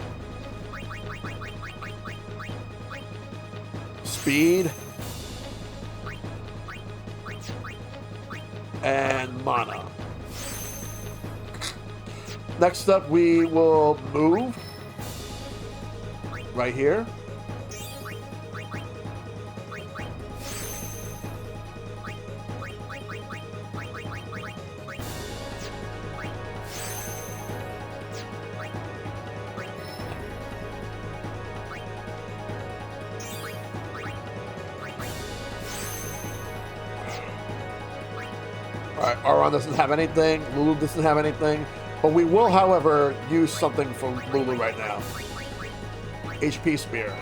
speed and mana. Next up, we will move right here. Alright, Aron doesn't have anything, Lulu doesn't have anything, but we will, however, use something for Lulu right now. HP Spear.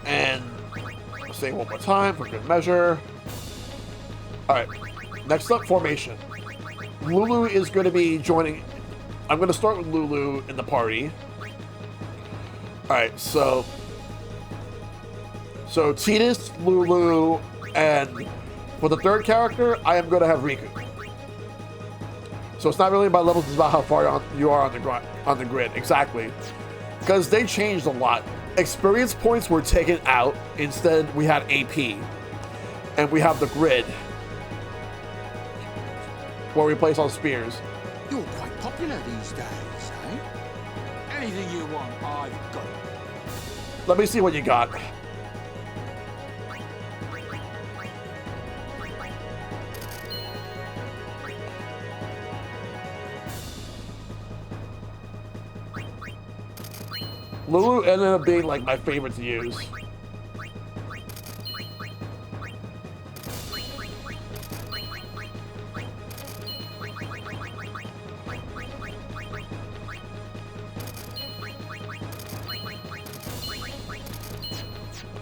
And I'll say it one more time for good measure. Alright, next up, formation. Lulu is going to be joining. I'm going to start with Lulu in the party. Alright, so Tidus, Lulu, and for the third character, I am going to have Riku. So it's not really about levels, it's about how far you are on the grid. Exactly. Because they changed a lot. Experience points were taken out. Instead, we had AP. And we have the grid, where we place on spears. You're quite popular these days, eh? Anything you want, I've got. Let me see what you got. Lulu ended up being like my favorite to use.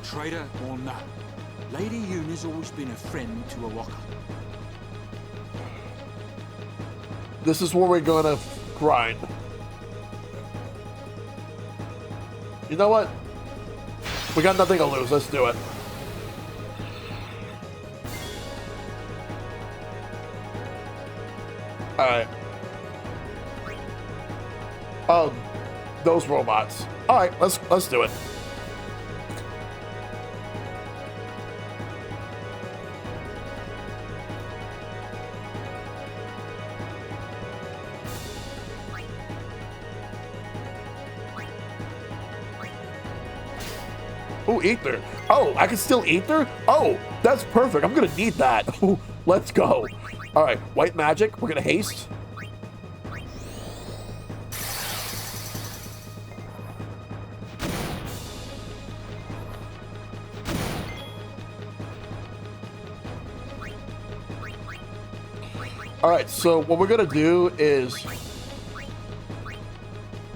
Traitor or no, Lady Yuna's always been a friend to a walker. This is where we're gonna grind. You know what? We got nothing to lose. Let's do it. Alright. Oh, those robots. Alright, let's do it. Ooh, ether. Oh, I can still ether? Oh, that's perfect. I'm gonna need that. Ooh, let's go. All right, white magic. We're gonna haste. All right, so what we're gonna do is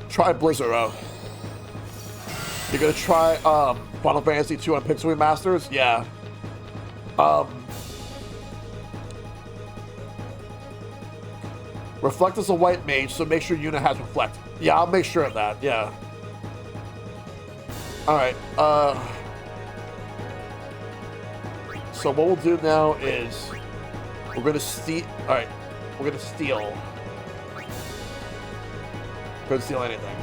try Blizzard out. You're gonna try Final Fantasy 2 on Pixel Remasters? Yeah. Reflect is a white mage, so make sure Yuna has Reflect. Yeah, I'll make sure of that, yeah. Alright, so what we'll do now is we're gonna steal. Alright, we're gonna steal. We're gonna steal anything.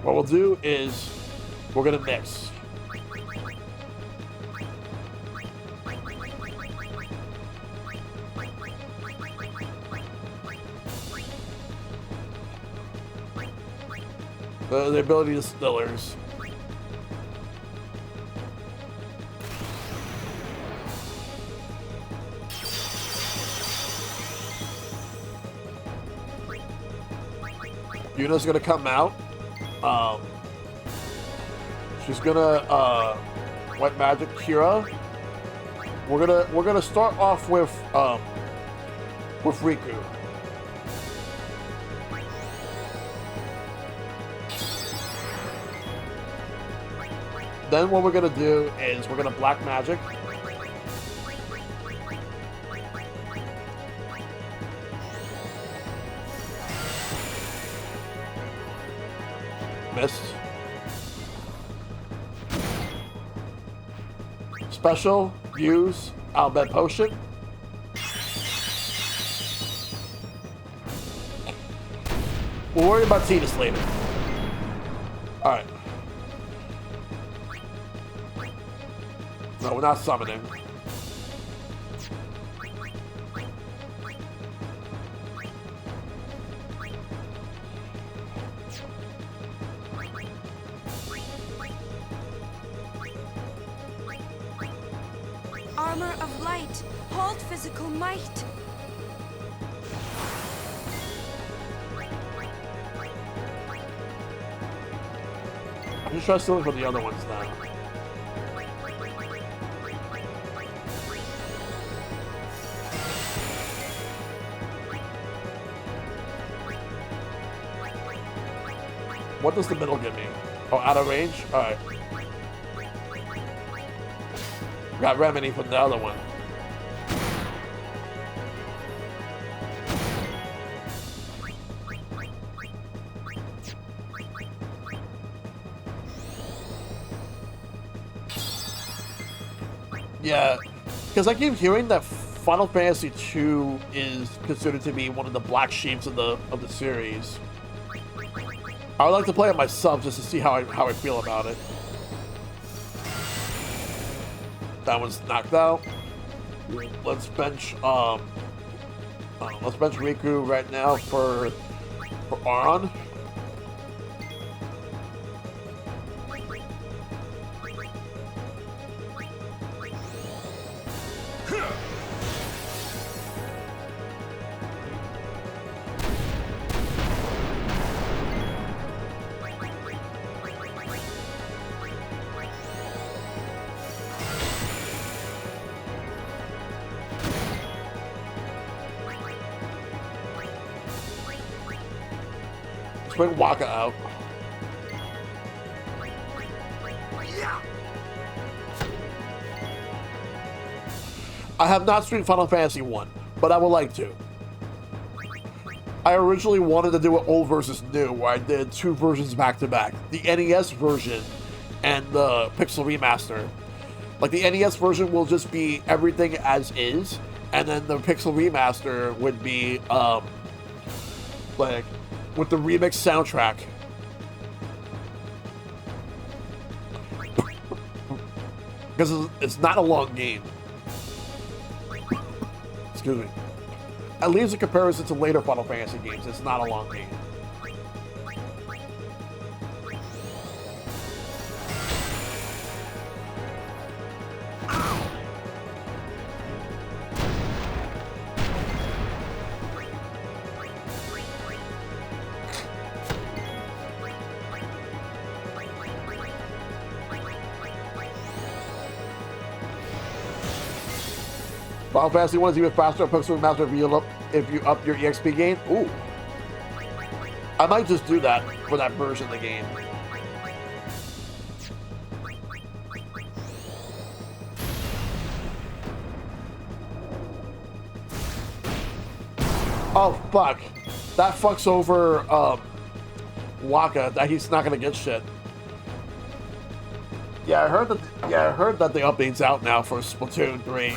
What we'll do is we're gonna mix. The ability distillers. Yuna's gonna come out. She's gonna white magic Kira. We're gonna start off with Riku. Then what we're gonna do is we're gonna black magic. Missed. Special, use, Albed Potion. We'll worry about Tidus later. Alright. No, we're not summoning. Armor of light, hold physical might. I'm just trying to look for the other ones now. What does the middle give me? Oh, out of range? Alright. Got Remedy from the other one. Yeah, because I keep hearing that Final Fantasy II is considered to be one of the black sheeps of the series. I would like to play it myself just to see how I feel about it. That one's knocked out. Let's bench Riku right now for Auron. Bring Waka out. I have not streamed Final Fantasy 1, but I would like to. I originally wanted to do an old versus new, where I did two versions back to back. The NES version and the Pixel Remaster. Like, the NES version will just be everything as is, and then the Pixel Remaster would be, like, with the remix soundtrack. Because it's not a long game. Excuse me. At least in comparison to later Final Fantasy games, it's not a long game. Final Fantasy 1 is even faster on Pixel Master if you up your EXP gain. Ooh. I might just do that for that version of the game. Oh fuck. That fucks over Waka, that he's not gonna get shit. Yeah, I heard that the update's out now for Splatoon 3.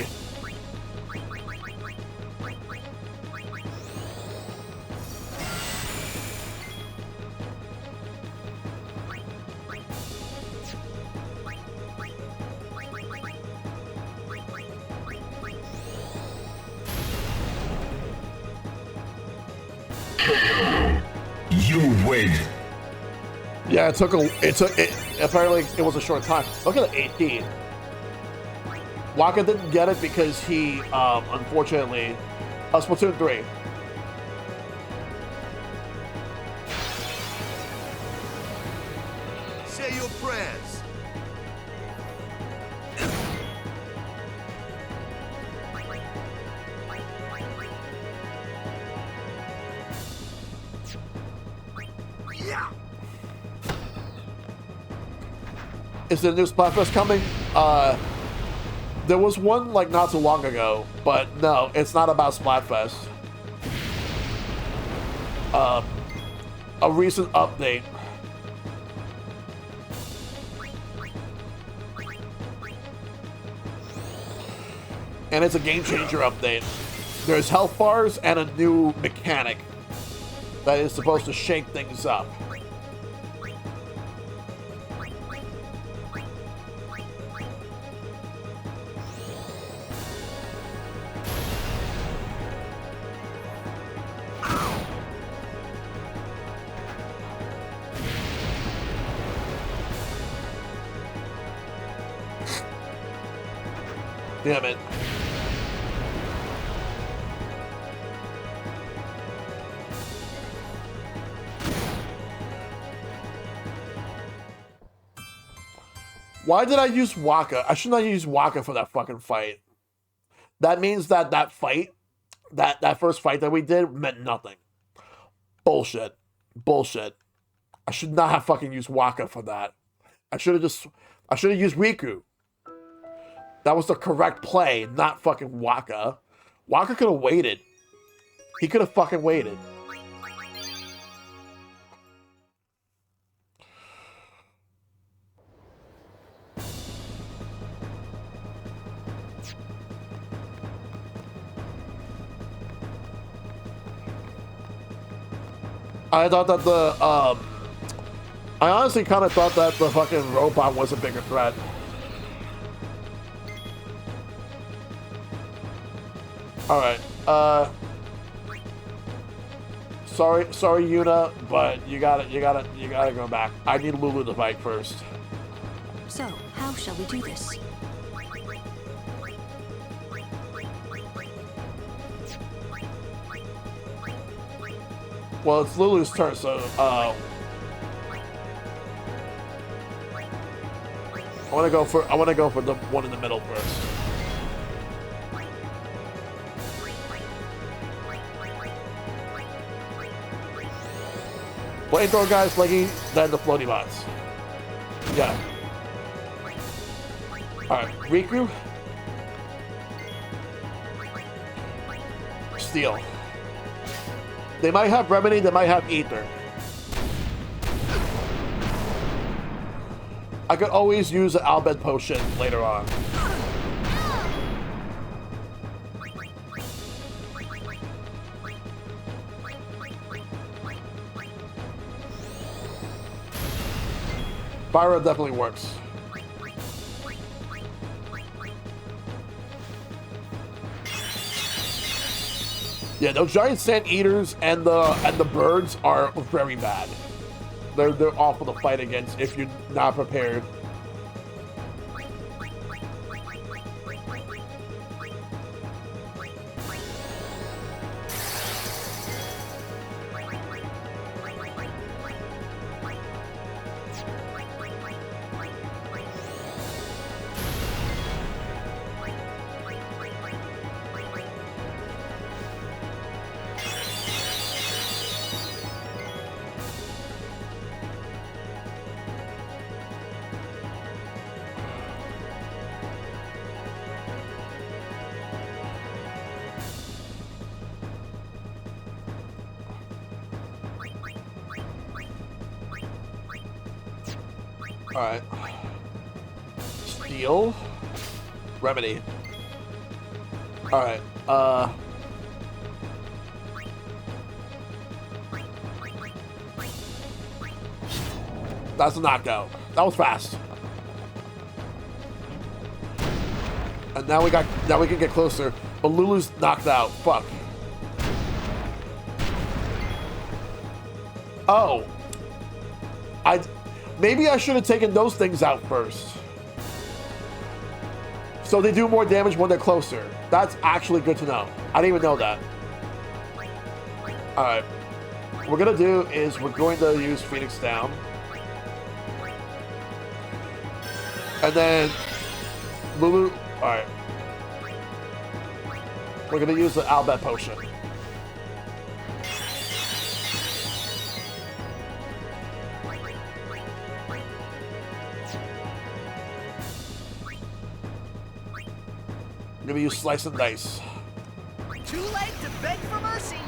win. Yeah, apparently it was a short time. Look at the 18. Waka didn't get it because he, unfortunately, Splatoon 3. Say your prayers. Yeah. Is the new Splatfest coming? There was one like not too long ago, but no, it's not about Splatfest. A recent update. And it's a game changer update. There's health bars and a new mechanic that is supposed to shake things up. Damn it. Why did I use Waka? I should not use Waka for that fucking fight. That means that that fight, that first fight that we did meant nothing. Bullshit. Bullshit. I should not have fucking used Waka for that. I should have used Riku. That was the correct play, not fucking Waka. Waka could have waited. He could have fucking waited. I thought that I honestly kind of thought that the fucking robot was a bigger threat. Alright, sorry Yuna, but you gotta go back. I need Lulu to fight first. So, how shall we do this? Well, it's Lulu's turn, so I wanna go for the one in the middle first. Flamethrower guys, Leggy, then the floaty bots. Yeah. Alright, Riku. Steel. They might have Remedy, they might have Ether. I could always use an Albed potion later on. Pyro definitely works. Yeah, those giant sand eaters and the birds are very bad. They're awful to fight against if you're not prepared. Alright. Steel. Remedy. Alright, that's a knockout. That was fast. And now we can get closer. But Lulu's knocked out. Fuck. Oh, Maybe I should have taken those things out first. So they do more damage when they're closer. That's actually good to know. I didn't even know that. Alright. What we're gonna do is we're going to use Phoenix down. And then Lulu. Alright. We're gonna use the Albet potion. I'm gonna use Slice and Dice. Too late to beg for mercy.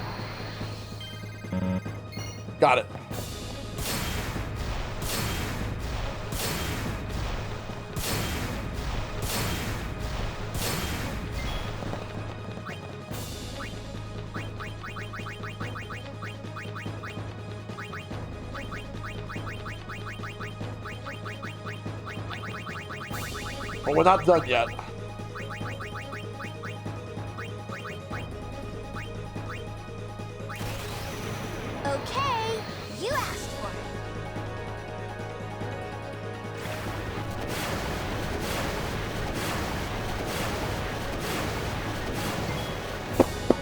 Got it. But we're not done yet. Okay, you asked for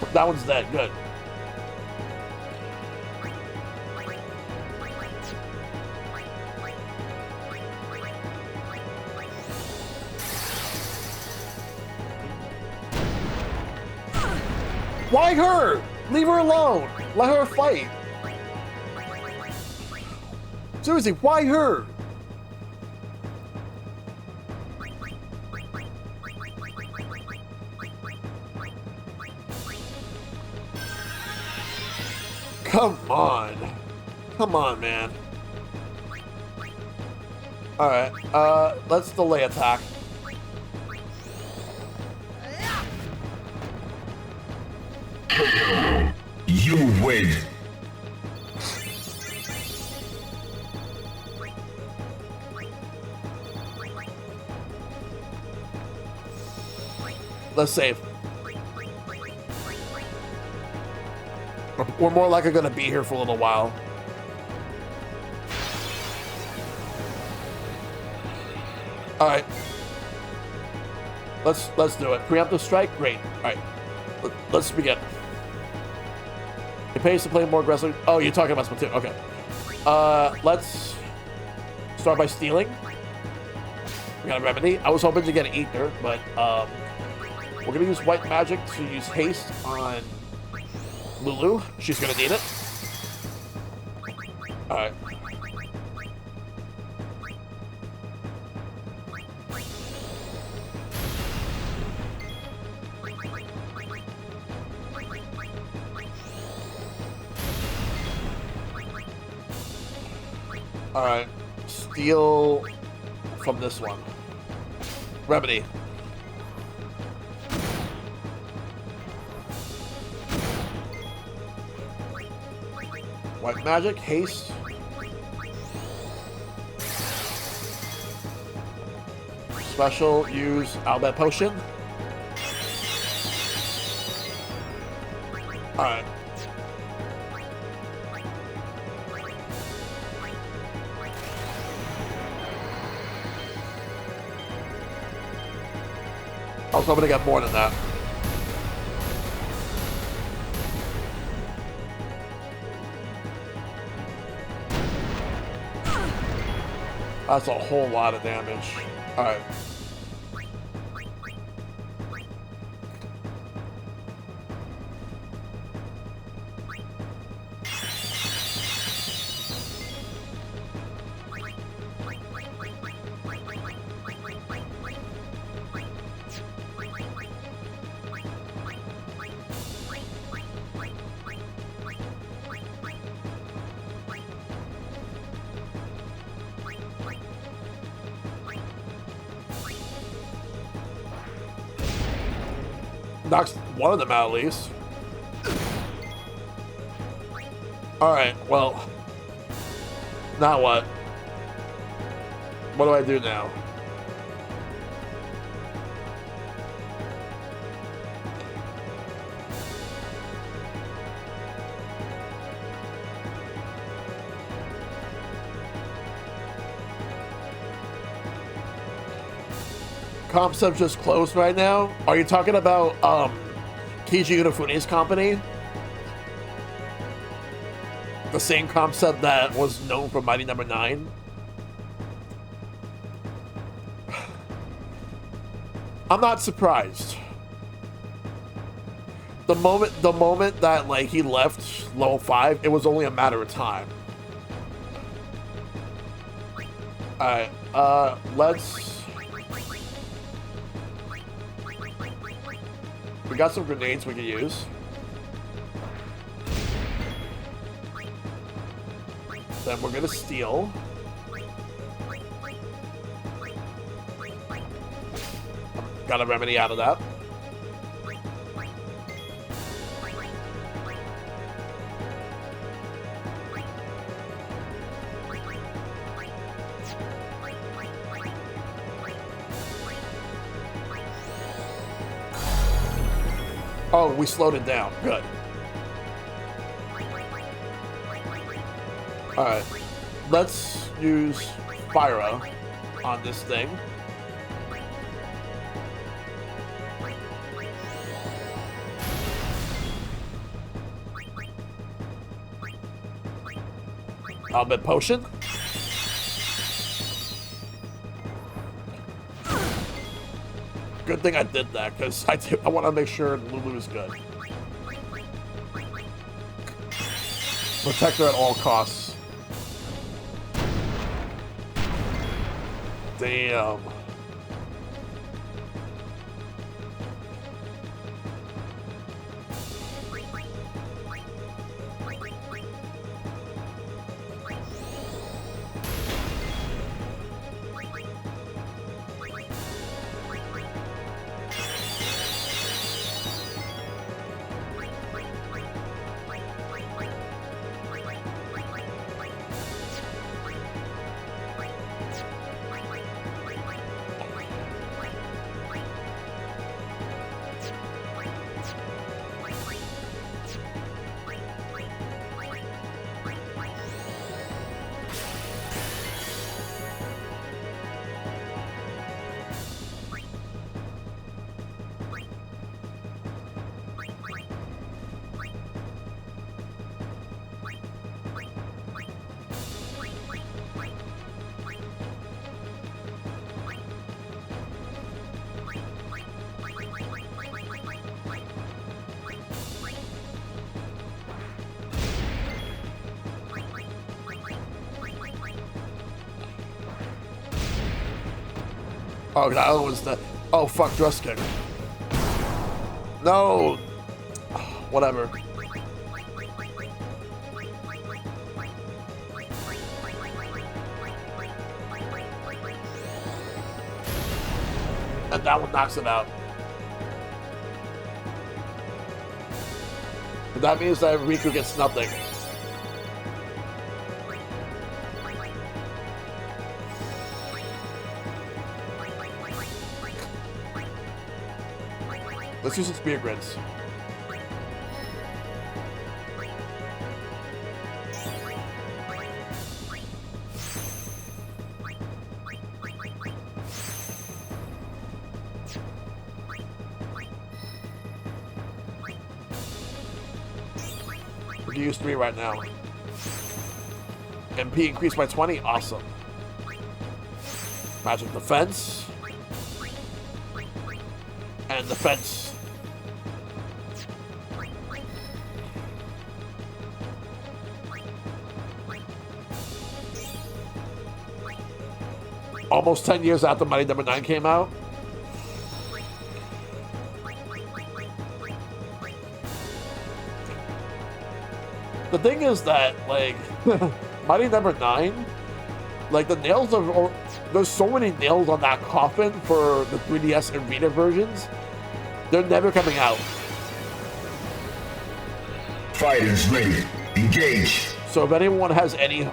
it. That one's dead. Good. Why her? Leave her alone. Let her fight. Seriously, why her? Come on. Come on, man. Alright, let's delay attack. You win. Let's save. We're more likely gonna be here for a little while. All right. Let's do it. Preemptive strike, great. All right, let's begin. It pays to play more aggressive. Oh, you're talking about Splatoon. Okay. Let's start by stealing. We got a remedy. I was hoping to get an ether, but we're gonna use white magic to use haste on Lulu. She's gonna need it. All right. All right. Steal from this one. Remedy. White magic, haste. Special, use Albet potion. Alright. I was hoping to get more than that. That's a whole lot of damage. Alright. Knocks one of them out at least. Alright, well. Now what? What do I do now? concept just closed right now? Are you talking about Keiji Unafune's company? The same concept that was known for Mighty Number 9? I'm not surprised. The moment that like he left level 5, it was only a matter of time. Alright, let's... We got some grenades we can use. Then we're gonna steal. Got a remedy out of that. Oh, we slowed it down. Good. Alright. Let's use Pyro on this thing. Bit potion. Good thing I did that, because I want to make sure Lulu is good. Protect her at all costs. Damn. Oh, that other one's the... Oh, fuck, dress kick. No! Whatever. And that one knocks it out. But that means that Riku gets nothing. Let's use some spear grids. We can use 3 right now. MP increased by 20, awesome. Magic defense. And defense. Almost 10 years after Mighty Number 9 came out. The thing is that, like, Mighty Number 9, like, the nails are... There's so many nails on that coffin for the 3DS and Vita versions. They're never coming out. Fighters ready. Engage. So if anyone has any,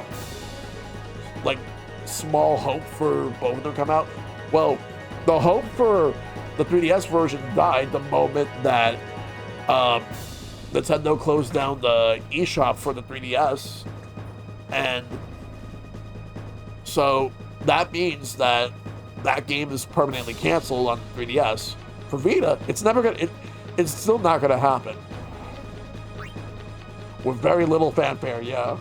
like, small hope for both of them to come out, well, the hope for the 3DS version died the moment that Nintendo closed down the eShop for the 3DS, and so that means that that game is permanently canceled on 3DS. For Vita, it's never gonna. It's still not gonna happen. With very little fanfare, yeah.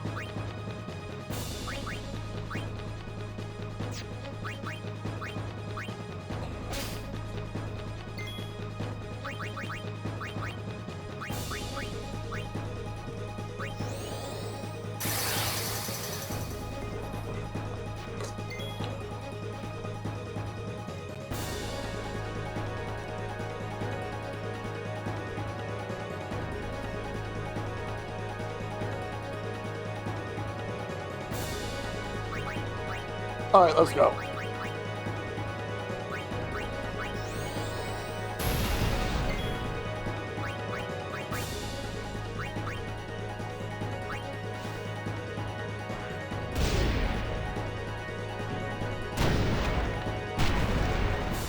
All right, let's go.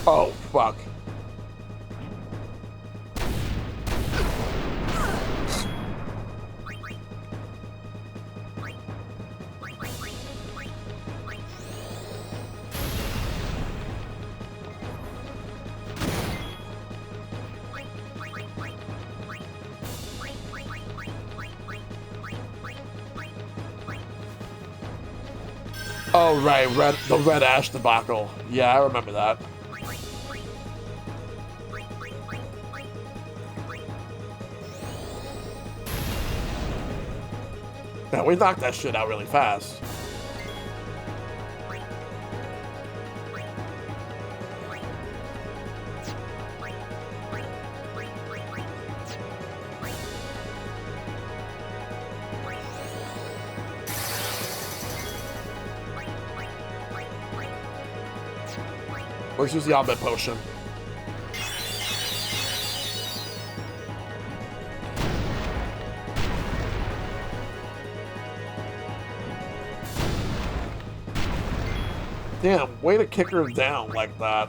Oh, fuck. Oh, right, the Red Ash debacle. Yeah, I remember that. Yeah, we knocked that shit out really fast. Let's use the Omnit Potion. Damn, way to kick her down like that.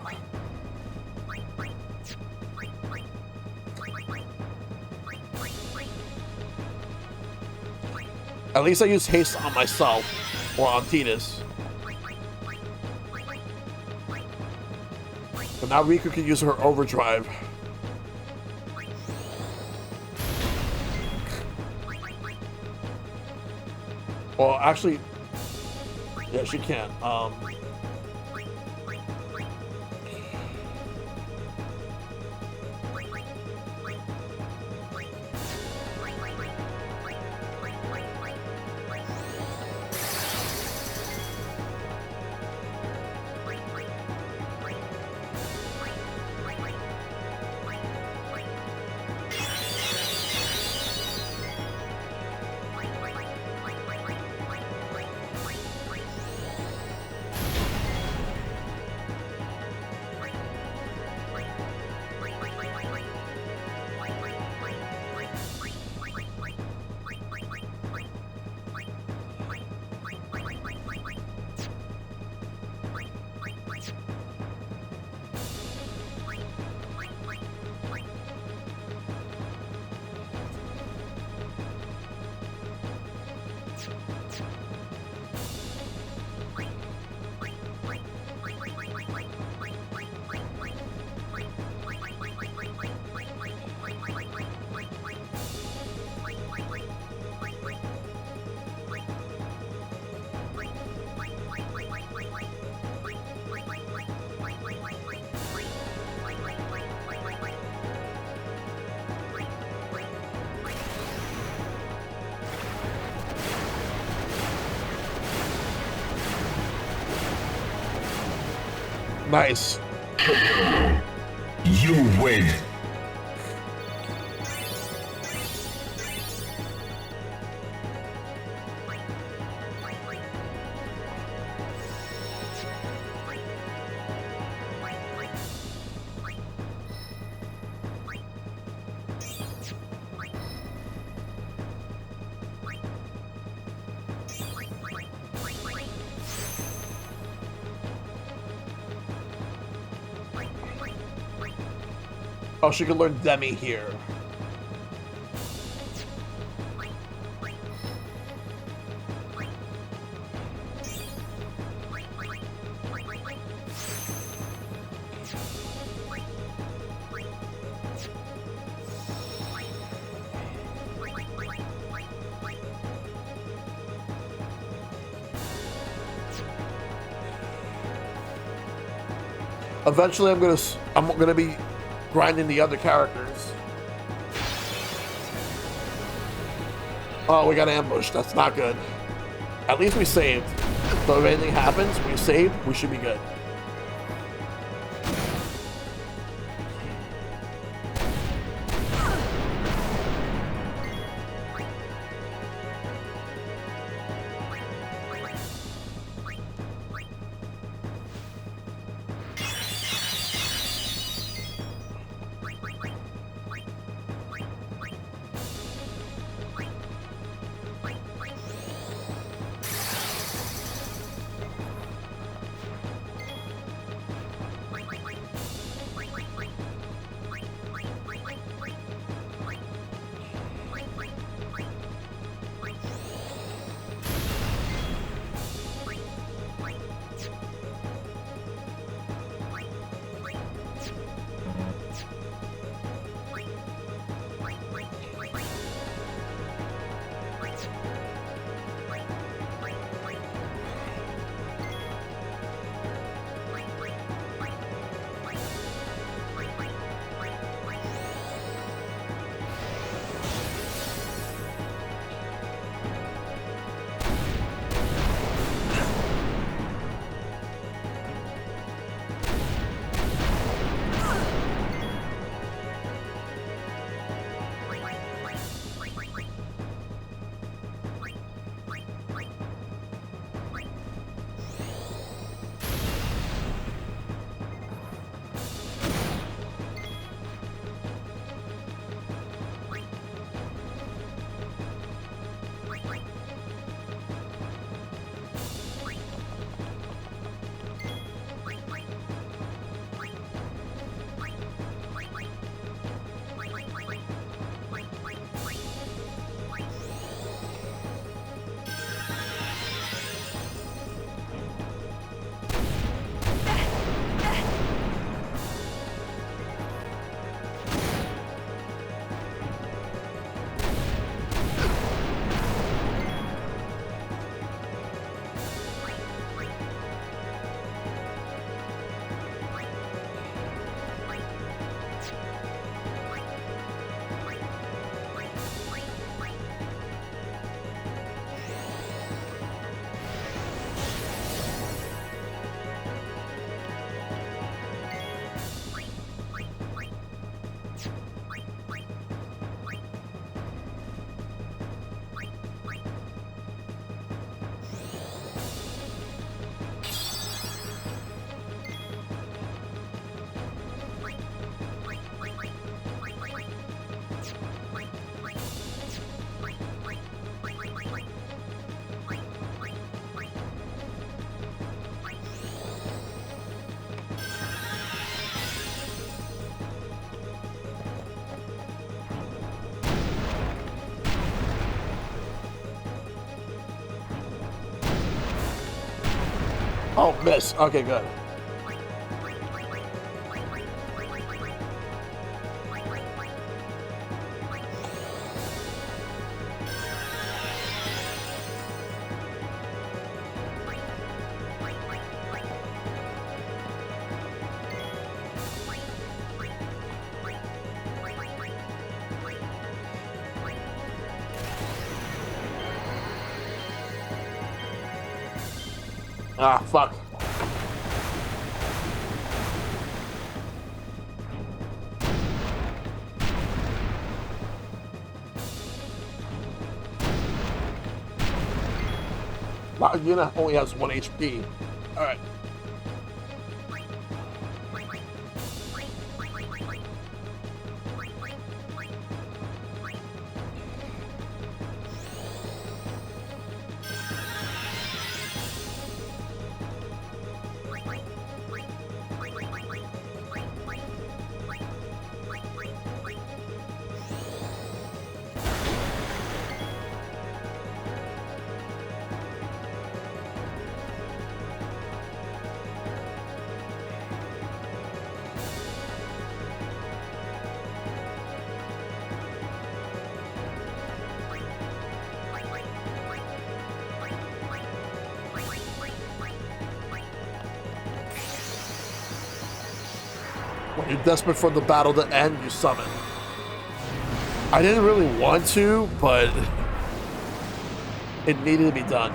At least I used haste on myself, or on Tidus. But now Riku can use her overdrive. Well, actually, yeah, she can't. Nice. You win. Oh, she could learn Demi here. Eventually, I'm gonna be grinding the other characters. Oh, we got ambushed. That's not good. At least we saved. So if anything happens, we saved. We should be good. Oh, miss. Okay, good. Ah, fuck. Wow, Yuna only has 1 HP. Alright. When you're desperate for the battle to end, you summon. I didn't really want to, but it needed to be done.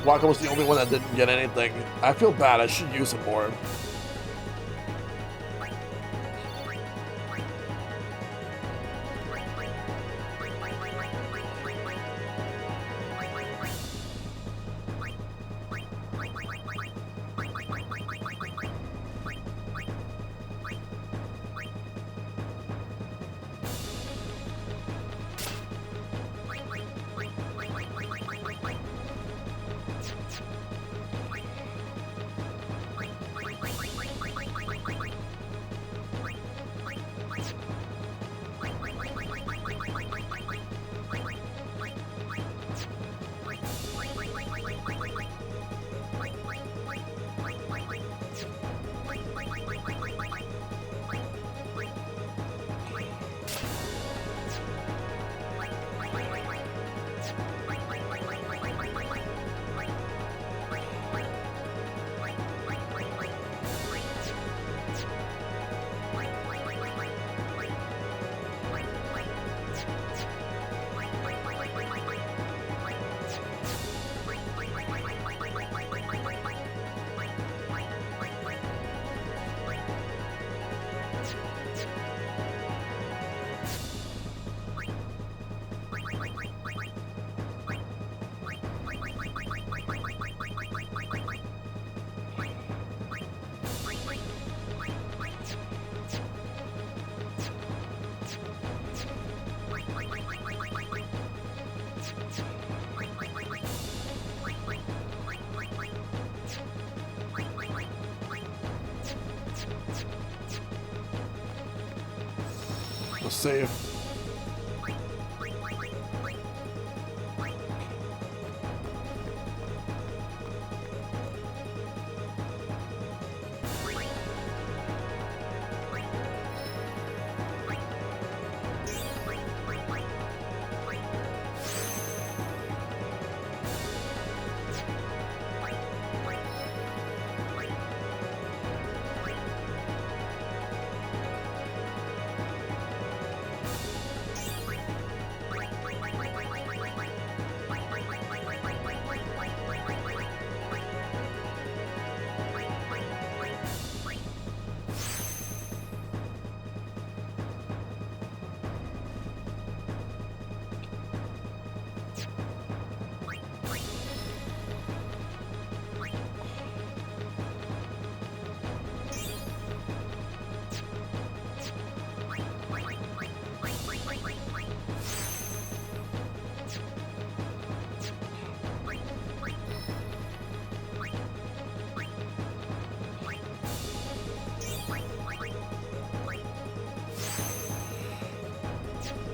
Waka was the only one that didn't get anything. I feel bad. I should use him more. Save.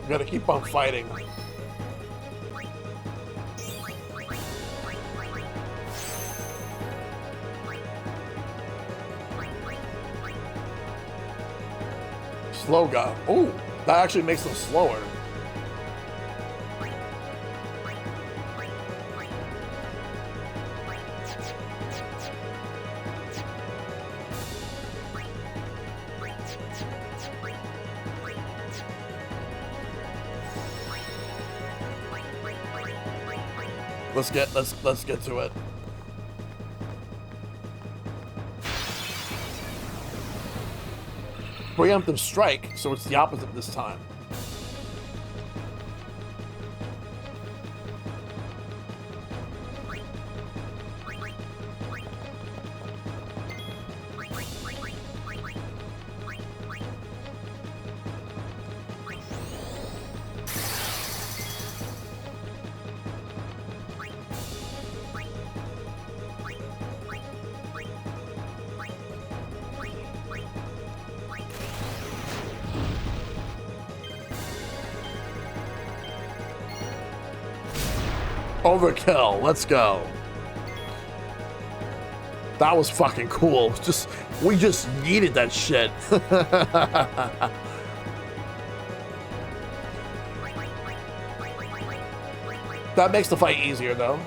We gotta keep on fighting. Slow guy. Oh, that actually makes them slower. Let's get to it. Preemptive strike, so it's the opposite this time. Overkill. Let's go. That was fucking cool. We just needed that shit. That makes the fight easier, though.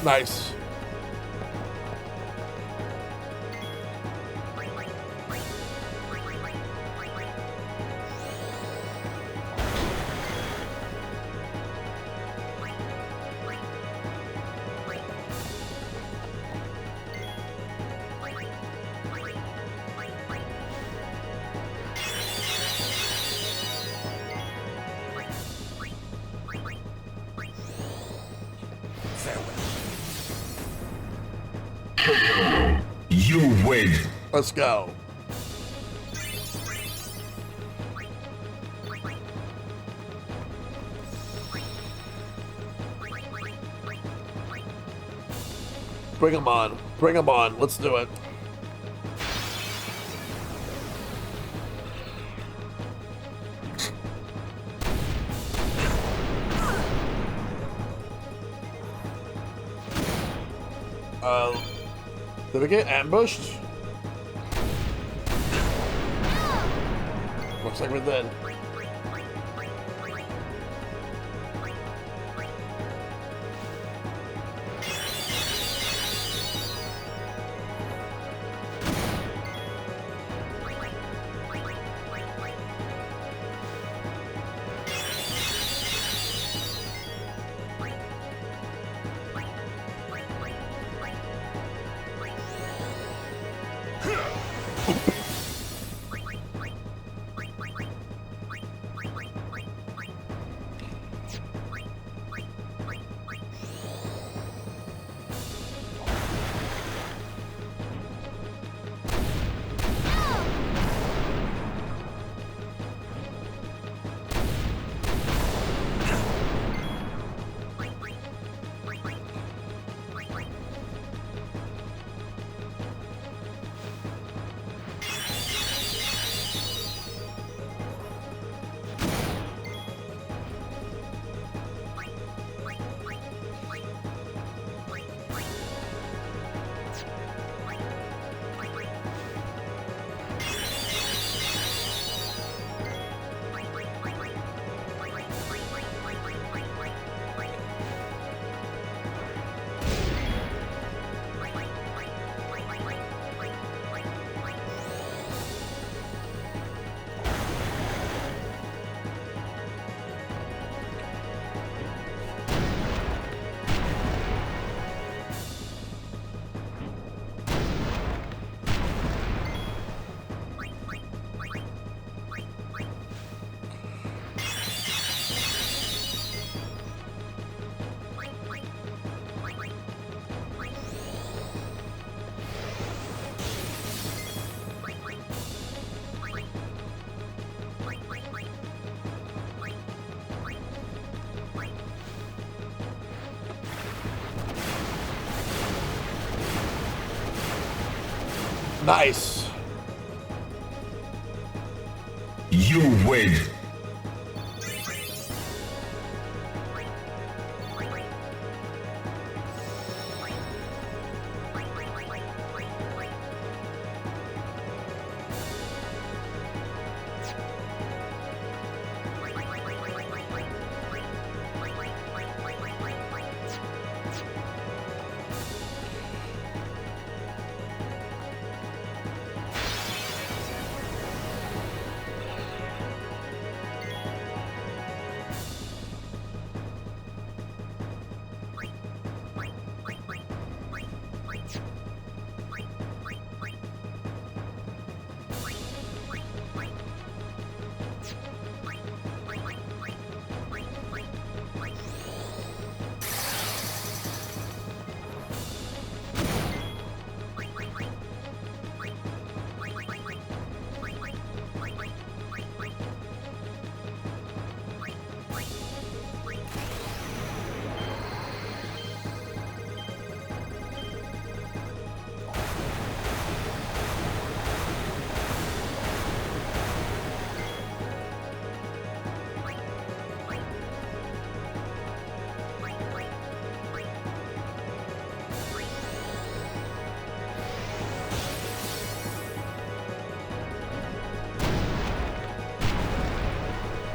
Nice. You win. Let's go. Bring him on. Bring him on. Let's do it. Did we get ambushed? Looks like we did. Nice. You win.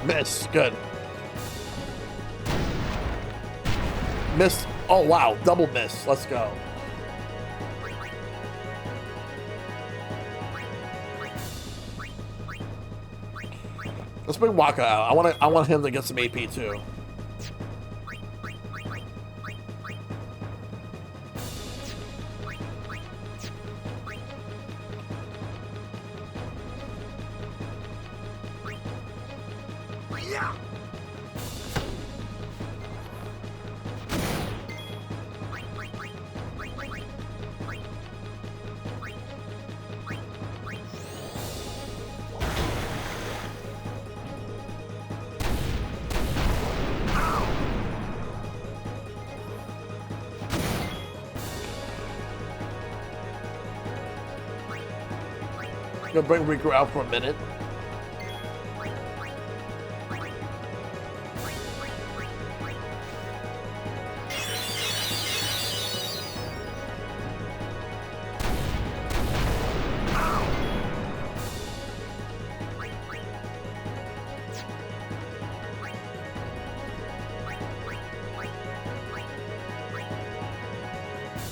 Miss. Good. Miss. Oh, wow. Double miss. Let's go. Let's bring Waka out. I want him to get some AP too. Yeah. Gonna bring Riku out for a minute.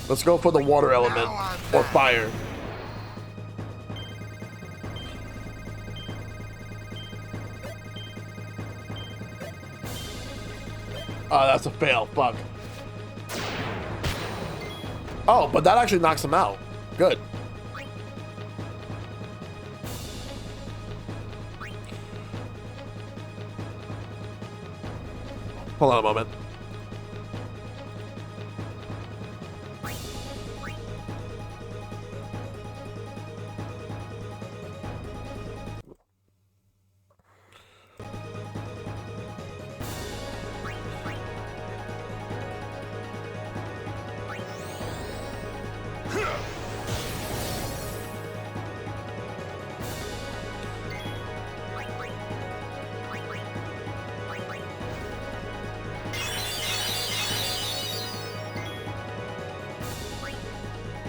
Let's go for the water element or fire. Oh, that's a fail. Fuck. Oh, but that actually knocks him out. Good. Hold on a moment.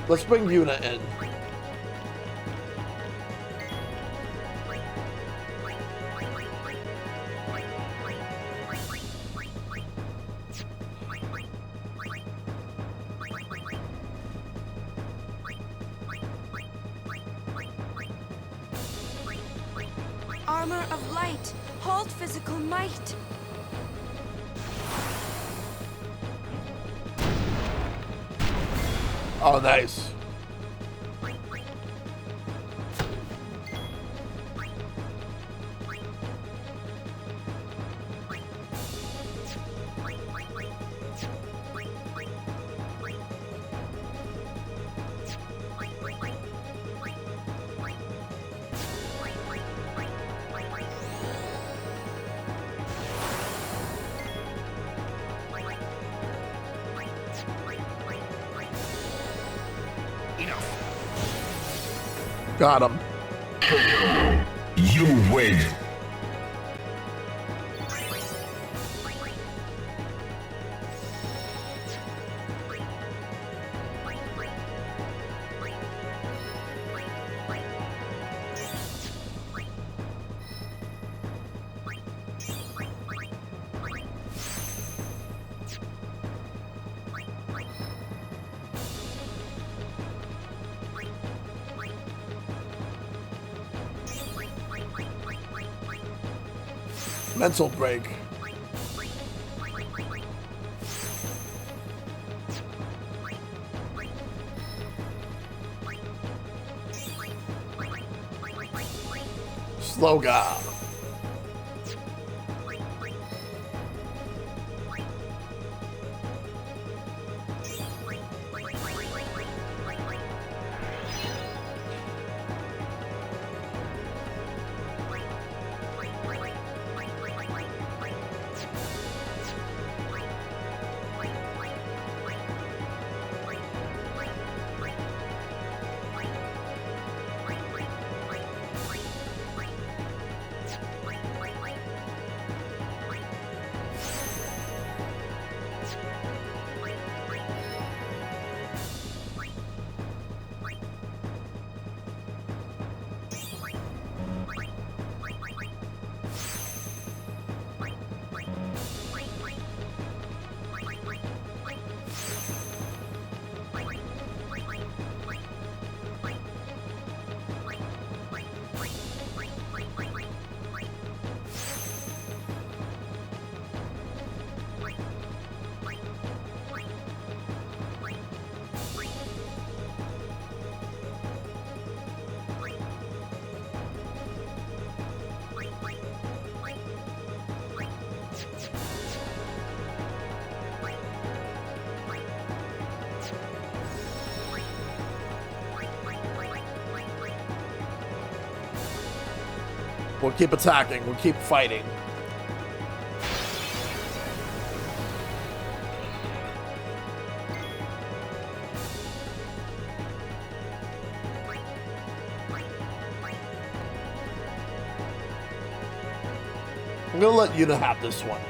Let's bring Yuna in. Armor of light. Hold physical might. Oh, nice. Got him. You win. Mental break. Sloga. We'll keep attacking. We'll keep fighting. I'm gonna let Yuna have this one.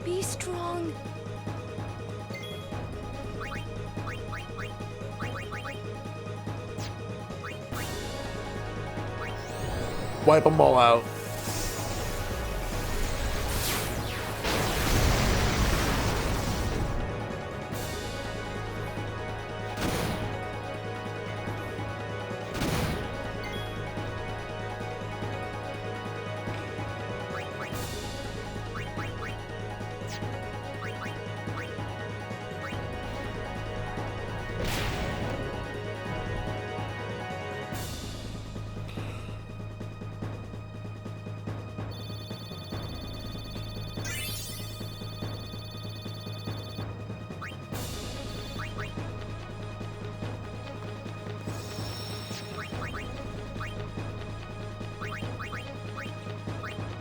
Be strong. Wipe them all out.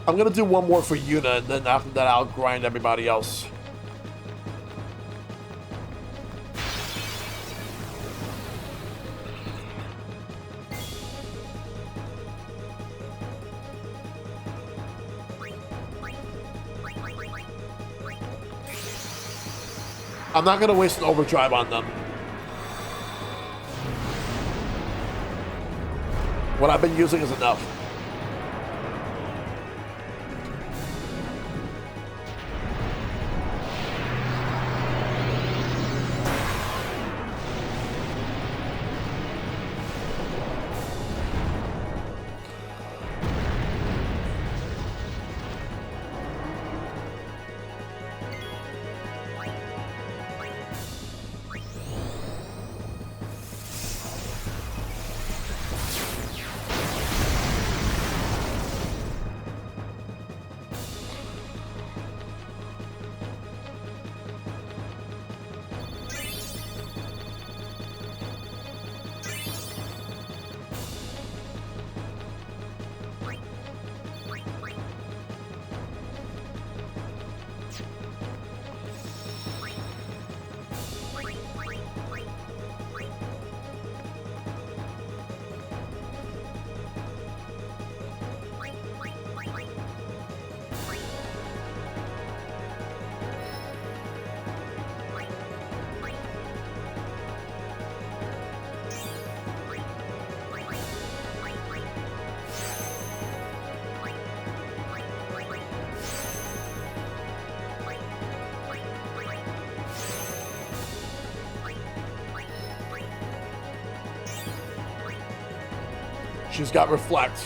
I'm gonna do one more for Yuna, and then after that I'll grind everybody else. I'm not gonna waste an overdrive on them. What I've been using is enough. She's got Reflect.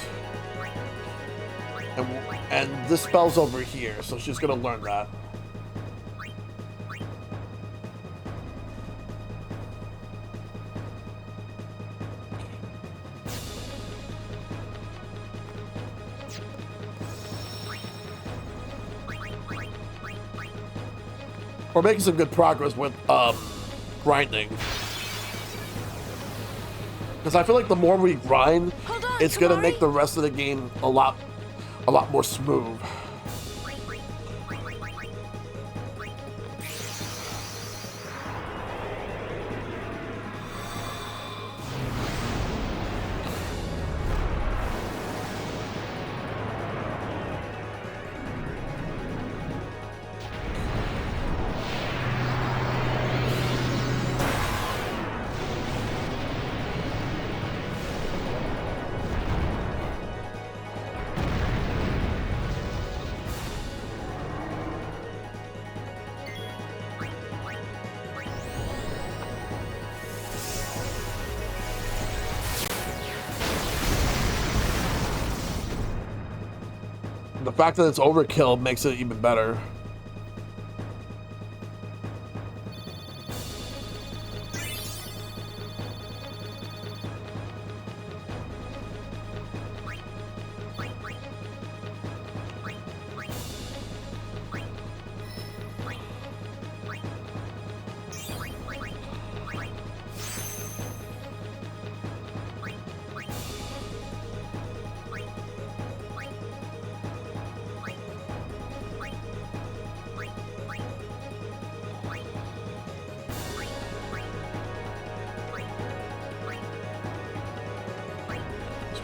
And this spell's over here, so she's gonna learn that. We're making some good progress with grinding. Because I feel like the more we grind, it's gonna make the rest of the game a lot more smooth. the fact that it's overkill makes it even better.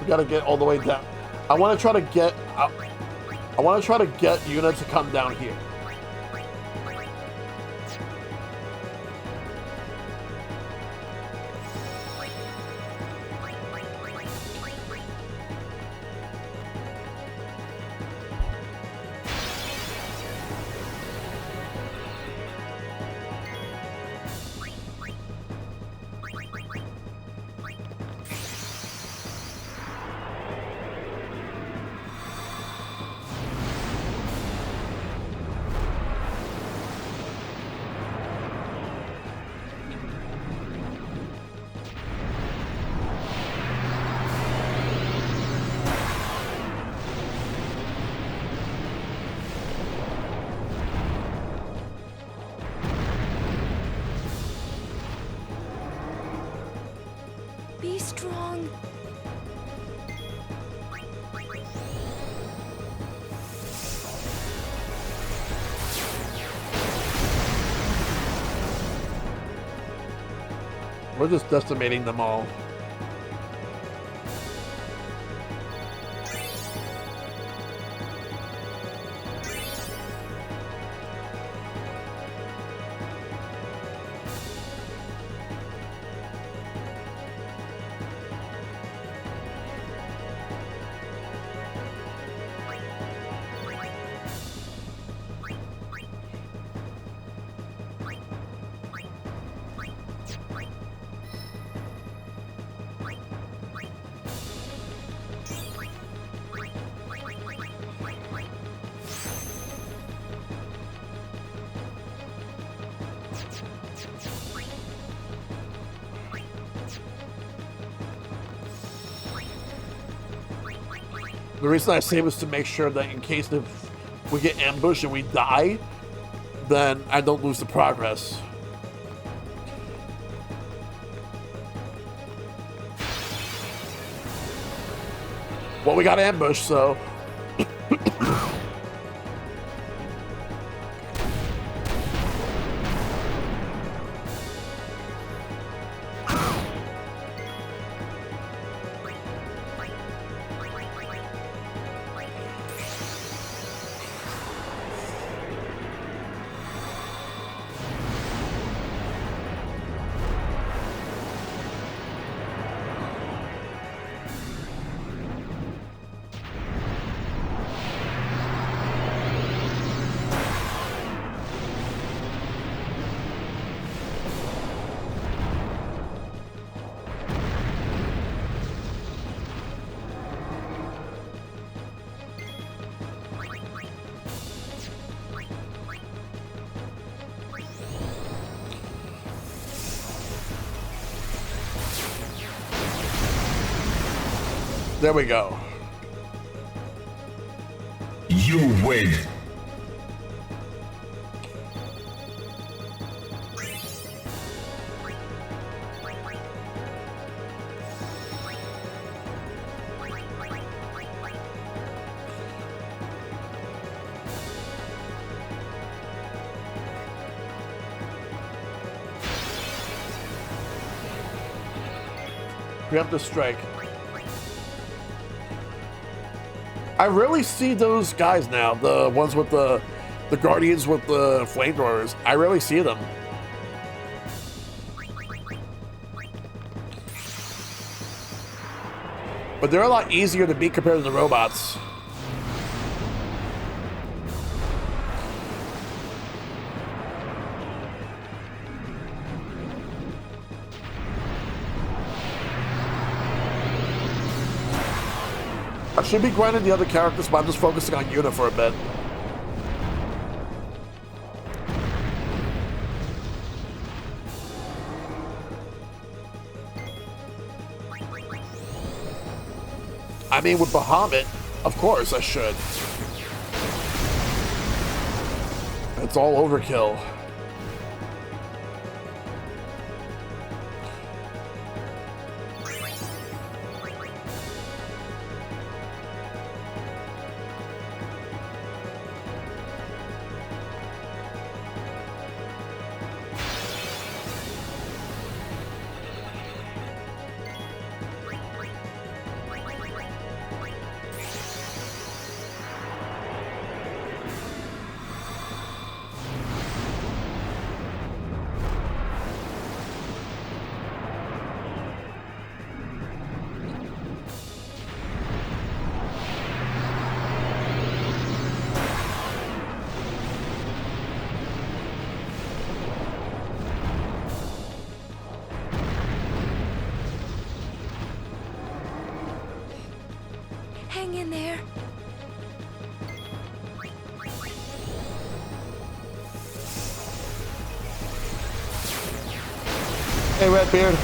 We gotta get all the way down. I want to try to get. I want to try to get Yuna to come down here. Be strong. We're just decimating them all. The reason I save is to make sure that in case if we get ambushed and we die, then I don't lose the progress. Well, we got ambushed, so... There we go. You win. Preemptive strike. I really see those guys now, the ones with the guardians with the flamethrowers. I really see them. But they're a lot easier to beat compared to the robots. I should be grinding the other characters, but I'm just focusing on Yuna for a bit. I mean, with Bahamut, of course I should. It's all overkill. Hang in there. Hey, Redbeard.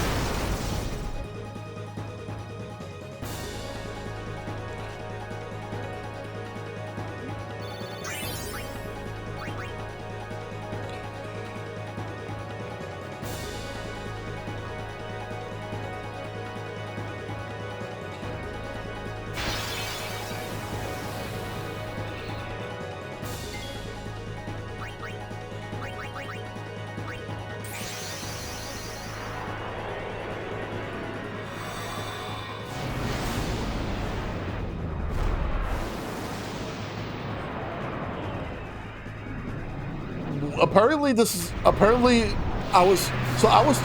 Apparently I was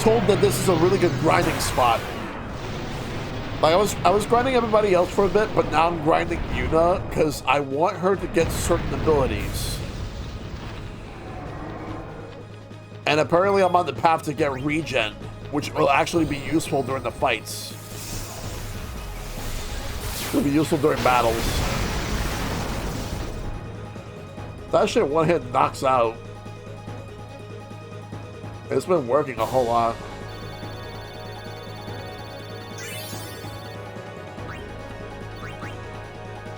told that this is a really good grinding spot. Like I was grinding everybody else for a bit, but now I'm grinding Yuna because I want her to get certain abilities. And apparently I'm on the path to get regen, which will actually be useful during the fights. It'll be useful during battles. That shit one hit knocks out. It's been working a whole lot.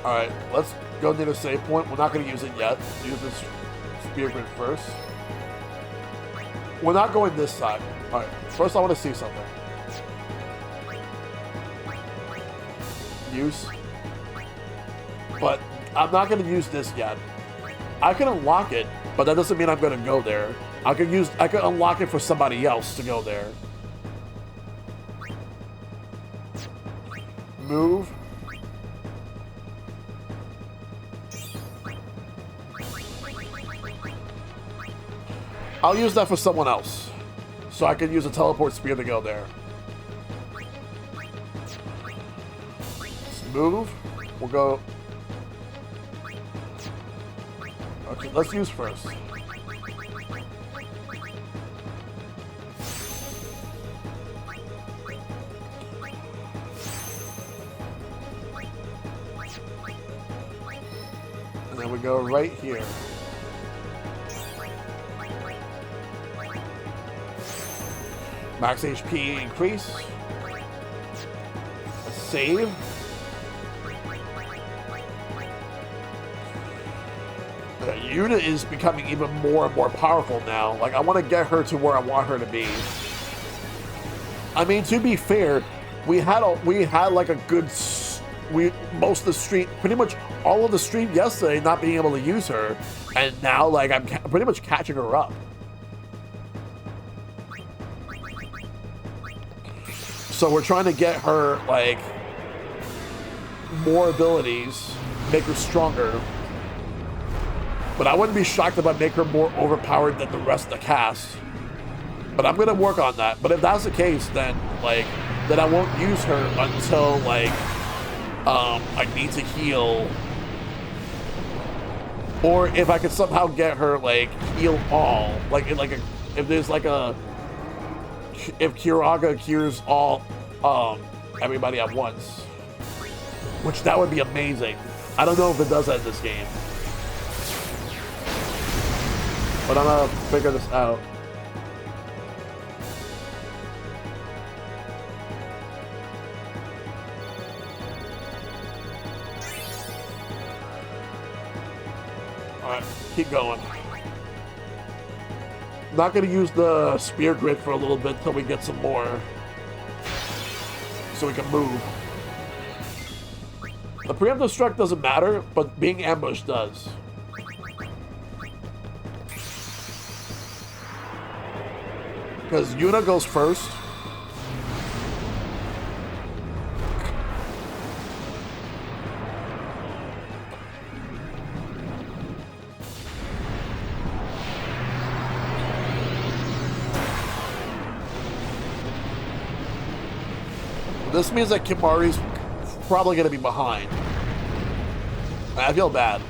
Alright, let's go near the save point. We're not going to use it yet. Use this spear grid first. We're not going this side. Alright, first I want to see something. Use. But I'm not going to use this yet. I can unlock it, but that doesn't mean I'm going to go there. I could unlock it for somebody else to go there. Move. I'll use that for someone else. So I can use a teleport spear to go there. Let's move. We'll go. Okay, let's use first. And then we go right here. Max HP increase. Save. Yuna is becoming even more and more powerful now. Like, I want to get her to where I want her to be. I mean, to be fair, we had like a good, most of the stream, pretty much all of the stream yesterday not being able to use her, and now like I'm pretty much catching her up. So we're trying to get her like more abilities, make her stronger. But I wouldn't be shocked if I make her more overpowered than the rest of the cast. But I'm gonna work on that. But if that's the case, then I won't use her until like I need to heal, or if I could somehow get her like heal all, if there's like if Kiraga cures all everybody at once. Which that would be amazing. I don't know if it does that in this game. But I'm gonna figure this out. Alright, keep going. Not gonna use the spear grid for a little bit until we get some more. So we can move. The preemptive strike doesn't matter, but being ambushed does. Because Yuna goes first. This means that Kimari's probably going to be behind. I feel bad.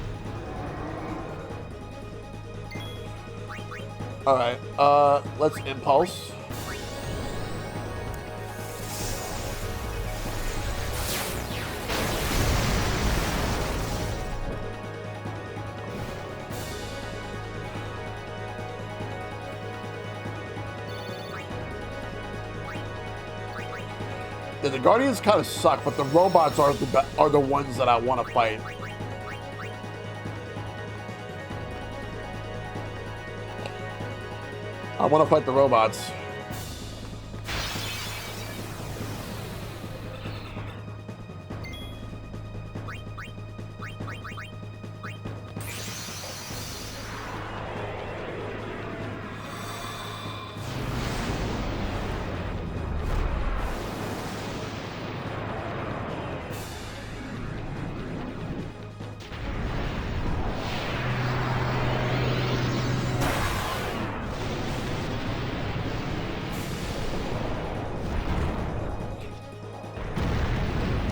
Alright, let's impulse. Yeah, the Guardians kind of suck, but the robots are the ones that I want to fight. I want to fight the robots.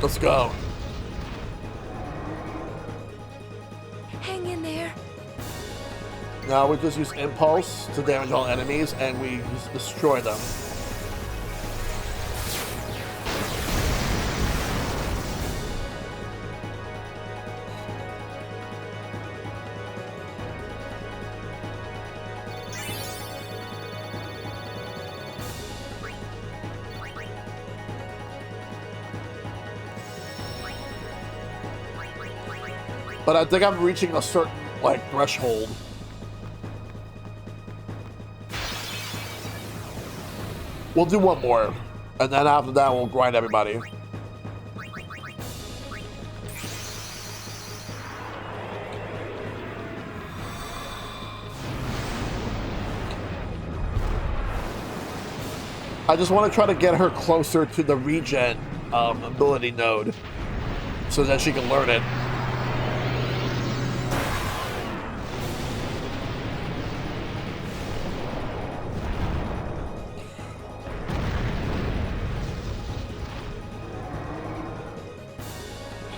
Let's go. Hang in there. Now we just use impulse to damage all enemies, and we just destroy them. But I think I'm reaching a certain, like, threshold. We'll do one more. And then after that, we'll grind everybody. I just want to try to get her closer to the regen ability node so that she can learn it.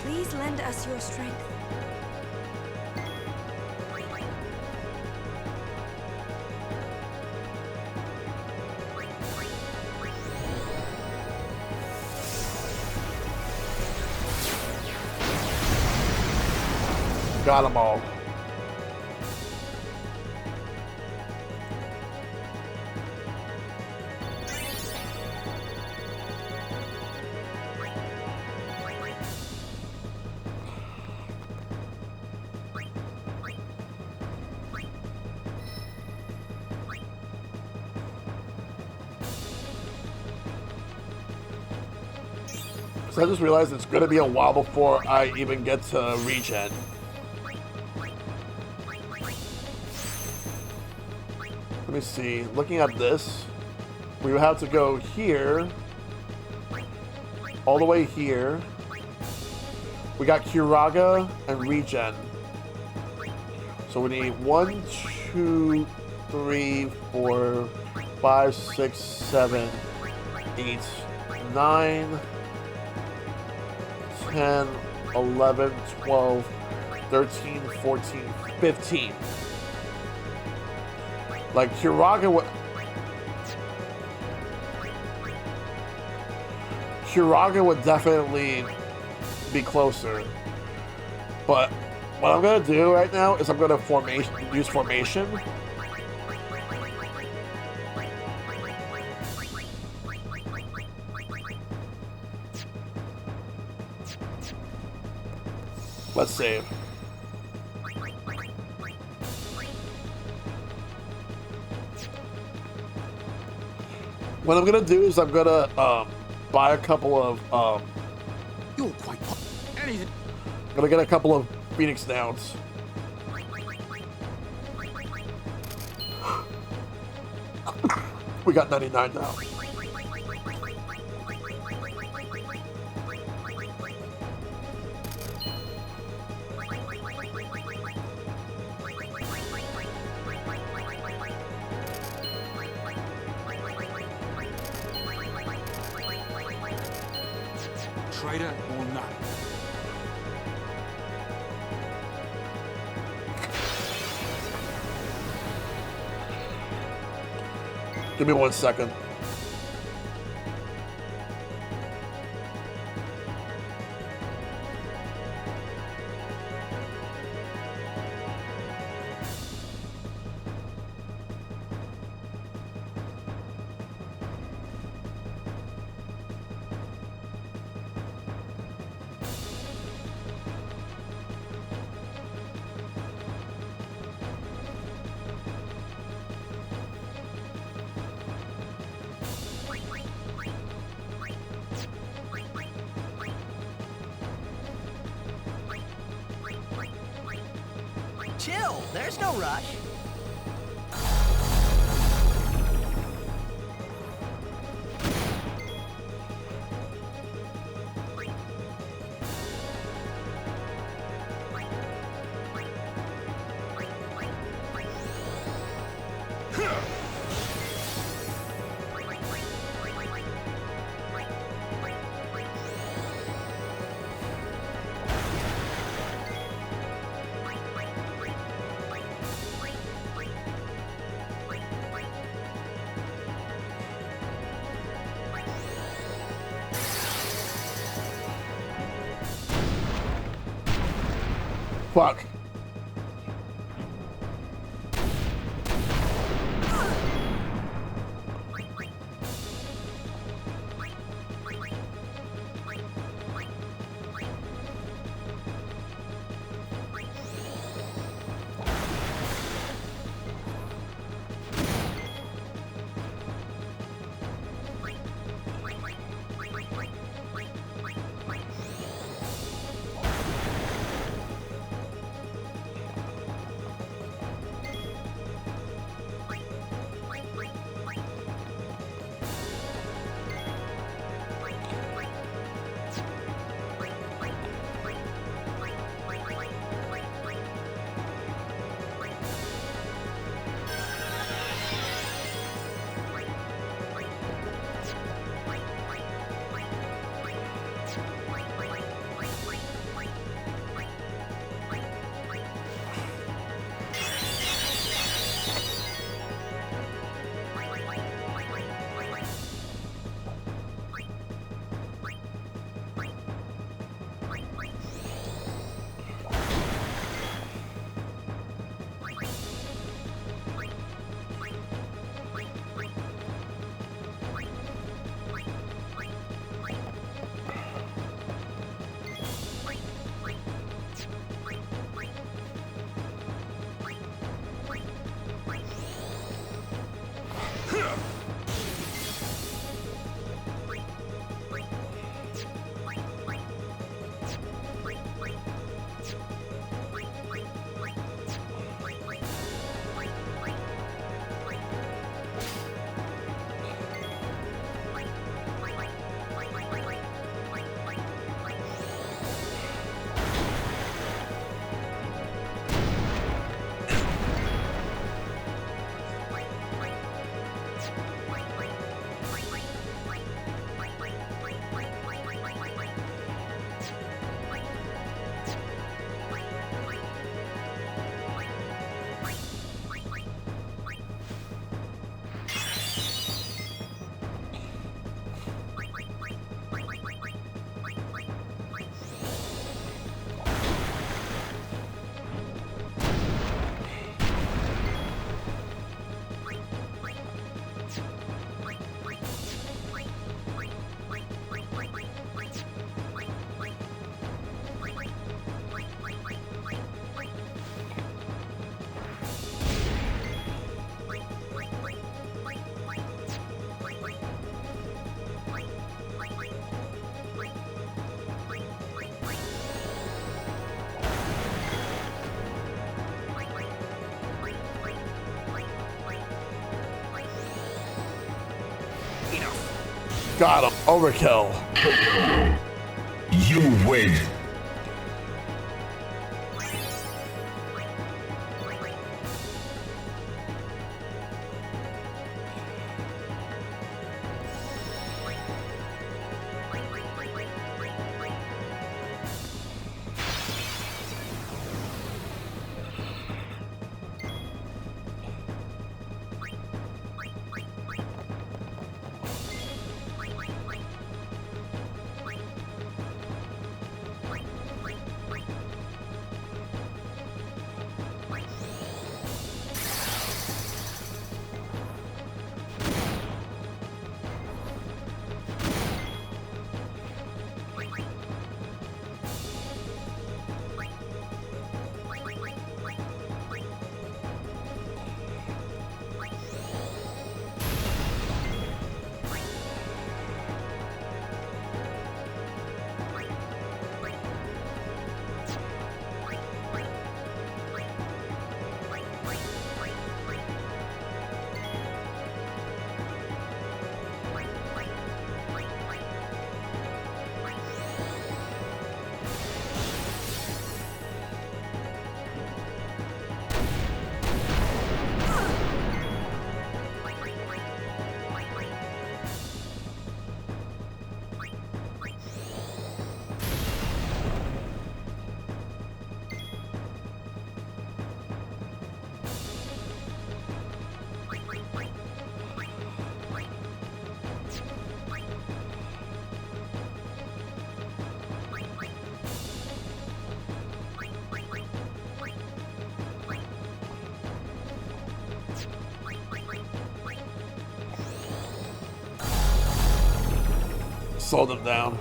Please lend us your strength. Got them all. So I just realized it's going to be a while before I even get to regen. Let me see. Looking at this, we would have to go here, all the way here. We got Kiraga and regen. So we need 1, 2, 3, 4, 5, 6, 7, 8, 9, 10, 11, 12, 13, 14, 15. Like, Kiraga would definitely be closer. But what I'm gonna do right now is I'm gonna use formation. Let's save. What I'm gonna do is I'm gonna buy a couple of You're quite anything. I'm gonna get a couple of Phoenix Downs. We got 99 now. Traitor or not. Give me 1 second. Chill, there's no rush. Fuck. Got him. Overkill. You win. Sold him down.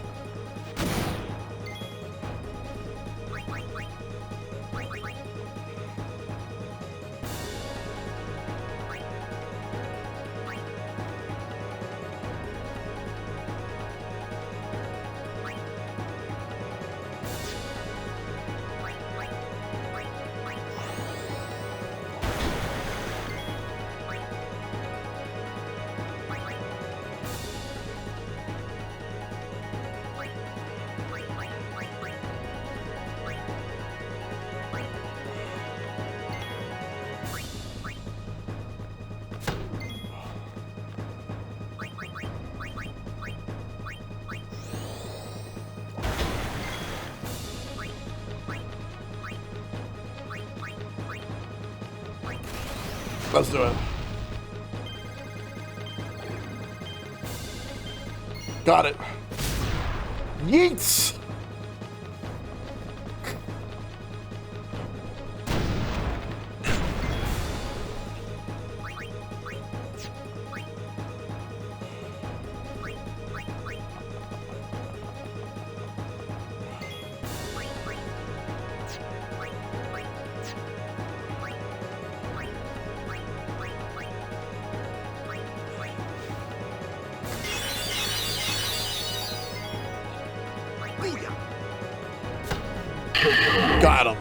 Let's do it. Got it. Yeets! Got him.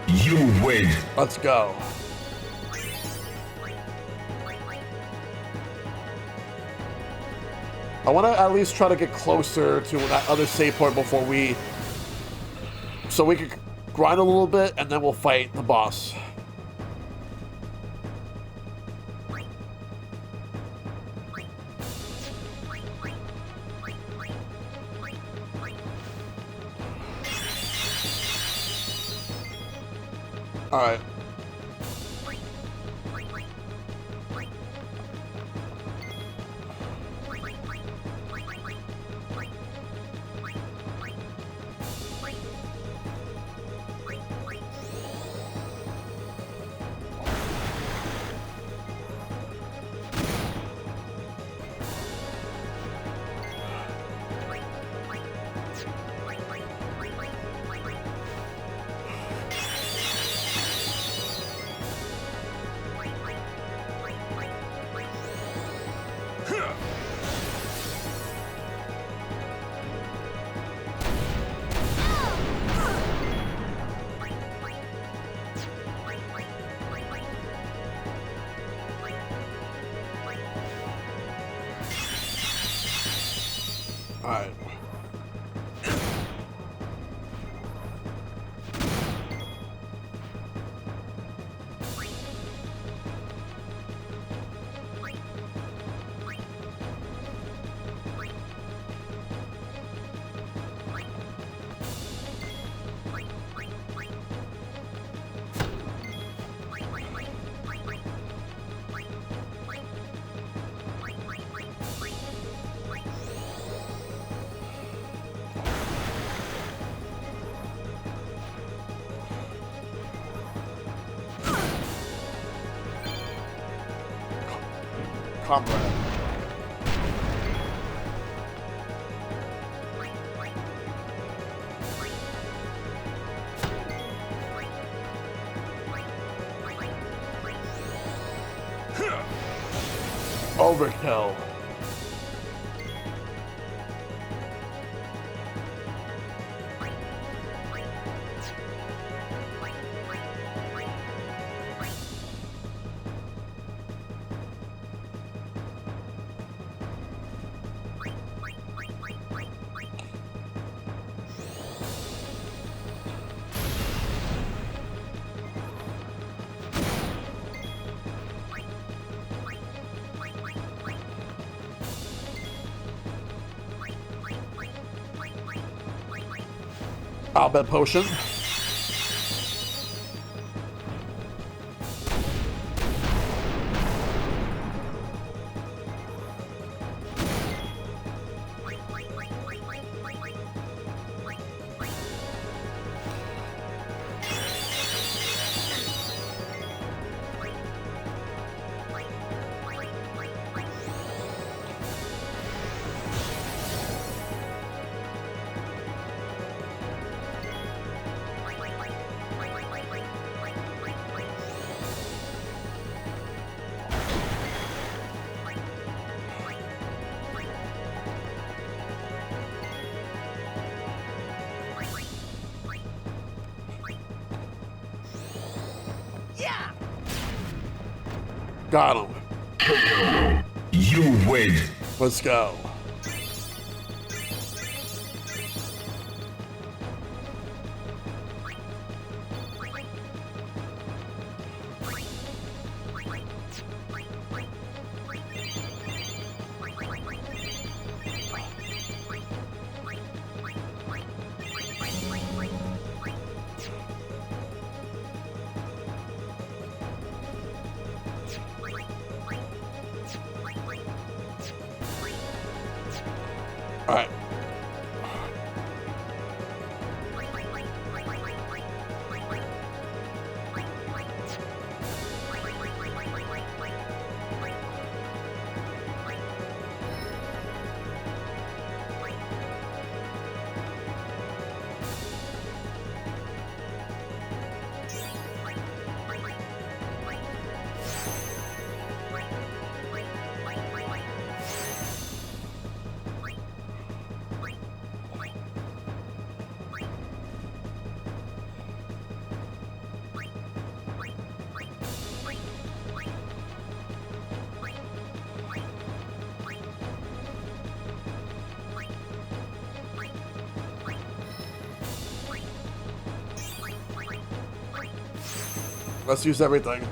You win. Let's go. I want to at least try to get closer to that other save point before we... So we could grind a little bit and then we'll fight the boss. All right. Alright. Comrade. Overkill. Alpha potion. Got him. You win. Let's go. Alright. Let's use everything.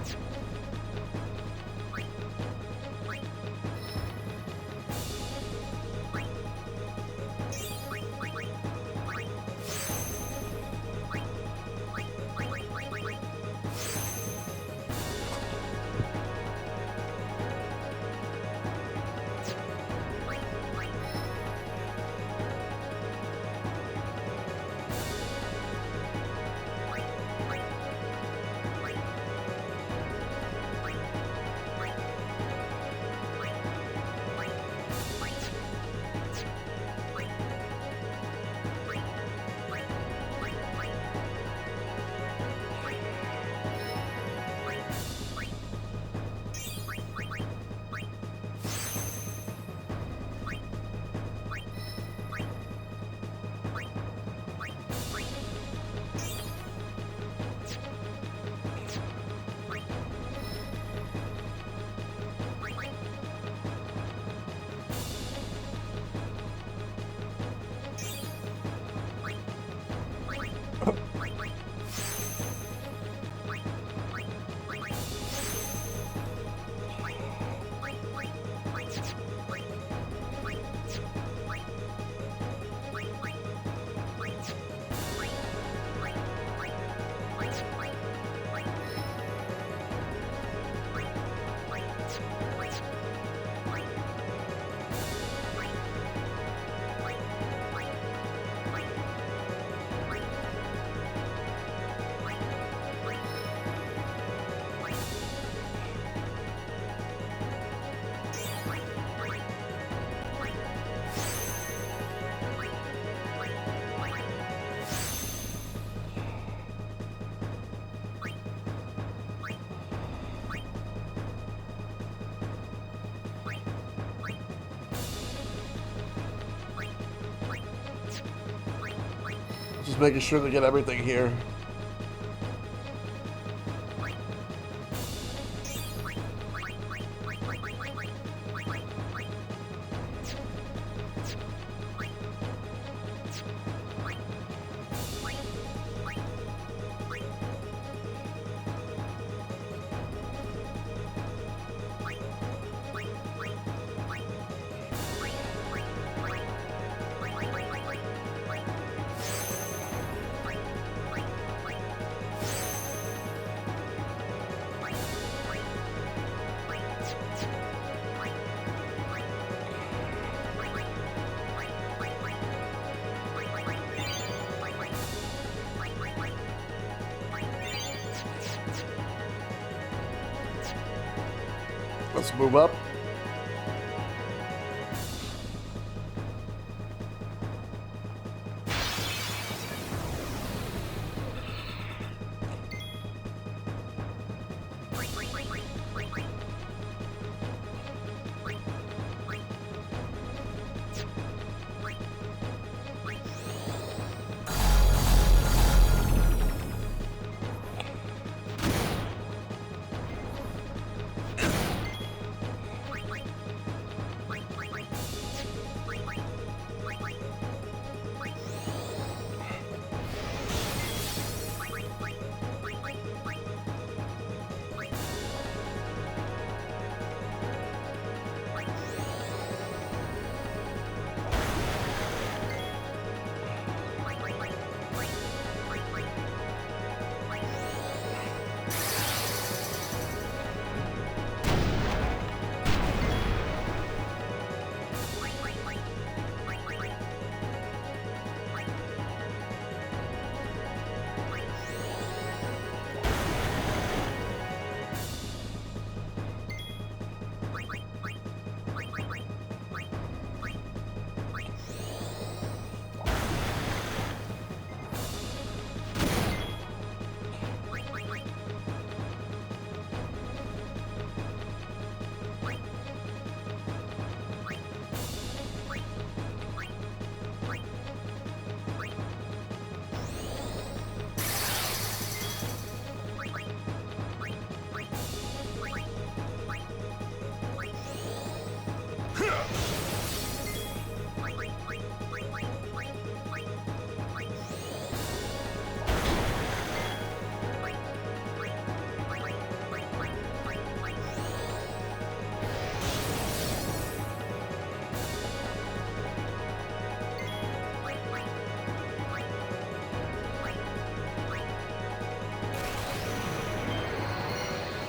Just making sure to get everything here. Let's move up.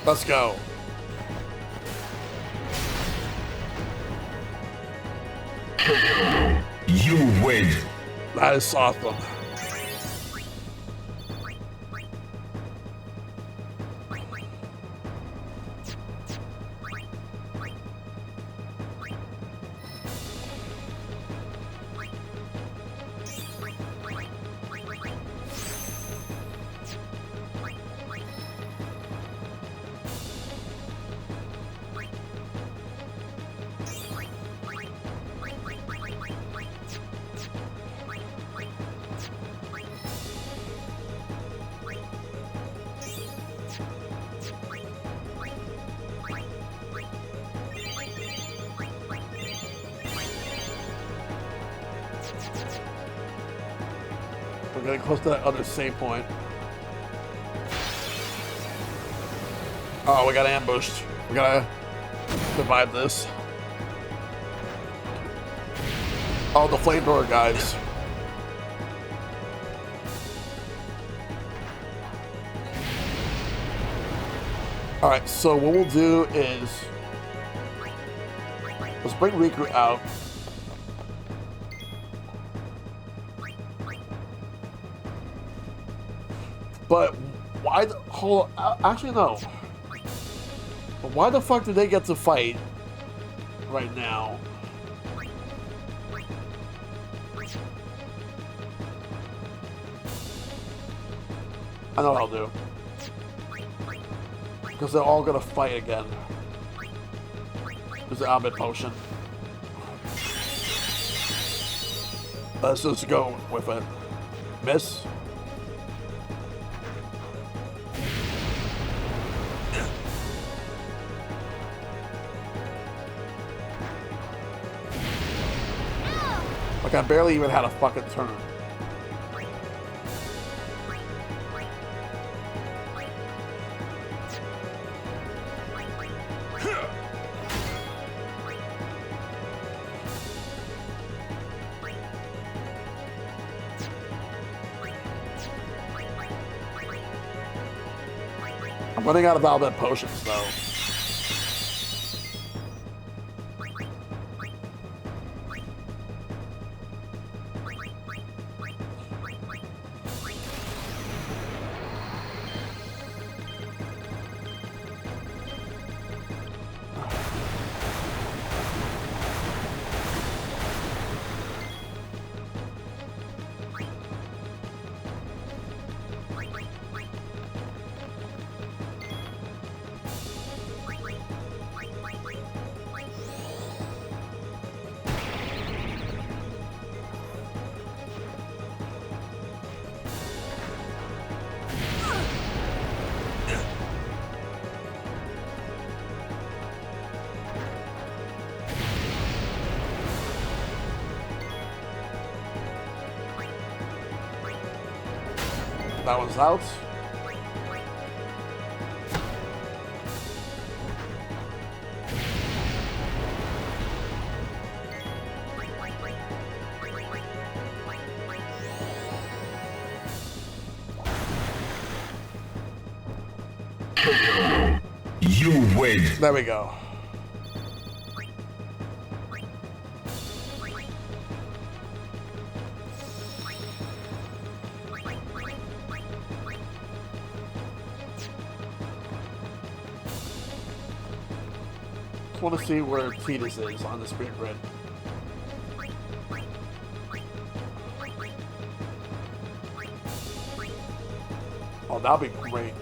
Let's go. You win. That is awesome. We're getting close to that other save point. Oh, we got ambushed. We gotta survive this. Oh, the flamethrower guys. Alright, so what we'll do is let's bring Riku out. But why the hold on, actually no. But why the fuck did they get to fight right now? I know what I'll do. Because they're all gonna fight again. There's the Abed potion. Let's just go with it. Miss. Like I barely even had a fucking turn. I'm running out of Valvet potions, though. That one's out. You win. There we go. Just want to see where Titus is on the speed grid. Oh, that'll be great.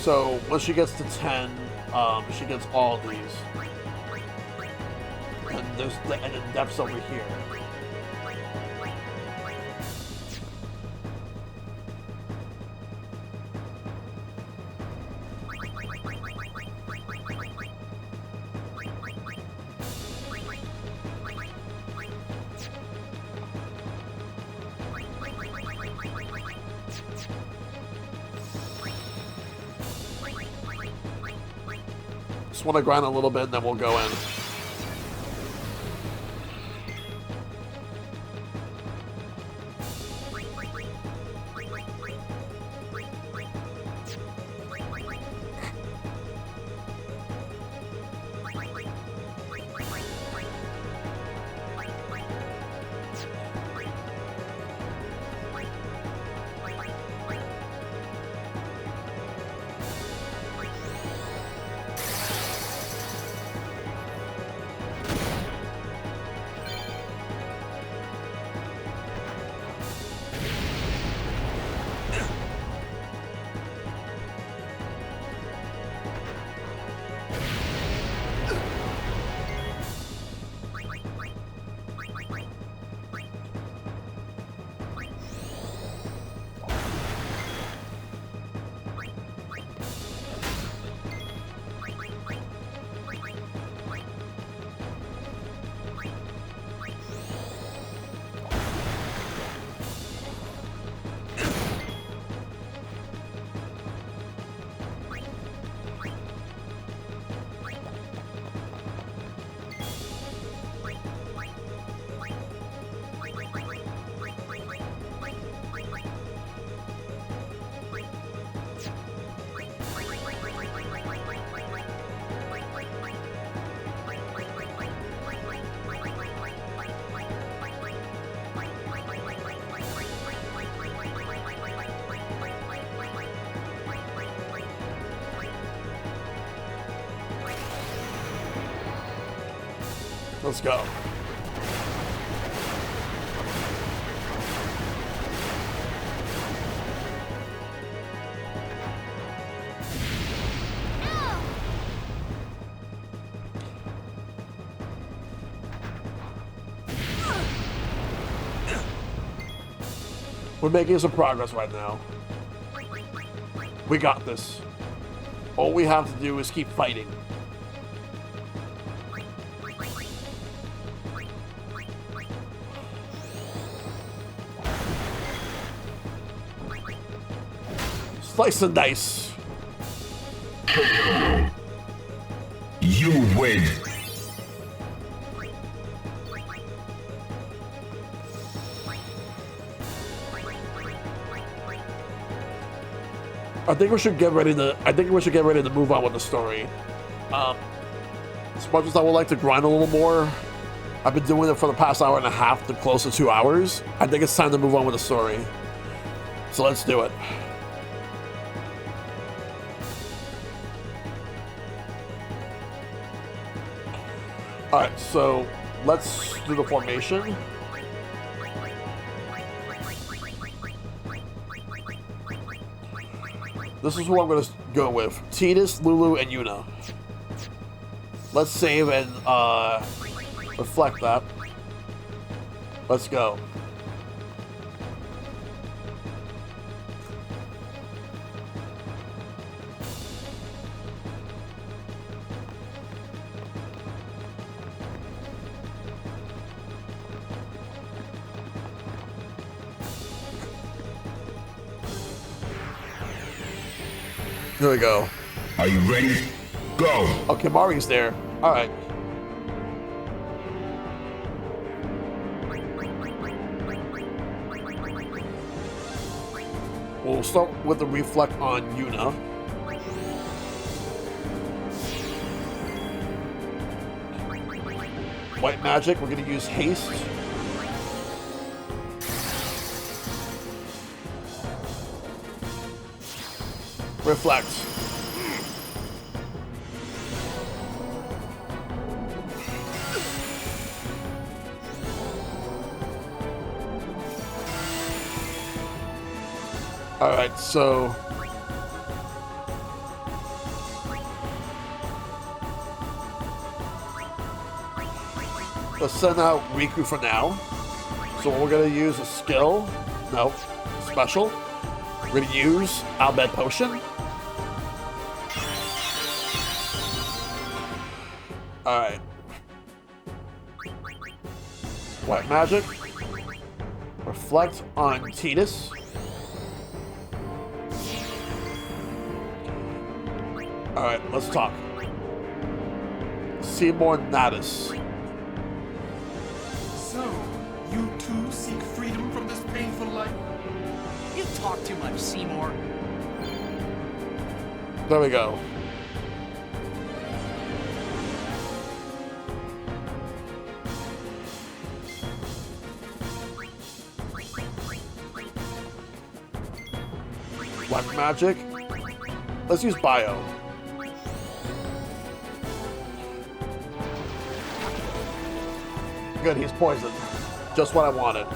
So when she gets to 10, she gets all these, and there's and then depths over here. Just want to grind a little bit, and then we'll go in. Let's go. We're making some progress right now. We got this. All we have to do is keep fighting. Slice and dice. You win. I think we should get ready to move on with the story. As much as I would like to grind a little more, I've been doing it for the past hour and a half to close to 2 hours. I think it's time to move on with the story. So let's do it. Alright, so let's do the formation. This is who I'm going to go with. Tidus, Lulu, and Yuna. Let's save and reflect that. Let's go. Here we go. Are you ready? Go! Okay, Mari's there. Alright. We'll start with the reflect on Yuna. White magic, we're going to use haste. Reflect. Alright, so let's send out Riku for now. So we're gonna use a skill. No, special. We're gonna use Albed Potion. Alright. White magic. Reflect on Tidus. Alright, let's talk. Seymour Natus. So, you too seek freedom from this painful life? You talk too much, Seymour. There we go. Black magic. Let's use bio. Good, he's poisoned. Just what I wanted.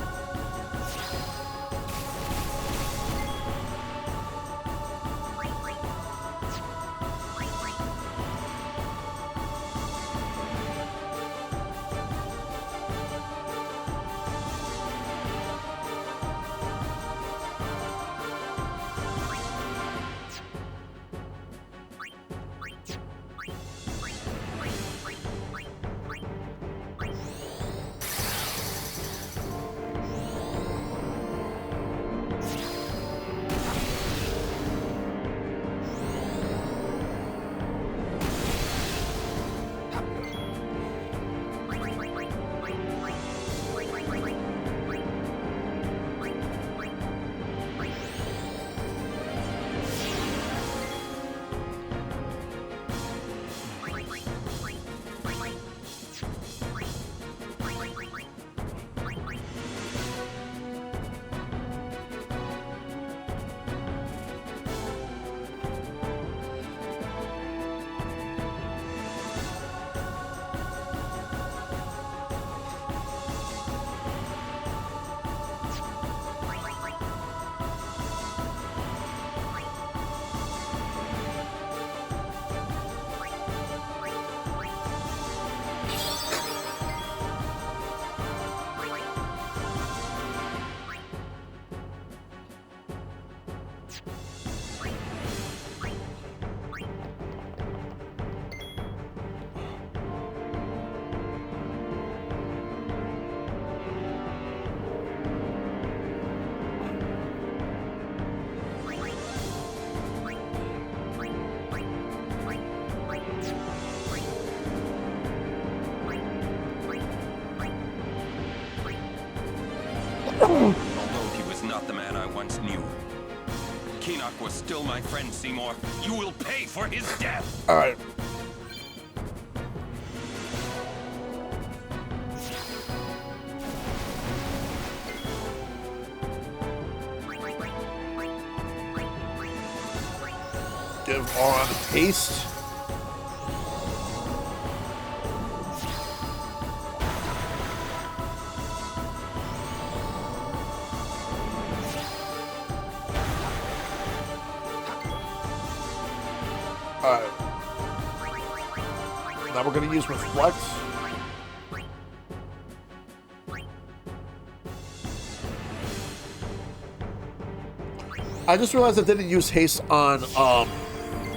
Although he was not the man I once knew, Keenock was still my friend, Seymour. You will pay for his death! Alright. Give on haste. Alright. Now we're going to use Reflect. I just realized I didn't use haste on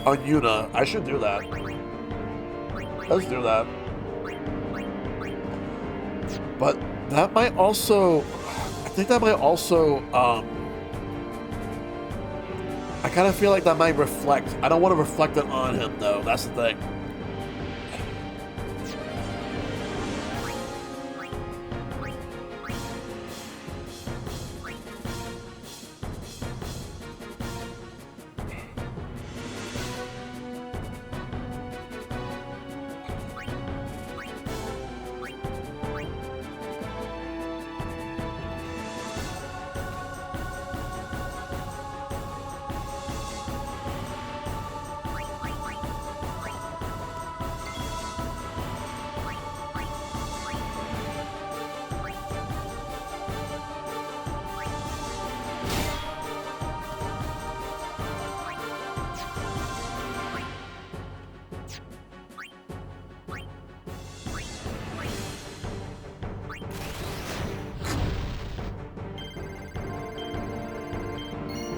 Yuna. I should do that. Let's do that. But that might also... I think that might also... I kind of feel like that might reflect. I don't want to reflect it on him, though. That's the thing.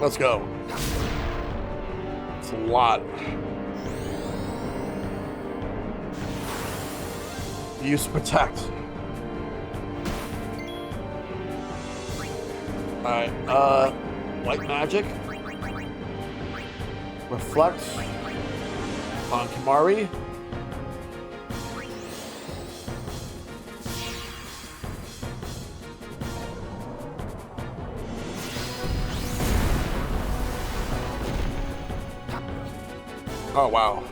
Let's go. It's a lot. Use Protect. Alright, White Magic. Reflect on Kimari. Oh, wow.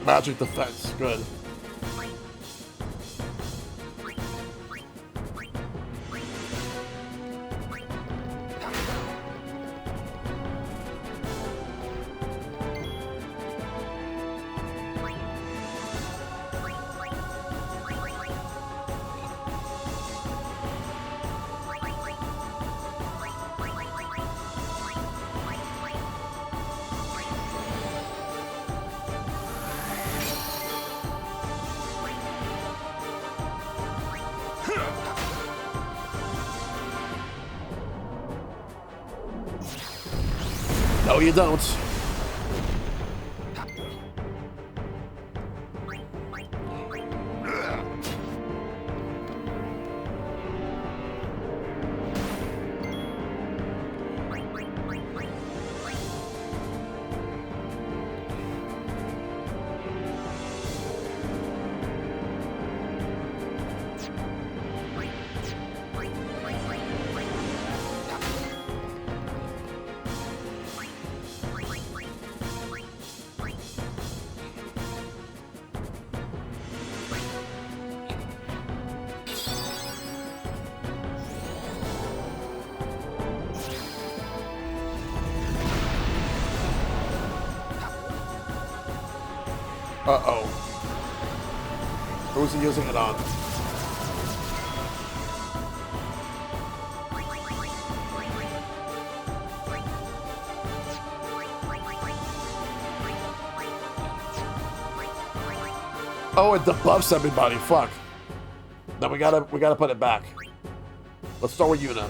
Magic defense, good. No, you don't. Uh-oh. Who's he using it on? Oh, it debuffs everybody. Fuck. Now we gotta put it back. Let's start with Yuna.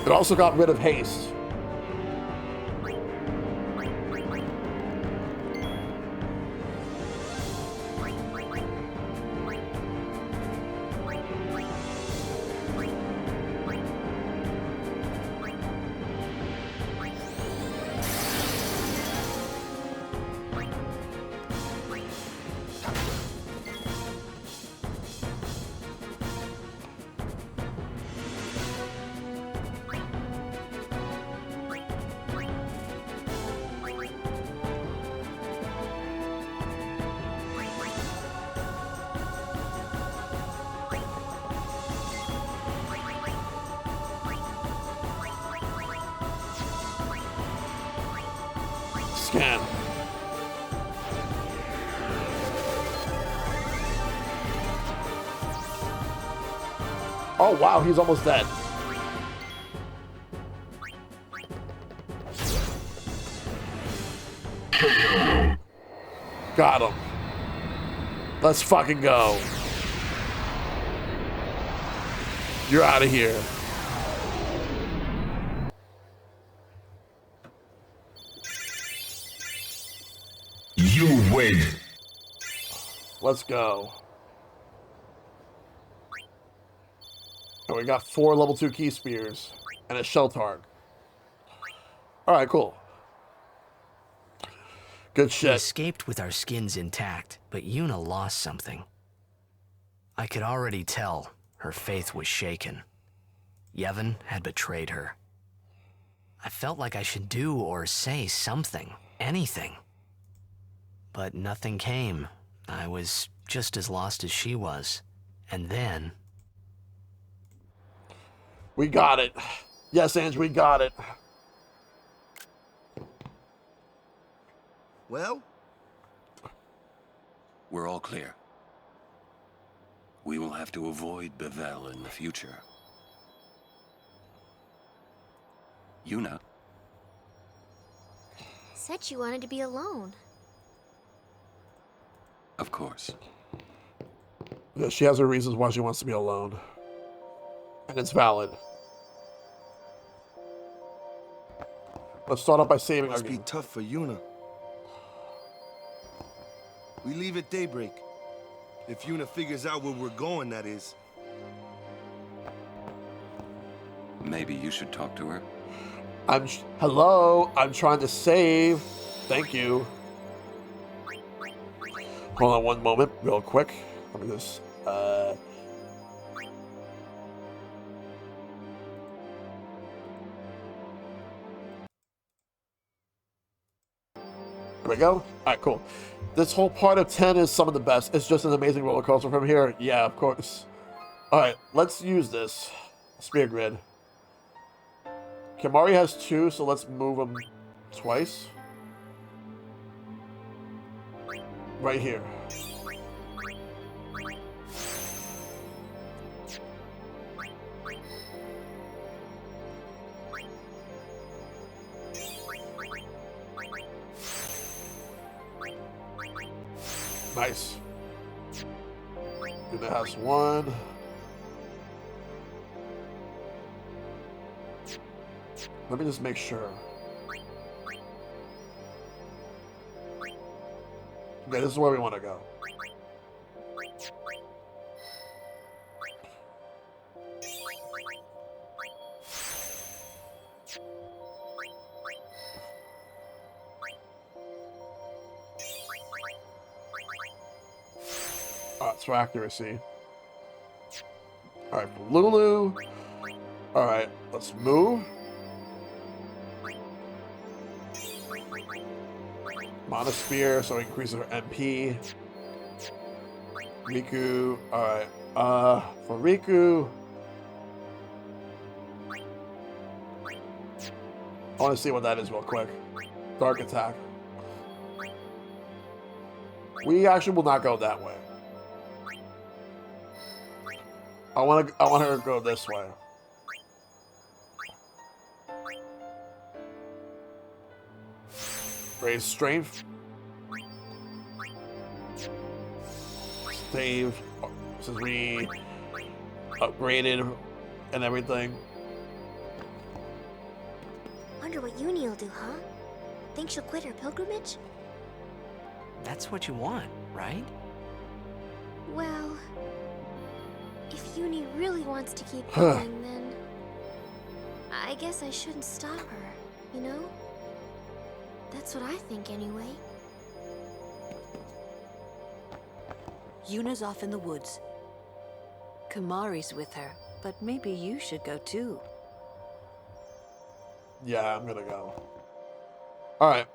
It also got rid of haste. Scan. Oh wow, he's almost dead. Got him. Let's fucking go. You're out of here. You win. Let's go. And we got 4 level 2 key spears and a shell targ. Alright, cool. Good We shit. escaped with our skins intact, but Yuna lost something. I could already tell her faith was shaken. Yevon had betrayed her. I felt like I should do or say something, anything. But nothing came. I was just as lost as she was. And then... We got it. Yes, Ange, we got it. Well? We're all clear. We will have to avoid Bevel in the future. Yuna. Said you wanted to be alone. Of course. Yeah, she has her reasons why she wants to be alone. And it's valid. Let's start off by saving our game. Must be tough for Yuna. We leave at daybreak. If Yuna figures out where we're going, that is. Maybe you should talk to her. Hello, I'm trying to save. Thank you. Hold on one moment, real quick. Let me just, There we go. Alright, cool. This whole part of 10 is some of the best. It's just an amazing roller coaster from here. Yeah, of course. Alright, let's use this. Spear grid. Kimari has 2, so let's move him twice. Right here. Nice. Yuna has 1. Let me just make sure. Okay, this is where we want to go. It's for accuracy. Alright, Lulu. Alright, let's move. Mana Spear, so increases her MP. Riku, alright. For Riku. I want to see what that is real quick. Dark attack. We actually will not go that way. I want her to go this way. Raise strength. Save. Since we upgraded and everything. Wonder what Uni will do, huh? Think she'll quit her pilgrimage? That's what you want, right? Well, if Uni really wants to keep going, then I guess I shouldn't stop her, you know? That's what I think anyway. Yuna's off in the woods. Kamari's with her, but maybe you should go too. Yeah, I'm gonna go. Alright.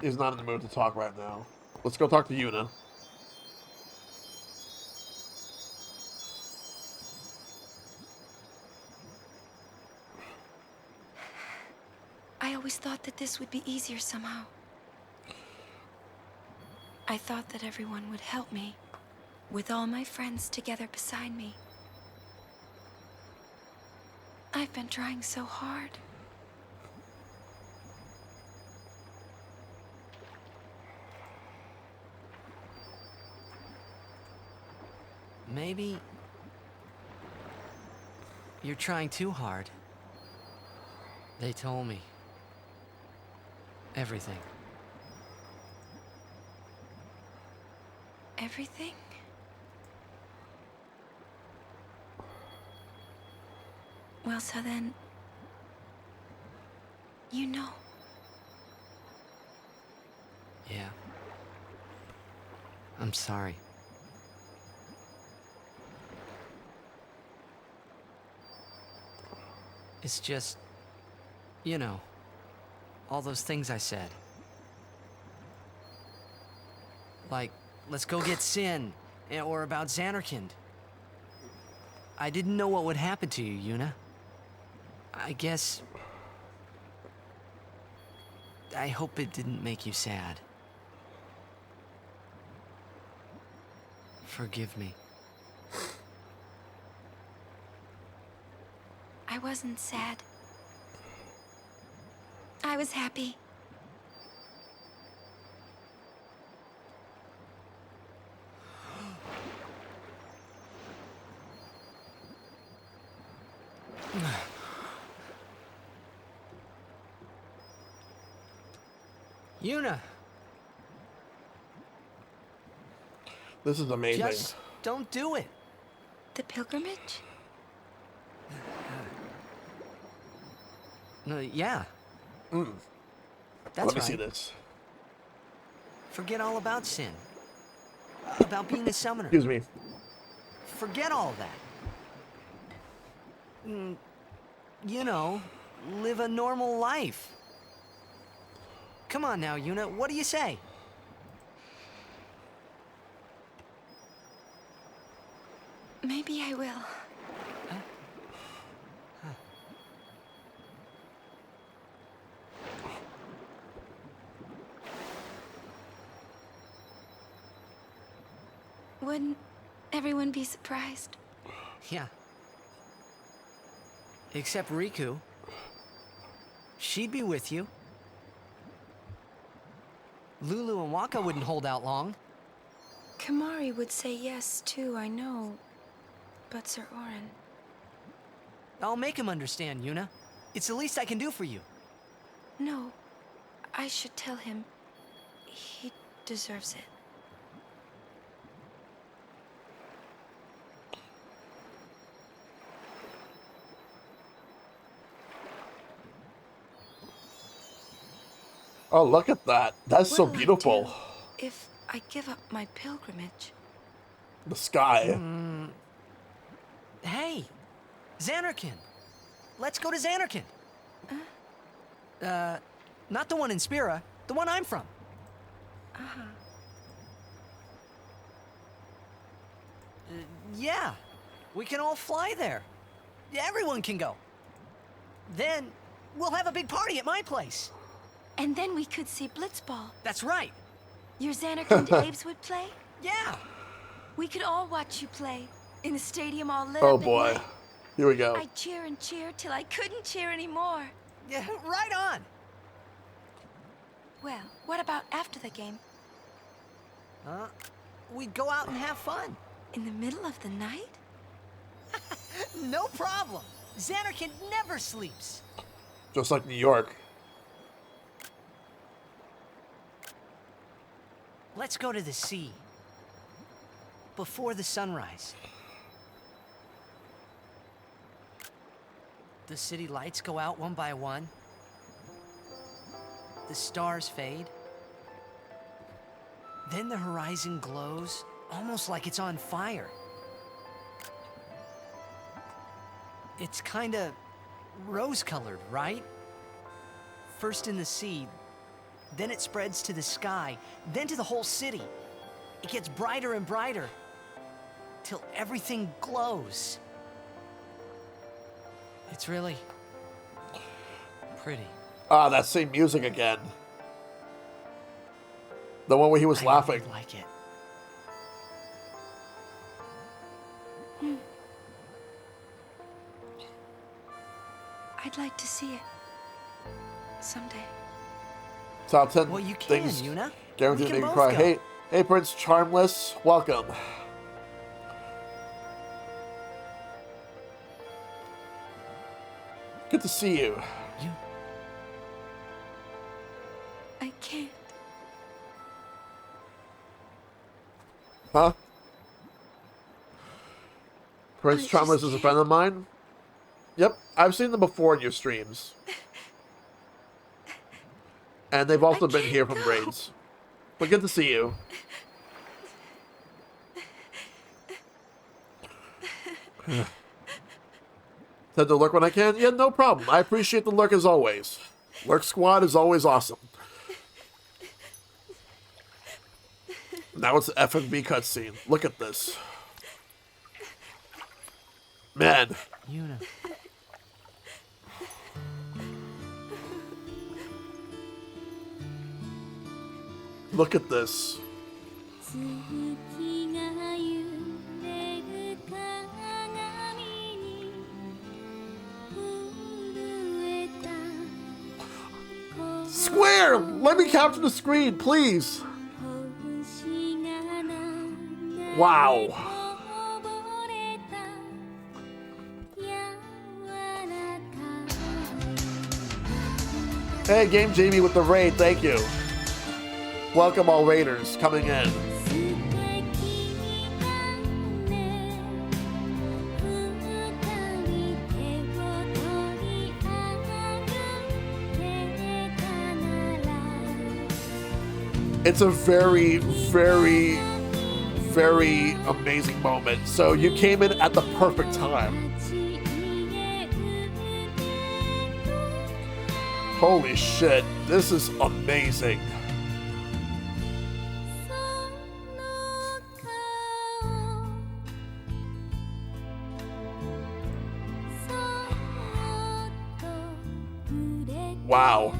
He's not in the mood to talk right now. Let's go talk to Yuna. I always thought that this would be easier somehow. I thought that everyone would help me, with all my friends together beside me. I've been trying so hard. Maybe you're trying too hard. They told me everything. Everything? Well, so then, you know. Yeah. I'm sorry. It's just, you know, all those things I said. Like, let's go get Sin, or about Xanarkand. I didn't know what would happen to you, Yuna. I guess... I hope it didn't make you sad. Forgive me. I wasn't sad. I was happy. Yuna! This is amazing. Just don't do it. The pilgrimage? No, yeah. Let That's me right. see this. Forget all about Sin. About being a summoner. Excuse me. Forget all that. You know, live a normal life. Come on now, Yuna, what do you say? Maybe I will. Huh? Huh. Wouldn't everyone be surprised? Yeah. Except Riku. She'd be with you. Lulu and Waka wouldn't hold out long. Kamari would say yes, too, I know. But Sir Orin... I'll make him understand, Yuna. It's the least I can do for you. No. I should tell him. He deserves it. Oh, look at that. That's so What'll I beautiful. do if I give up my pilgrimage? The sky. Hey, Xanarkin. Let's go to Xanarkin. Not the one in Spira, the one I'm from. Yeah, we can all fly there. Everyone can go. Then we'll have a big party at my place. And then we could see Blitzball. That's right. Your Xanarkin Daves would play? Yeah. We could all watch you play in the stadium all lit Oh up at boy. night. Here we go. I'd cheer and cheer till I couldn't cheer anymore. Yeah, right on. Well, what about after the game? We'd go out and have fun. In the middle of the night? No problem. Xanarkin never sleeps. Just like New York. Let's go to the sea. Before the sunrise. The city lights go out one by one. The stars fade. Then the horizon glows, almost like it's on fire. It's kinda rose-colored, right? First in the sea, then it spreads to the sky, then to the whole city. It gets brighter and brighter, till everything glows. It's really pretty. Ah, that same music again. The one where he was laughing. I like it. I'd like to see it. Someday. Top 10 Well, you can, things Yuna. guaranteed We to can make you both cry. go. Hey, Prince Charmless. Welcome. Good to see you. I can't. Huh? Prince Charmless is a friend of mine? Yep, I've seen them before in your streams. And they've also been here from raids. But good to see you. Tend to lurk when I can? Yeah, no problem. I appreciate the lurk as always. Lurk Squad is always awesome. Now it's the FMV cutscene. Look at this. Man. Yuna. Look at this. Square! Let me capture the screen, please. Wow. Hey, Game Jamie with the raid, thank you. Welcome all raiders coming in. It's a very, very, very amazing moment. So you came in at the perfect time. Holy shit, this is amazing. Wow.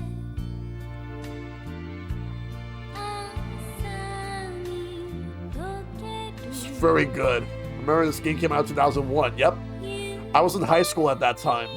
It's very good. Remember this game came out in 2001. Yep. I was in high school at that time.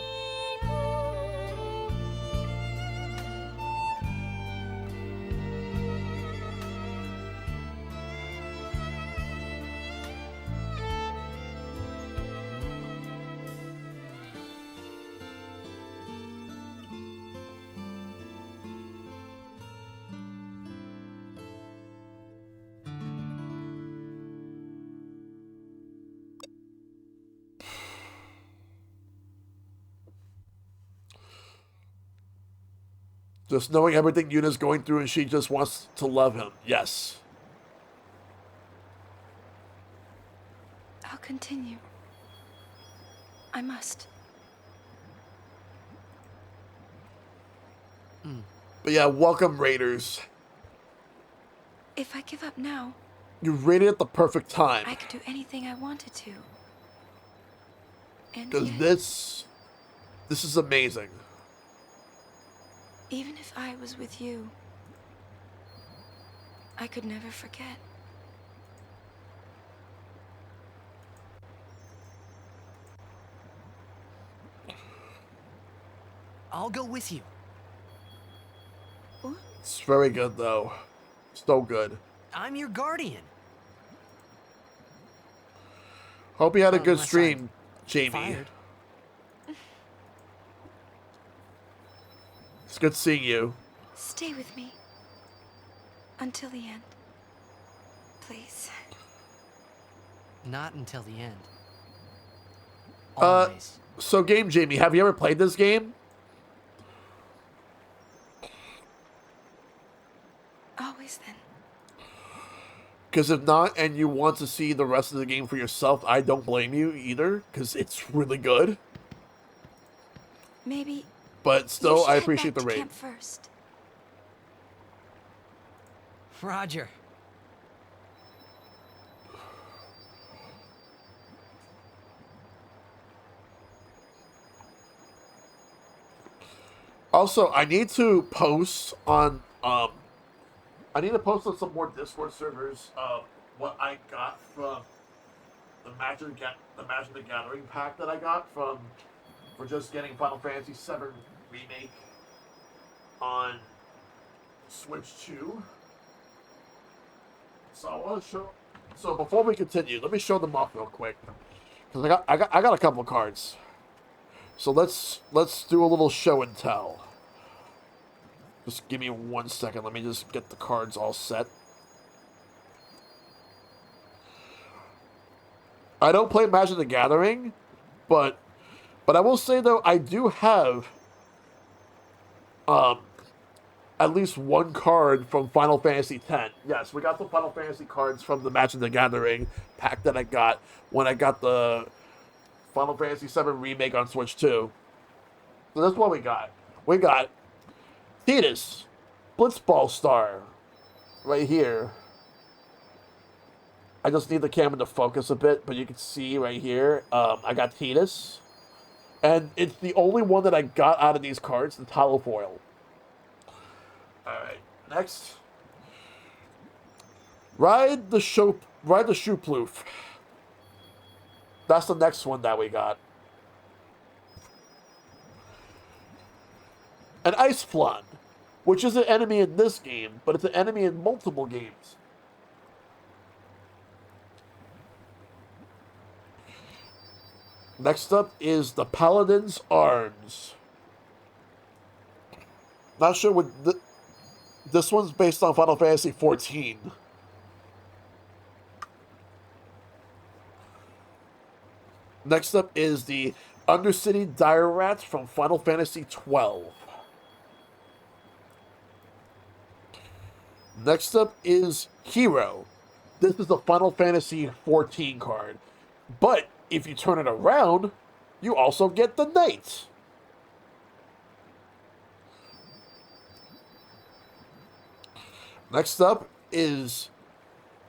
Just knowing everything Yuna's going through and she just wants to love him. Yes. I'll continue. I must. But yeah, welcome, Raiders. If I give up now, You raided at the perfect time. I could do anything I wanted to. And Because yet, this is amazing. even if I was with you, I could never forget. I'll go with you. What? It's very good, though. So good. I'm your guardian. Hope you had a good Unless stream, I'm Jamie. fired. It's good seeing you. Stay with me. Until the end. Please. Not until the end. Always. So game Jamie, have you ever played this game? Always then. Because if not, and you want to see the rest of the game for yourself, I don't blame you either, because it's really good. Maybe. But still, you should I head appreciate back the to raid. camp first. Roger. Also, I need to post on some more Discord servers what I got from the Magic the Gathering pack that I got for just getting Final Fantasy VII Remake on Switch 2. So I want to show. So before we continue, let me show them off real quick, because I got a couple of cards. So let's do a little show and tell. Just give me 1 second. Let me just get the cards all set. I don't play Magic the Gathering, but I will say though I do have at least one card from Final Fantasy X. Yes, we got the Final Fantasy cards from the Magic the Gathering pack that I got when I got the Final Fantasy VII Remake on Switch 2. So that's what we got. We got Thetis, Blitzball Star, right here. I just need the camera to focus a bit, but you can see right here, I got Thetis. And it's the only one that I got out of these cards, the Hollow Foil. Alright, next. Ride the Shoopluff. That's the next one that we got. An Ice Flan, which is an enemy in this game, but it's an enemy in multiple games. Next up is the Paladin's Arms. Not sure what this one's based on Final Fantasy XIV. Next up is the Undercity Dire Rats from Final Fantasy XII. Next up is Hero. This is a Final Fantasy XIV card. But if you turn it around, you also get the Knight. Next up is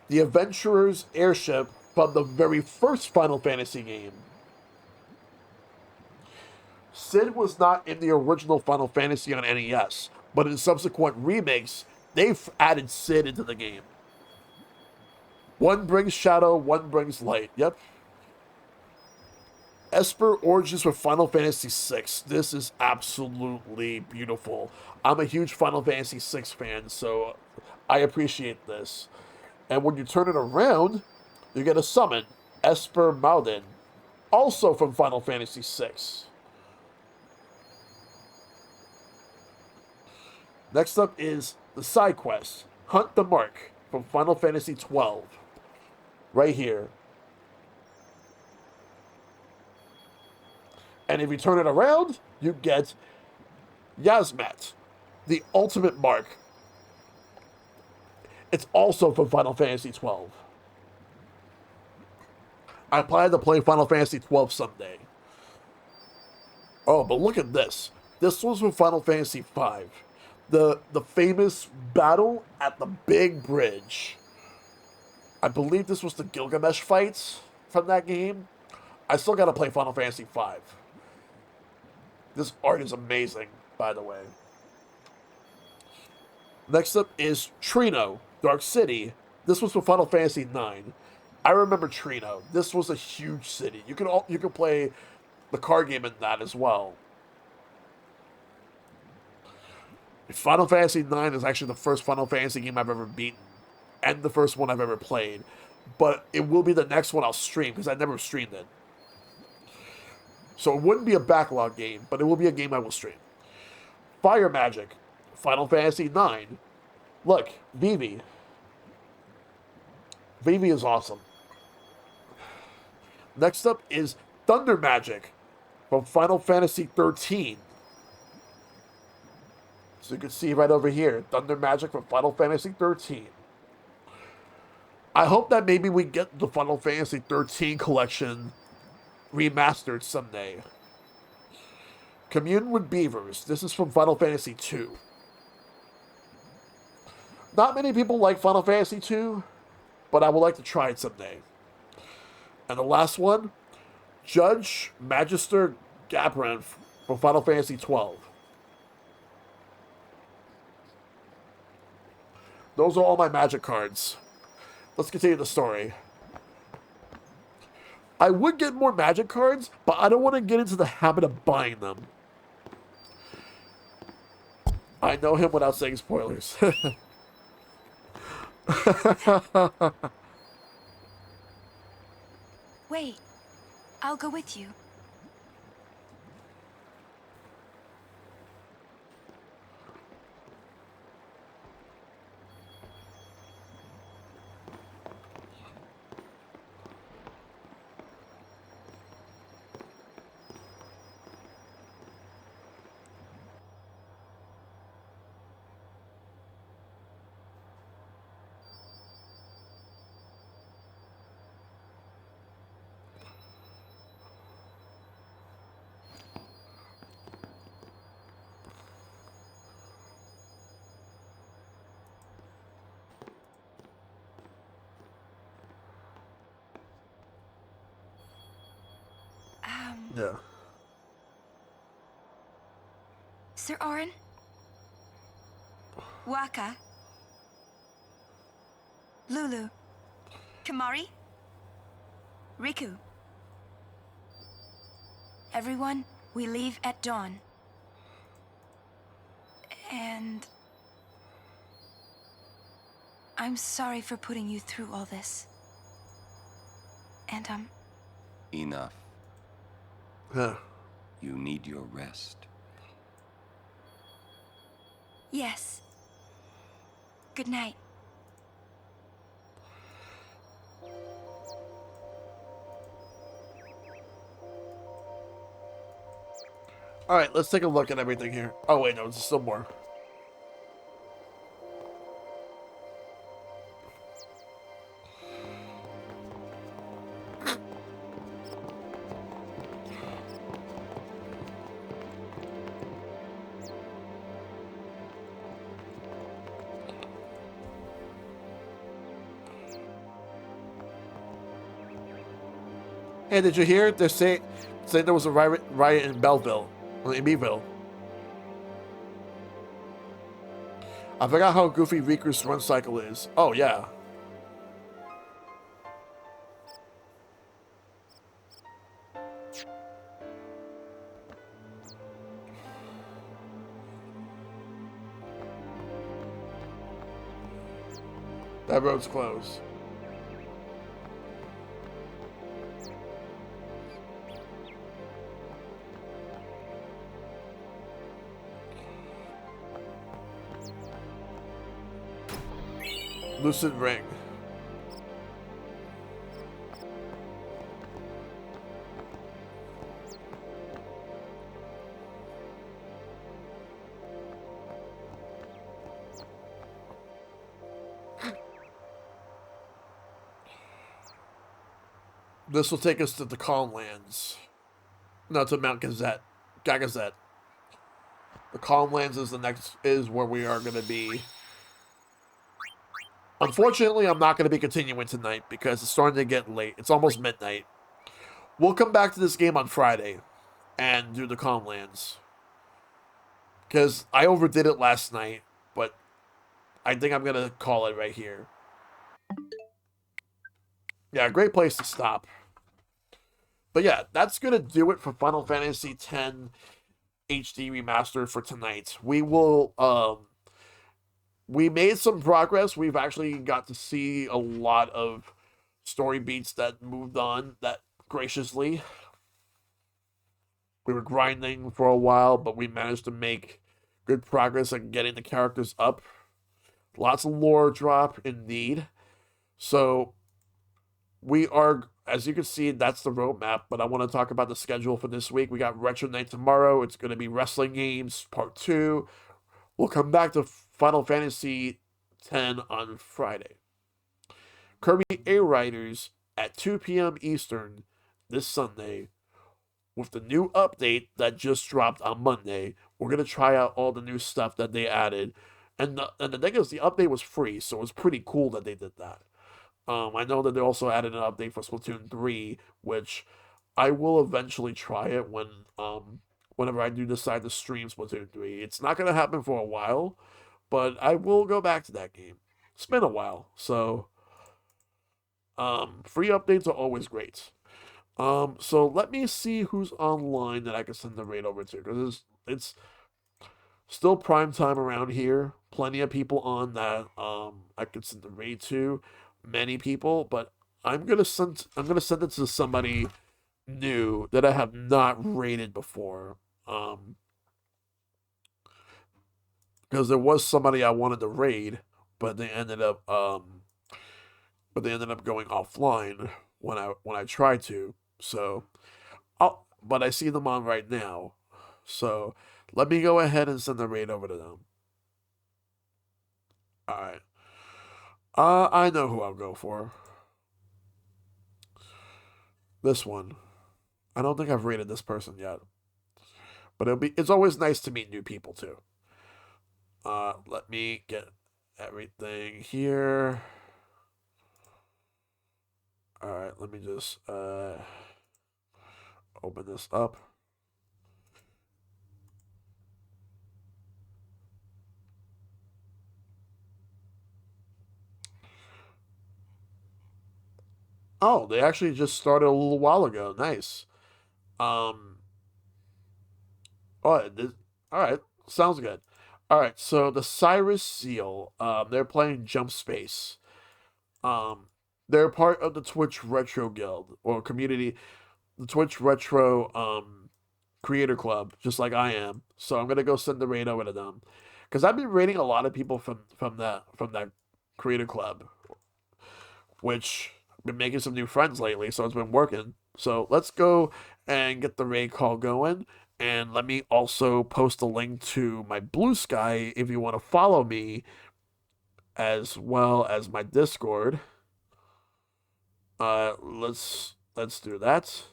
the Adventurer's Airship from the very first Final Fantasy game. Sid was not in the original Final Fantasy on NES, but in subsequent remakes, they've added Sid into the game. One brings shadow, one brings light. Yep. Esper Origins for Final Fantasy VI. This is absolutely beautiful. I'm a huge Final Fantasy VI fan, so I appreciate this. And when you turn it around, you get a summon, Esper Maudin, also from Final Fantasy VI. Next up is the side quest, Hunt the Mark from Final Fantasy XII. Right here. And if you turn it around, you get Yasmat, The ultimate mark. It's also from Final Fantasy 12. I plan to play Final Fantasy 12 someday. Oh, but look at this. This was from Final Fantasy 5. The famous battle at the big bridge. I believe this was the Gilgamesh fights from that game. I still gotta play Final Fantasy 5. This art is amazing, by the way. Next up is Trino, Dark City. This was from Final Fantasy 9. I remember Trino. This was a huge city. You can play the card game in that as well. Final Fantasy 9 is actually the first Final Fantasy game I've ever beaten, and the first one I've ever played. But it will be the next one I'll stream, because I never streamed it. So it wouldn't be a backlog game, but it will be a game I will stream. Fire Magic, Final Fantasy 9. Look, Vivi. Vivi is awesome. Next up is Thunder Magic from Final Fantasy 13. So you can see right over here, Thunder Magic from Final Fantasy 13. I hope that maybe we get the Final Fantasy 13 collection remastered someday. Commune with Beavers. This is from Final Fantasy 2. Not many people like Final Fantasy 2, but I would like to try it someday. And the last one, Judge Magister Gabran from Final Fantasy 12. Those are all my magic cards. Let's continue the story. I would get more magic cards, but I don't want to get into the habit of buying them. I know him without saying spoilers. Wait, I'll go with you. Yeah. Sir Orin? Waka? Lulu? Kamari? Riku? Everyone, we leave at dawn. And... I'm sorry for putting you through all this. And, Enough. Huh. You need your rest. Yes. Good night. Alright, let's take a look at everything here. Oh, wait, no, there's still more. Hey, did you hear? They're saying there was a riot in Belleville, in Beeville. I forgot how goofy Riku's run cycle is. Oh, yeah. That road's closed. Lucid Ring. This will take us to the Calm Lands. No, to Mount Gazette. Gagazette. The Calm Lands is where we are going to be. Unfortunately, I'm not going to be continuing tonight because it's starting to get late. It's almost midnight. We'll come back to this game on Friday and do the Calm Lands. Because I overdid it last night, but I think I'm going to call it right here. Yeah, great place to stop. But yeah, that's going to do it for Final Fantasy X HD Remastered for tonight. We will, we made some progress. We've actually got to see a lot of story beats that moved on that graciously. We were grinding for a while, but we managed to make good progress on getting the characters up. Lots of lore drop, indeed. So, we are, as you can see, that's the roadmap, but I want to talk about the schedule for this week. We got Retro Night tomorrow. It's going to be Wrestling Games Part 2. We'll come back to Final Fantasy X on Friday. Kirby A Riders at 2 p.m. Eastern this Sunday with the new update that just dropped on Monday. We're going to try out all the new stuff that they added. And the thing is, the update was free, so it was pretty cool that they did that. I know that they also added an update for Splatoon 3, which I will eventually try it whenever I do decide to stream Splatoon 3. It's not going to happen for a while, but I will go back to that game. It's been a while, so free updates are always great. So let me see who's online that I can send the raid over to, because it's still prime time around here. Plenty of people on that I could send the raid to. Many people, but I'm gonna send it to somebody new that I have not raided before. Because there was somebody I wanted to raid, but they ended up going offline when I tried to. So, but I see them on right now. So let me go ahead and send the raid over to them. All right. I know who I'll go for. This one. I don't think I've rated this person yet. But it's always nice to meet new people too. Let me get everything here. Alright, let me just open this up. Oh, they actually just started a little while ago. Nice. Oh, all right. Sounds good. All right. So the Cyrus Seal, they're playing Jump Space. They're part of the Twitch Retro Guild or community, the Twitch Retro Creator Club, just like I am. So I'm gonna go send the raid over to them, because I've been raiding a lot of people from that Creator Club, which been making some new friends lately, so it's been working. So let's go and get the raid call going. And let me also post a link to my Blue Sky if you want to follow me, as well as my Discord. Let's do that.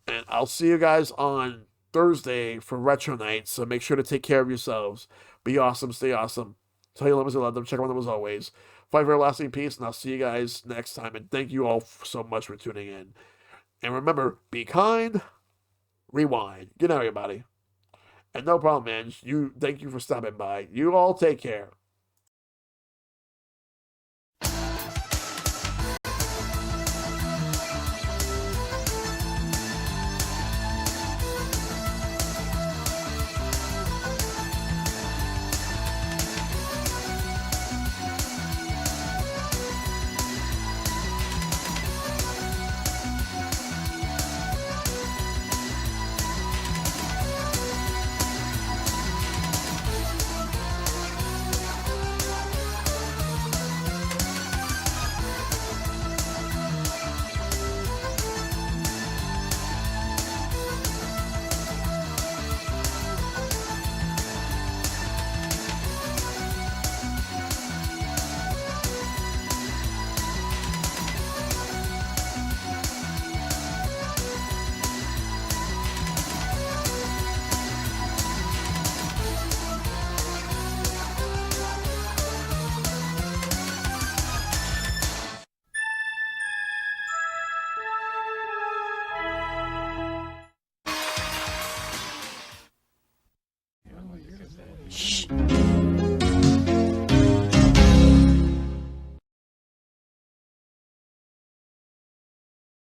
And I'll see you guys on Thursday for Retro Night, so make sure to take care of yourselves. Be awesome, stay awesome. Tell your lovers you love them, check on them as always. Fight for everlasting peace, and I'll see you guys next time. And thank you all so much for tuning in. And remember, be kind, rewind. Good night, everybody. And no problem, man. Thank you for stopping by. You all take care. much.